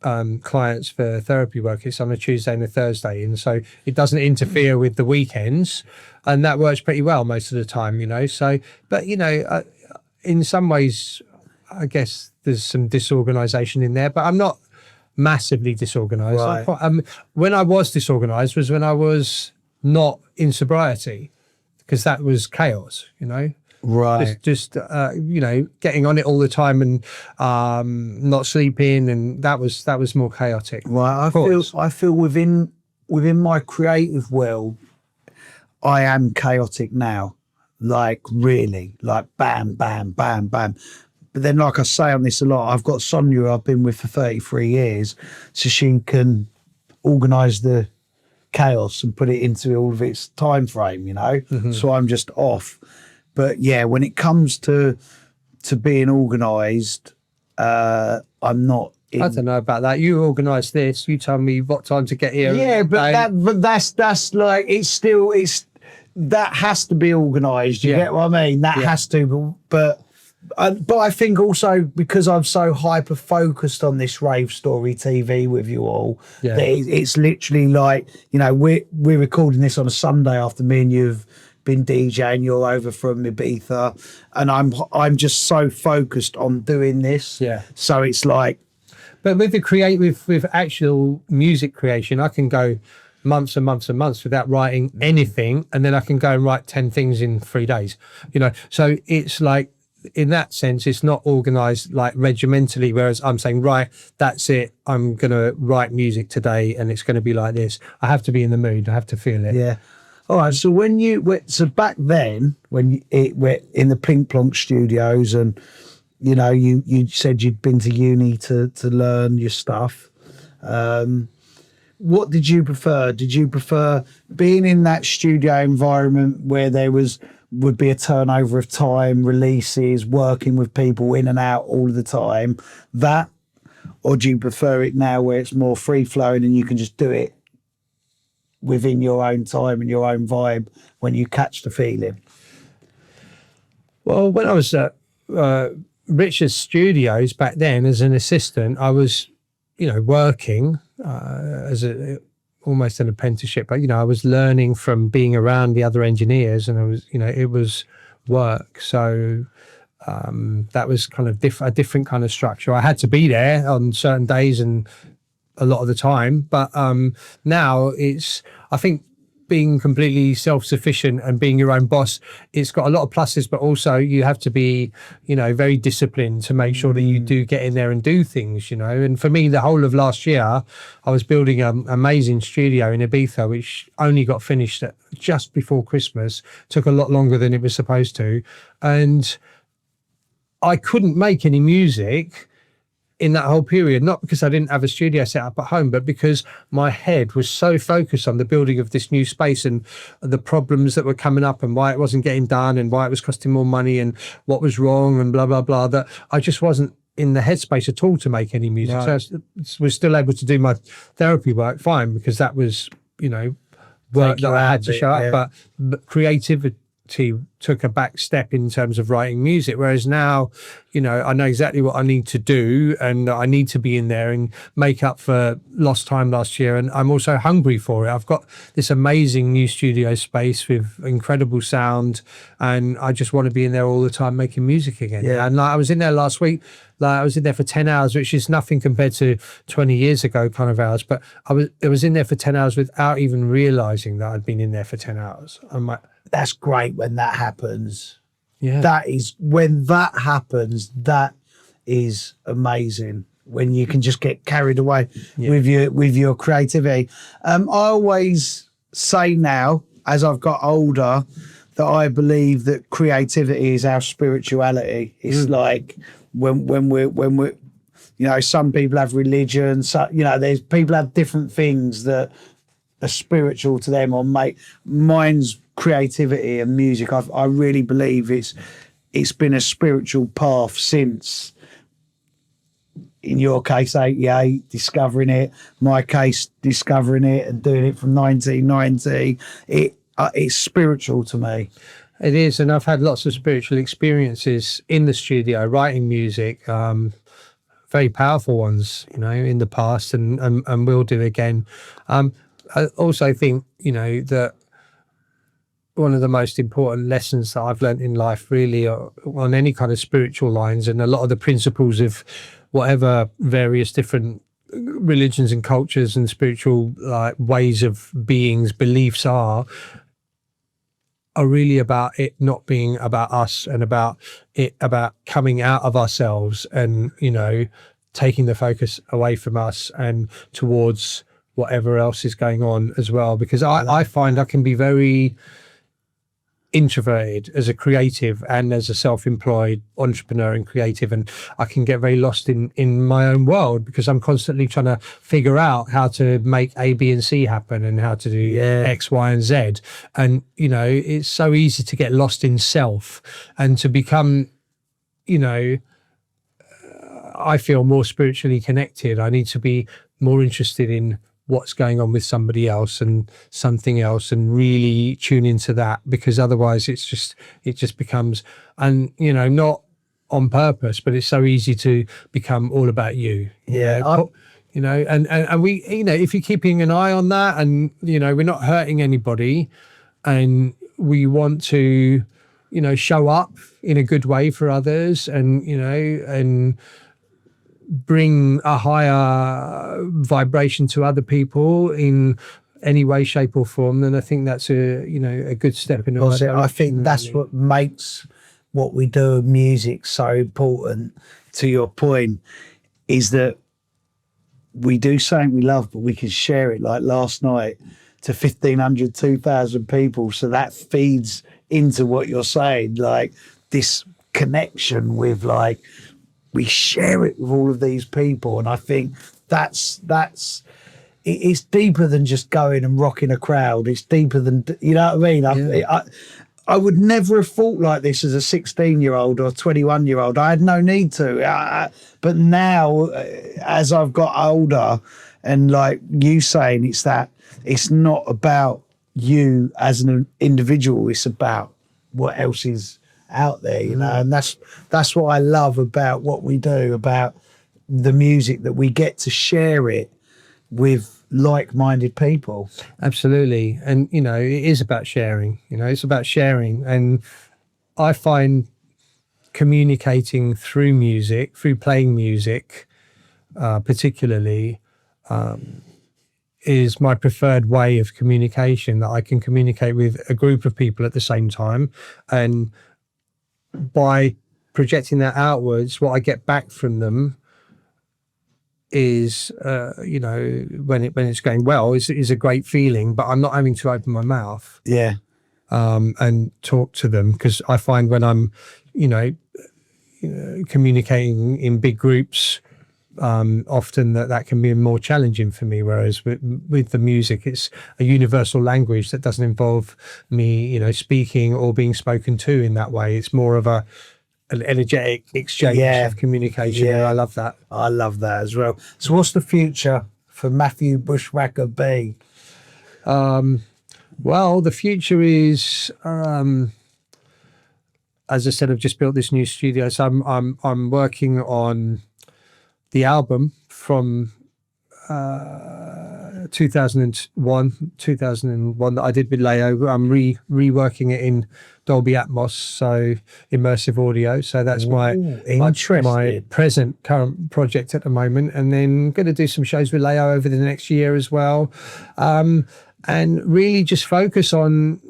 clients for therapy work, it's on a Tuesday and a Thursday, and so it doesn't interfere with the weekends, and that works pretty well most of the time, you know. So, but you know, in some ways, I guess there's some disorganisation in there, but I'm not massively disorganised. Right. When I was disorganised was when I was not in sobriety, because that was chaos, you know. Right. Just you know, getting on it all the time and not sleeping, and that was more chaotic. Right. I feel within my creative world, I am chaotic now. Like really, like bam, bam, bam, bam. But then, like I say on this a lot, I've got Sonia who I've been with for 33 years, so she can organise the chaos and put it into all of its time frame, you know. So I'm just off. But yeah, when it comes to being organised, I'm not. I don't know about that. You organise this. You tell me what time to get here. Yeah, but that's like it's that has to be organised. You get what I mean? That has to. But I think also because I'm so hyper focused on this Rave Story TV with you all, that it's literally like, you know, we're recording this on a Sunday after me and you've been DJing. You're over from Ibiza, and I'm just so focused on doing this. Yeah. So it's like, but with with actual music creation, I can go months and months and months without writing anything, and then I can go and write 10 things in 3 days. You know, so it's like, in that sense, it's not organised like regimentally, whereas I'm saying, right, that's it, I'm going to write music today and it's going to be like this. I have to be in the mood. I have to feel it. Yeah. All right. So so back then, when we're in the Pink Plonk studios, and, you know, you said you'd been to uni to learn your stuff. What did you prefer? Did you prefer being in that studio environment where there would be a turnover of time, releases, working with people in and out all the time, that, or do you prefer it now where it's more free flowing and you can just do it within your own time and your own vibe when you catch the feeling? Well, when I was at Richard's Studios back then as an assistant, I was, you know, working as almost an apprenticeship, but, you know, I was learning from being around the other engineers, and I was, you know, it was work. So that was kind of a different kind of structure. I had to be there on certain days and a lot of the time, but now it's, I think, being completely self-sufficient and being your own boss, it's got a lot of pluses, but also you have to be, you know, very disciplined to make sure that you do get in there and do things, you know. And for me, the whole of last year, I was building an amazing studio in Ibiza, which only got finished just before Christmas. Took a lot longer than it was supposed to. And I couldn't make any music in that whole period, not because I didn't have a studio set up at home, but because my head was so focused on the building of this new space and the problems that were coming up and why it wasn't getting done and why it was costing more money and what was wrong and blah, blah, blah, that I just wasn't in the headspace at all to make any music. Right. So I was still able to do my therapy work fine, because that was, you know, work that I had to show up, but creativity took a back step in terms of writing music, whereas now, you know, I know exactly what I need to do, and I need to be in there and make up for lost time last year, and I'm also hungry for it. I've got this amazing new studio space with incredible sound, and I just want to be in there all the time making music again. Yeah. And like, I was in there last week, like I was in there for 10 hours, which is nothing compared to 20 years ago kind of hours, but I was in there for 10 hours without even realizing that I'd been in there for 10 hours. I'm like, That's great when that happens. yeah. That is, when that happens, that is amazing. When you can just get carried away with your creativity. I always say now, as I've got older, that I believe that creativity is our spirituality. It's like when we're, you know, some people have religion, so, you know, there's people have different things that are spiritual to them, or mine's creativity and music. I really believe it's been a spiritual path since, in your case, 88, discovering it, my case, discovering it and doing it from 1990. It's spiritual to me. It is, and I've had lots of spiritual experiences in the studio writing music, very powerful ones, you know, in the past, and will do again. I also think, you know, that one of the most important lessons that I've learned in life, really, on any kind of spiritual lines, and a lot of the principles of whatever various different religions and cultures and spiritual like ways of beings, beliefs are really about it not being about us, and about coming out of ourselves, and, you know, taking the focus away from us and towards whatever else is going on as well. Because I find I can be very introverted as a creative and as a self-employed entrepreneur and creative, and I can get very lost in my own world, because I'm constantly trying to figure out how to make A, B and C happen, and how to do X, Y and Z. And, you know, it's so easy to get lost in self, and to become, you know, I feel more spiritually connected. I need to be more interested in what's going on with somebody else and something else, and really tune into that, because otherwise it just becomes, and, you know, not on purpose, but it's so easy to become all about you. You know, and we, you know, if you're keeping an eye on that, and, you know, we're not hurting anybody, and we want to, you know, show up in a good way for others, and, you know, and bring a higher vibration to other people in any way, shape or form, then I think that's a good step in the right direction. I think that's what makes what we do in music so important, to your point, is that we do something we love, but we can share it, like last night, to 1,500, 2,000 people. So that feeds into what you're saying, like this connection with, like, we share it with all of these people. And I think it's deeper than just going and rocking a crowd. It's deeper than, you know what I mean? I would never have thought like this as a 16-year-old or 21-year-old. I had no need to. But now, as I've got older, and like you saying, it's not about you as an individual. It's about what else is out there, you know. And that's what I love about what we do, about the music, that we get to share it with like-minded people. Absolutely. And, you know, it is about sharing, you know, it's about sharing. And I find communicating through music, through playing music, particularly, is my preferred way of communication, that I can communicate with a group of people at the same time. And by projecting that outwards, what I get back from them is, you know, when it's going well, is a great feeling, but I'm not having to open my mouth and talk to them, because I find when I'm, you know, communicating in big groups, often that can be more challenging for me, whereas with the music, it's a universal language that doesn't involve me, you know, speaking or being spoken to in that way. It's more of an energetic exchange of communication, and I love that. I love that as well. So what's the future for Matthew Bushwacka B? Well, the future is as I said, I've just built this new studio, so I'm working on the album from 2001 that I did with Layo. I'm reworking it in Dolby Atmos, so immersive audio. So that's my current project at the moment, and then going to do some shows with Layo over the next year as well, and really just focus on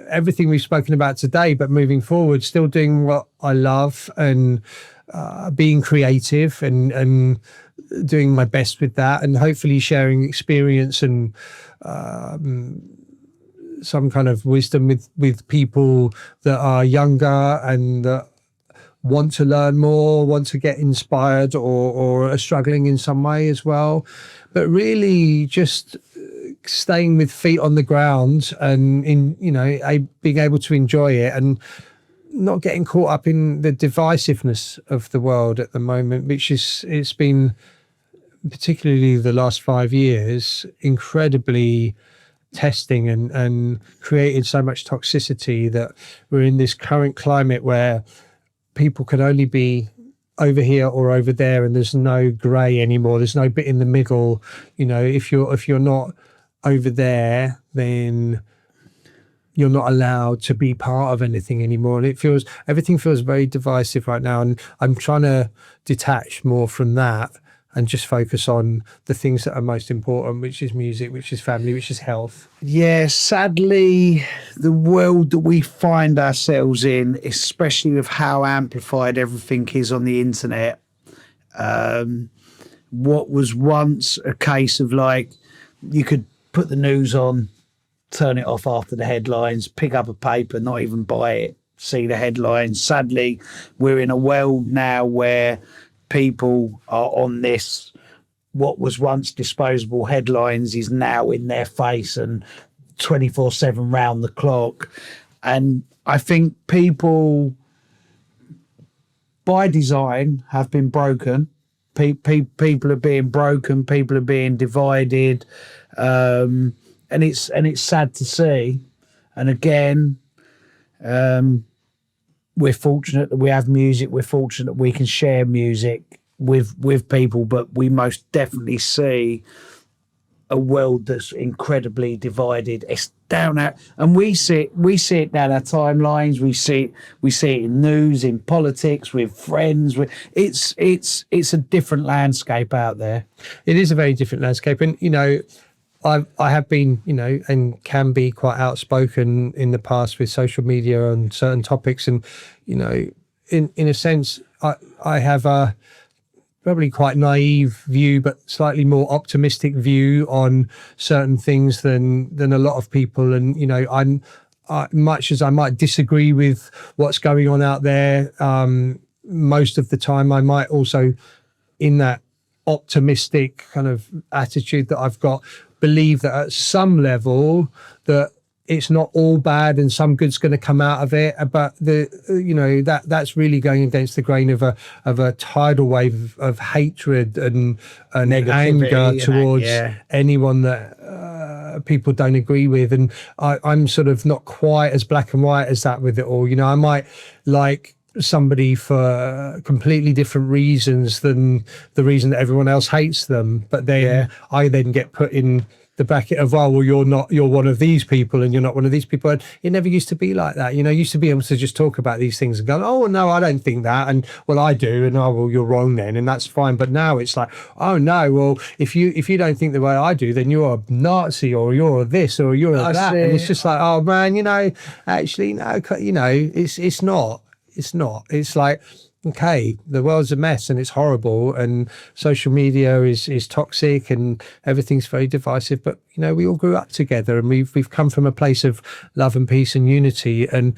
everything we've spoken about today, but moving forward, still doing what I love and being creative and doing my best with that, and hopefully sharing experience and some kind of wisdom with people that are younger and that want to learn more, want to get inspired, or are struggling in some way as well. But really just staying with feet on the ground and being able to enjoy it and not getting caught up in the divisiveness of the world at the moment, which it's been, particularly the last 5 years, incredibly testing and created so much toxicity that we're in this current climate where people can only be over here or over there, and there's no grey anymore. There's no bit in the middle. If you're not over there, then you're not allowed to be part of anything anymore. And everything feels very divisive right now. And I'm trying to detach more from that and just focus on the things that are most important, which is music, which is family, which is health. Yeah, sadly, the world that we find ourselves in, especially with how amplified everything is on the internet, what was once a case of like, you could put the news on, turn it off after the headlines, pick up a paper, not even buy it, see the headlines. Sadly, we're in a world now where people are on this, what was once disposable headlines is now in their face and 24/7 round the clock. And I think people by design have been broken. People are being broken, people are being divided, and it's sad to see. And again, we're fortunate that we have music. We're fortunate that we can share music with people, but we most definitely see a world that's incredibly divided. It's down out, and we see it down our timelines. We see it in news, in politics, with friends. It's a different landscape out there. It is a very different landscape, and I have been, and can be quite outspoken in the past with social media on certain topics. And, in a sense, I have a probably quite naive view, but slightly more optimistic view on certain things than a lot of people. And, much as I might disagree with what's going on out there, most of the time I might also, in that optimistic kind of attitude that I've got, believe that at some level that it's not all bad and some good's going to come out of it, but that's really going against the grain of a tidal wave of hatred and anger towards anyone that people don't agree with. And I'm sort of not quite as black and white as that with it all. I might like somebody for completely different reasons than the reason that everyone else hates them, but then I then get put in the bracket of, well, you're one of these people and you're not one of these people. And it never used to be like that. You used to be able to just talk about these things and go, oh no, I don't think that, and well, I do, and oh well, you're wrong then, and that's fine. But now it's like, oh no, well, if you don't think the way I do, then you're a Nazi or you're this or you're that. And it's just like, oh man, actually no, it's not. It's not. It's like, okay, the world's a mess and it's horrible, and social media is toxic and everything's very divisive. But we all grew up together, and we've come from a place of love and peace and unity. And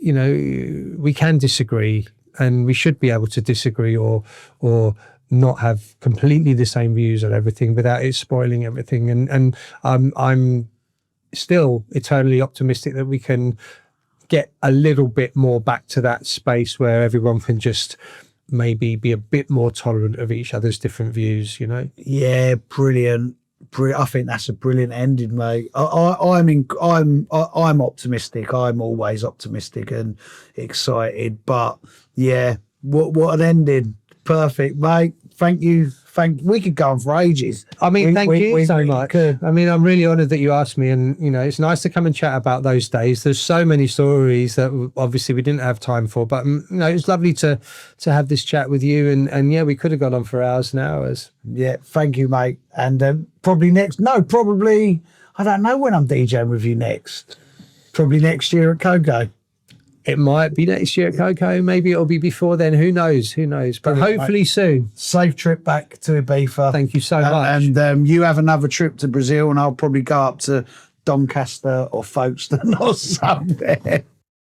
we can disagree, and we should be able to disagree or not have completely the same views on everything without it spoiling everything. And I'm still eternally optimistic that we can get a little bit more back to that space where everyone can just maybe be a bit more tolerant of each other's different views, Yeah, brilliant. I think that's a brilliant ending, mate. I'm optimistic. I'm always optimistic and excited. But yeah, what an ending! Perfect, mate. Thank you. We could go on for ages. I mean, thank you so we much. could. I mean, I'm really honoured that you asked me, and you know, it's nice to come and chat about those days. There's so many stories that obviously we didn't have time for, but you know, it's lovely to have this chat with you. And yeah, we could have gone on for hours and hours. Yeah, thank you, mate. And probably I don't know when I'm DJing with you next. Probably next year at Coco. It might be next year at Coco. Maybe it'll be before then. Who knows? Who knows? But hopefully soon. Safe trip back to Ibiza. Thank you so much. And you have another trip to Brazil, and I'll probably go up to Doncaster or Folkestone or somewhere.